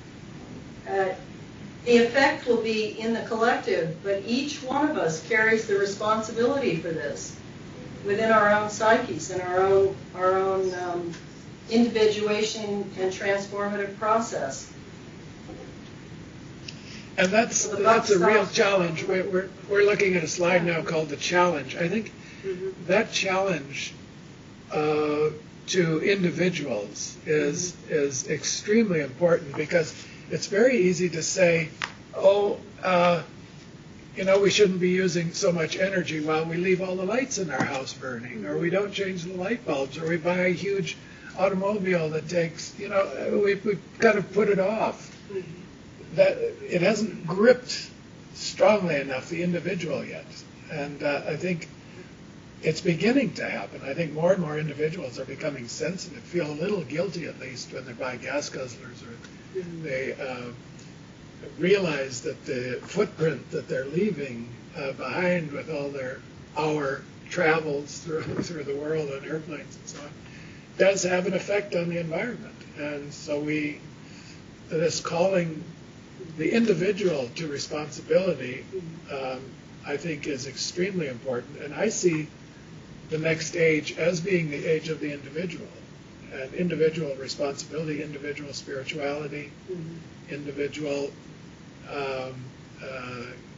The effect will be in the collective, but each one of us carries the responsibility for this within our own psyches and our own individuation and transformative process. And that's a real challenge. We're looking at a slide now called the challenge. I think that challenge to individuals is extremely important, because it's very easy to say, oh, we shouldn't be using so much energy while we leave all the lights in our house burning, or we don't change the light bulbs, or we buy a huge automobile that takes, we've got to put it off. That it hasn't gripped strongly enough the individual yet. And I think it's beginning to happen. I think more and more individuals are becoming sensitive, feel a little guilty at least when they buy gas guzzlers, or they realize that the footprint that they're leaving behind with all their hour travels through the world on airplanes and so on does have an effect on the environment. And so this calling the individual to responsibility, I think, is extremely important. And I see the next age as being the age of the individual, and individual responsibility, individual spirituality, individual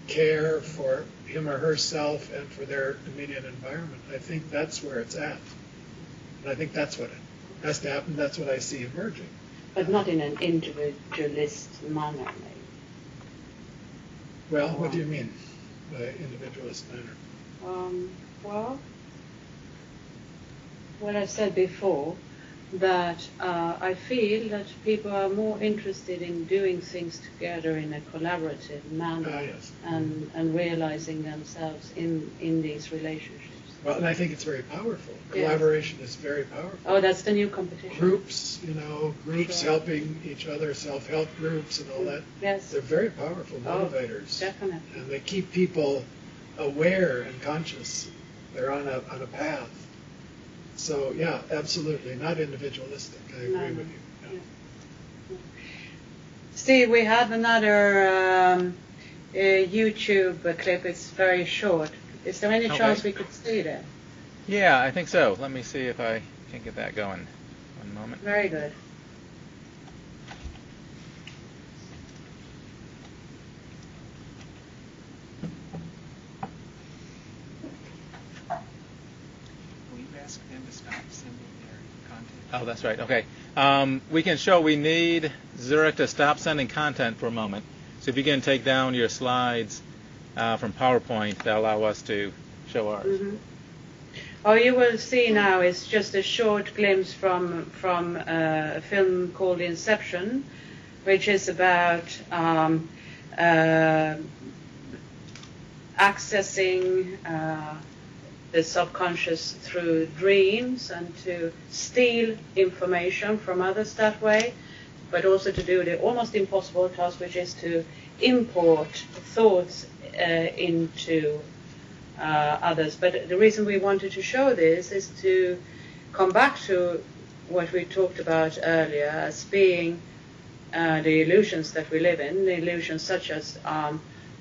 care for him or herself and for their immediate environment. I think that's where it's at. And I think that's what has to happen. That's what I see emerging. But not in an individualist manner, maybe. Well, what do you mean by individualist manner? Well, what I've said before, that I feel that people are more interested in doing things together in a collaborative manner, Yes. and realizing themselves in these relationships. Well, and I think it's very powerful. Collaboration is very powerful. Oh, that's the new competition. Groups, Sure. helping each other, self-help groups and all that. Yes. They're very powerful motivators. Definitely. And they keep people aware and conscious. They're on a path. So, yeah, absolutely. Not individualistic. I agree with you. Yeah. Steve, we had another YouTube clip. It's very short. Is there any chance we could see that? Yeah, I think so. Let me see if I can get that going. One moment. Very good. Ask them to stop sending their content. Oh, that's right. Okay. We can show we need Zurich to stop sending content for a moment. So if you can take down your slides from PowerPoint, that'll allow us to show ours. Mm-hmm. Oh, you will see now is just a short glimpse from a film called Inception, which is about accessing the subconscious through dreams, and to steal information from others that way, but also to do the almost impossible task, which is to import thoughts into others. But the reason we wanted to show this is to come back to what we talked about earlier as being the illusions that we live in, the illusions such as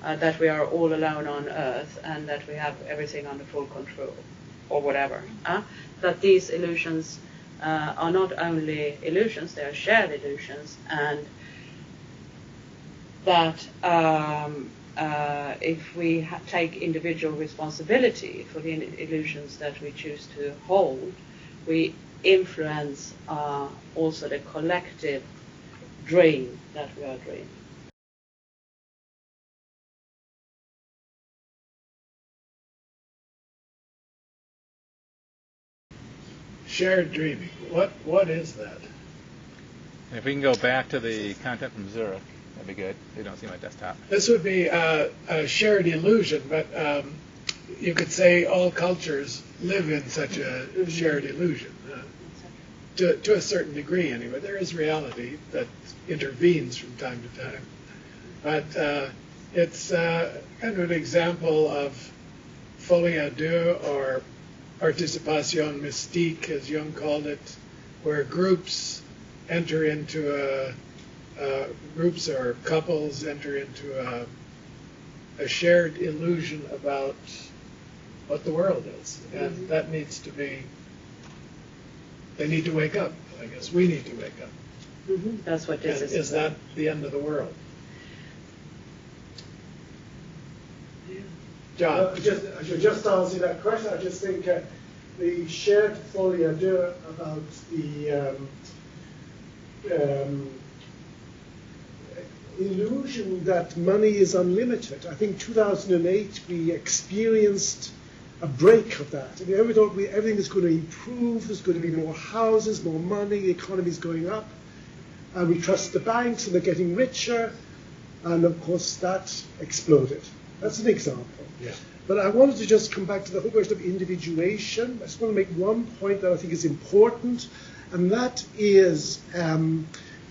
that we are all alone on Earth and that we have everything under full control, or whatever. That these illusions are not only illusions, they are shared illusions, and that if we take individual responsibility for the illusions that we choose to hold, we influence also the collective dream that we are dreaming. Shared dreaming. What is that? And if we can go back to the content from Zurich, that'd be good. They don't see my desktop. This would be a shared illusion, but you could say all cultures live in such a shared illusion. To a certain degree, anyway. There is reality that intervenes from time to time. But it's kind of an example of folie à deux, or participation mystique, as Jung called it, where groups enter into groups or couples enter into a shared illusion about what the world is. And that needs to be, they need to wake up. I guess we need to wake up. Mm-hmm. That's what this is. Is that the end of the world? John? Just to answer that question, I just think the shared folie à deux about the illusion that money is unlimited. I think 2008 we experienced a break of that. I mean, we thought everything is going to improve, there's going to be more houses, more money, the economy is going up, and we trust the banks and they're getting richer, and of course that exploded. That's an example. Yeah. But I wanted to just come back to the whole question of individuation. I just want to make one point that I think is important, and that is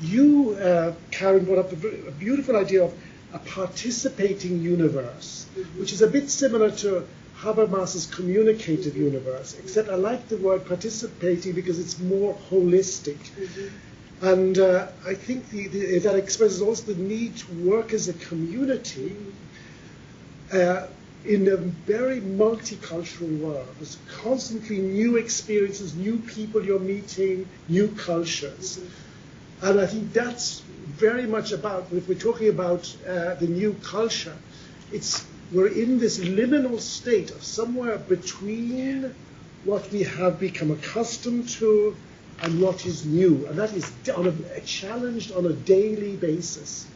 you, Karen, brought up a beautiful idea of a participating universe, which is a bit similar to Habermas's communicative universe, except I like the word participating because it's more holistic. And I think that expresses also the need to work as a community in a very multicultural world. There's constantly new experiences, new people you're meeting, new cultures. And I think that's very much about, if we're talking about the new culture, we're in this liminal state of somewhere between what we have become accustomed to and what is new. And that is challenged on a daily basis.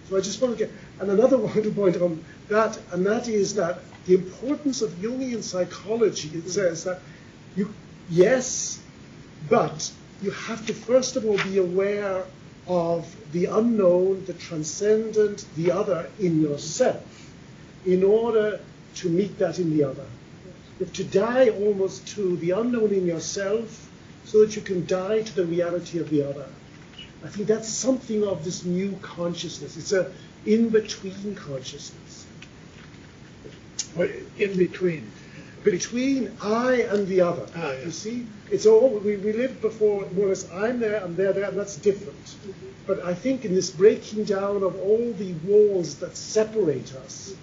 So I just want to get, and another one to point on that, and that is that the importance of Jungian psychology, it says that yes, but you have to first of all be aware of the unknown, the transcendent, the other in yourself, in order to meet that in the other. You have to die almost to the unknown in yourself so that you can die to the reality of the other. I think that's something of this new consciousness. It's a in-between consciousness. What, in between? Between I and the other. Ah, yeah. You see? It's all, we lived before, more or less, I'm there and they're there, and that's different. But I think in this breaking down of all the walls that separate us,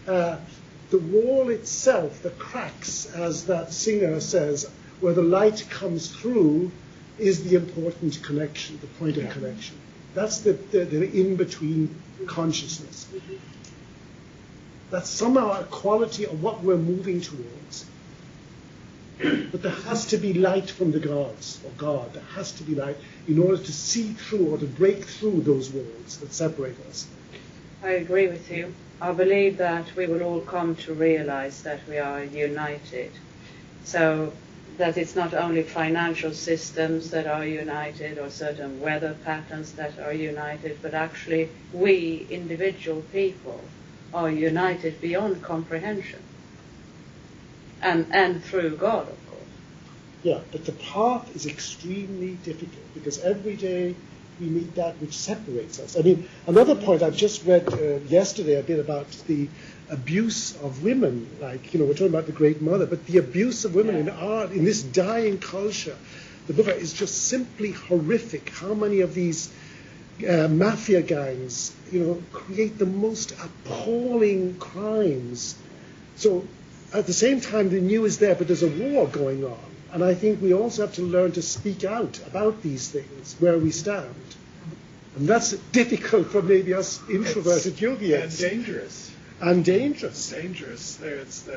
the wall itself, the cracks, as that singer says, where the light comes through, is the important connection, the point of connection. That's the in-between consciousness. That's somehow a quality of what we're moving towards. But there has to be light from the gods, or God. There has to be light in order to see through or to break through those walls that separate us. I agree with you. I believe that we will all come to realize that we are united. So that it's not only financial systems that are united or certain weather patterns that are united, but actually we, individual people, are united beyond comprehension. And through God, of course. Yeah, but the path is extremely difficult because every day we meet that which separates us. I mean, another point I've just read yesterday a bit about the abuse of women. Like, we're talking about the Great Mother, but the abuse of women in art, in this dying culture, the book is just simply horrific. How many of these mafia gangs, create the most appalling crimes. So at the same time, the new is there, but there's a war going on. And I think we also have to learn to speak out about these things, where we stand. And that's difficult for maybe us introverted Jungians. And dangerous. And dangerous. Dangerous. There's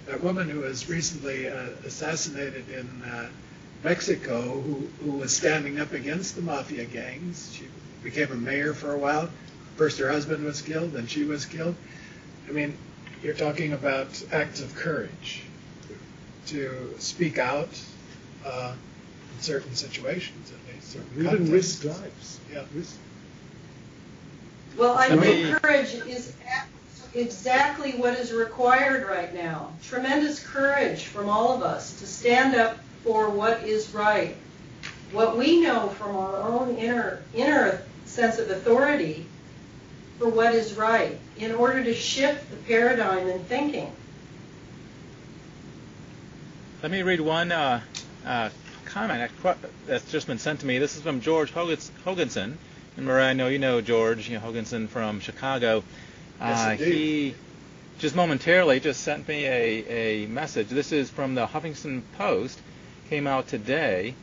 that woman who was recently assassinated in Mexico who was standing up against the mafia gangs. She became a mayor for a while. First her husband was killed, then she was killed. I mean, you're talking about acts of courage to speak out in certain situations, at least. Even risk lives. Yeah. Well, I think courage is exactly what is required right now. Tremendous courage from all of us to stand up for what is right. What we know from our own inner sense of authority for what is right in order to shift the paradigm in thinking. Let me read one comment that's just been sent to me. This is from George Hoganson. And Maria, I know you know George Hoganson from Chicago. Yes, he just momentarily just sent me a message. This is from the Huffington Post. Came out today.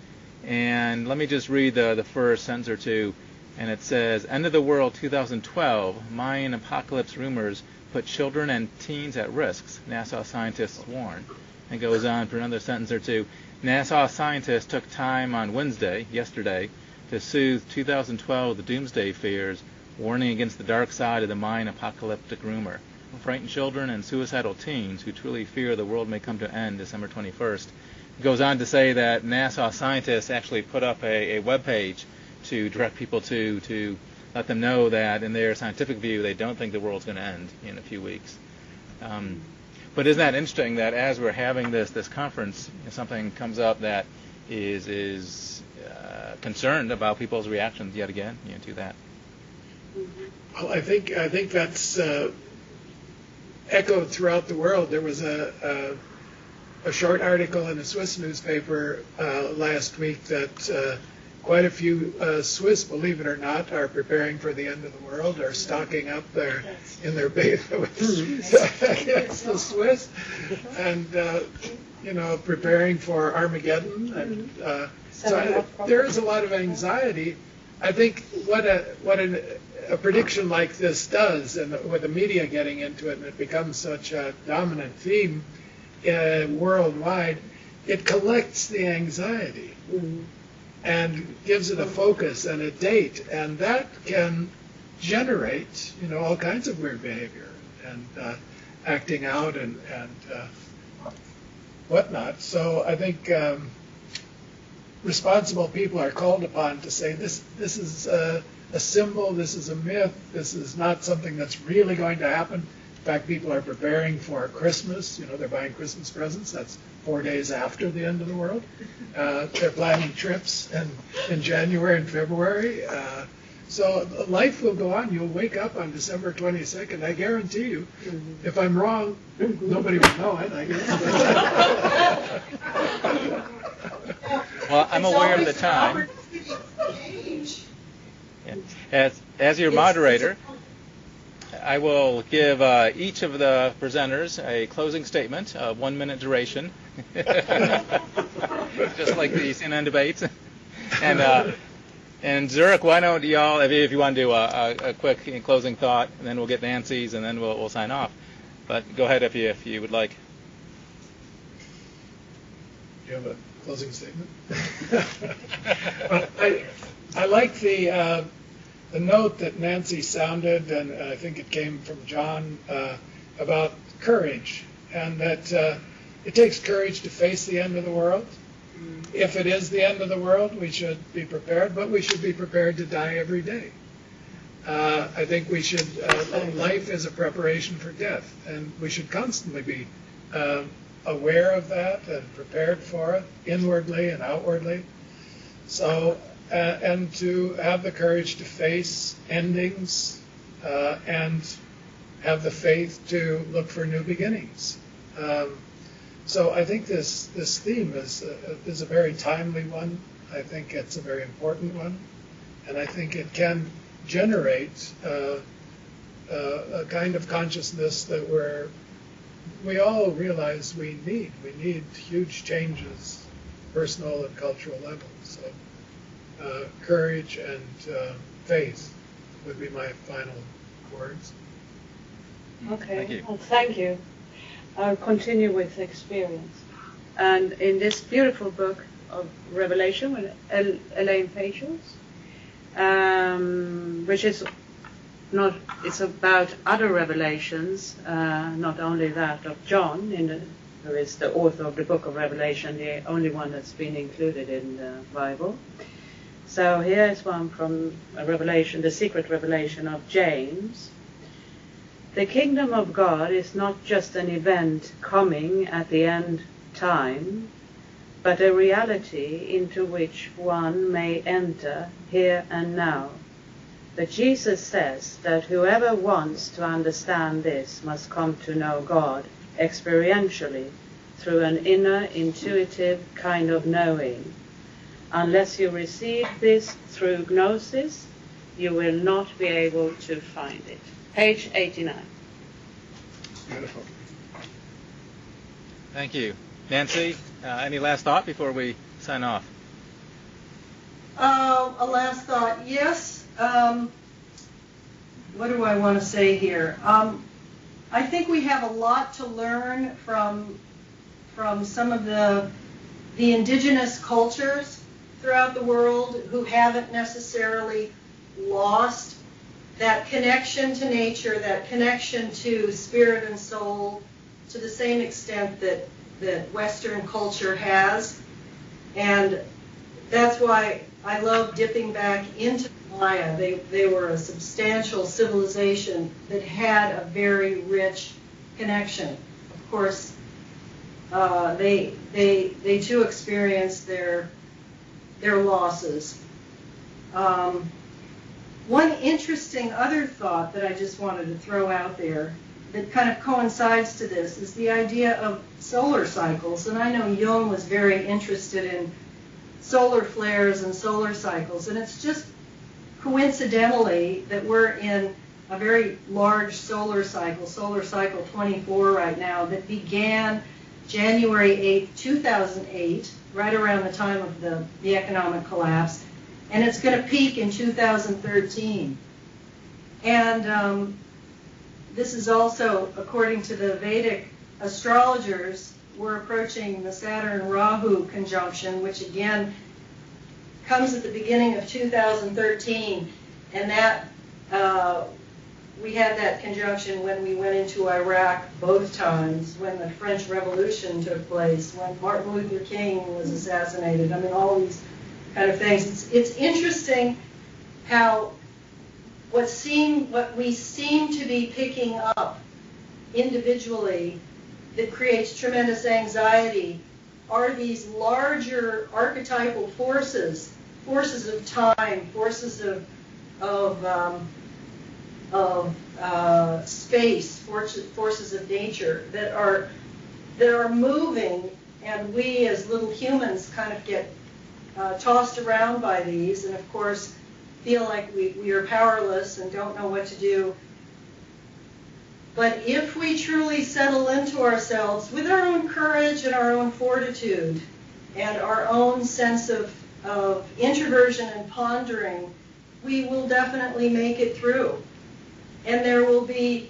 And let me just read the first sentence or two. And it says, End of the World 2012, Mayan apocalypse rumors put children and teens at risks, NASA scientists warn. And goes on for another sentence or two. NASA scientists took time on Wednesday, yesterday, to soothe 2012 the doomsday fears warning against the dark side of the mind apocalyptic rumor. Frightened children and suicidal teens who truly fear the world may come to an end December 21st. It goes on to say that NASA scientists actually put up a web page to direct people to let them know that in their scientific view they don't think the world's going to end in a few weeks. But isn't that interesting that as we're having this conference, something comes up that is concerned about people's reactions yet again to that? Well, I think that's echoed throughout the world. There was a short article in a Swiss newspaper last week that quite a few Swiss, believe it or not, are preparing for the end of the world, are stocking up in their base against the Swiss, and preparing for Armageddon. And so there is a lot of anxiety. I think what a prediction like this does, and with the media getting into it, and it becomes such a dominant theme worldwide, it collects the anxiety and gives it a focus and a date, and that can generate, all kinds of weird behavior and acting out and whatnot. So I think responsible people are called upon to say this is a symbol, this is a myth, this is not something that's really going to happen. In fact, people are preparing for Christmas. They're buying Christmas presents. That's 4 days after the end of the world. They're planning trips in January and February. So life will go on. You'll wake up on December 22nd. I guarantee you. If I'm wrong, nobody will know it, I guess. Well, I'm aware of the time. Yeah. As your moderator, I will give each of the presenters a closing statement of 1 minute duration, just like the CNN debates. And Zurich, why don't y'all, if you want to do a quick closing thought, and then we'll get Nancy's, and then we'll sign off. But go ahead if you would like. Do you have a closing statement? Well, I like the note that Nancy sounded, and I think it came from John, about courage, and that it takes courage to face the end of the world. If it is the end of the world, we should be prepared, but we should be prepared to die every day. I think we should, life is a preparation for death, and we should constantly be aware of that and prepared for it, inwardly and outwardly. So, and to have the courage to face endings and have the faith to look for new beginnings. So I think this theme is a very timely one. I think it's a very important one, and I think it can generate a kind of consciousness that we all realize we need. We need huge changes, personal and cultural levels. So courage and faith would be my final words. Okay. Thank you. Well, thank you. I'll continue with experience. And in this beautiful book of Revelation with Elaine Page's, which is not, it's about other revelations, not only that of John, who is the author of the book of Revelation, the only one that's been included in the Bible. So here is one from a revelation, the secret revelation of James. The kingdom of God is not just an event coming at the end time, but a reality into which one may enter here and now. But Jesus says that whoever wants to understand this must come to know God experientially through an inner, intuitive kind of knowing. Unless you receive this through gnosis, you will not be able to find it. Page 89. Beautiful. Thank you. Nancy, any last thought before we sign off? A last thought. Yes. What do I want to say here? I think we have a lot to learn from some of the indigenous cultures throughout the world who haven't necessarily lost that connection to nature, that connection to spirit and soul, to the same extent that Western culture has. And that's why I love dipping back into Maya. They were a substantial civilization that had a very rich connection. Of course, they too experienced their losses. One interesting other thought that I just wanted to throw out there that kind of coincides to this is the idea of solar cycles. And I know Jung was very interested in solar flares and solar cycles. And it's just coincidentally that we're in a very large solar cycle 24 right now, that began January 8, 2008, right around the time of the economic collapse. And it's going to peak in 2013. And this is also, according to the Vedic astrologers, we're approaching the Saturn-Rahu conjunction, which again comes at the beginning of 2013. And that we had that conjunction when we went into Iraq both times, when the French Revolution took place, when Martin Luther King was assassinated. I mean, all these kind of things. It's interesting how what we seem to be picking up individually that creates tremendous anxiety are these larger archetypal forces of time, forces of space, forces of nature that are moving, and we as little humans kind of get tossed around by these, and of course feel like we are powerless and don't know what to do. But if we truly settle into ourselves with our own courage and our own fortitude and our own sense of introversion and pondering, we will definitely make it through. And there will be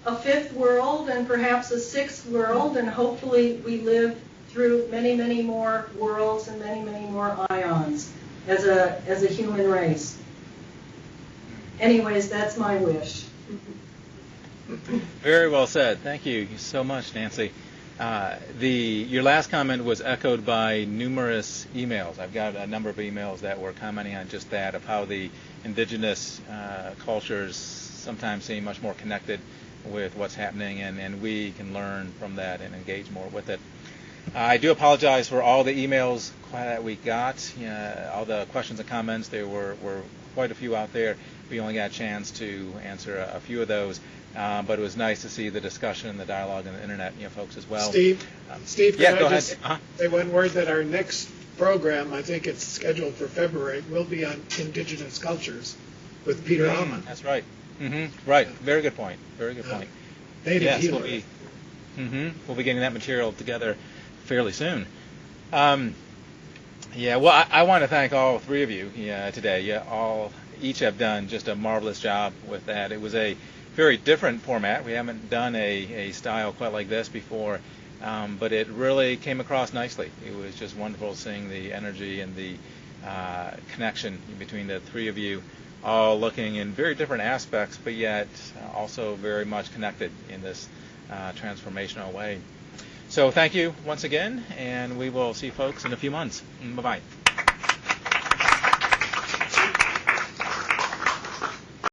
a fifth world and perhaps a sixth world, and hopefully we live through many, many more worlds and many, many more ions as a human race. Anyways, that's my wish. Very well said. Thank you so much, Nancy. Your last comment was echoed by numerous emails. I've got a number of emails that were commenting on just that, of how the indigenous cultures sometimes seem much more connected with what's happening, and we can learn from that and engage more with it. I do apologize for all the emails that we got, all the questions and comments. There were quite a few out there. We only got a chance to answer a few of those, but it was nice to see the discussion and the dialogue on the internet, folks as well. Steve, yeah, can I go just say one word that our next program, I think it's scheduled for February, will be on indigenous cultures with Peter Alman. That's right. Mm-hmm. Right. Very good point. Very good point. Native healer. We'll be getting that material together fairly soon. Well, I want to thank all three of you today. Each have done just a marvelous job with that. It was a very different format. We haven't done a style quite like this before, but it really came across nicely. It was just wonderful seeing the energy and the connection between the three of you, all looking in very different aspects, but yet also very much connected in this transformational way. So thank you once again, and we will see folks in a few months. Bye-bye.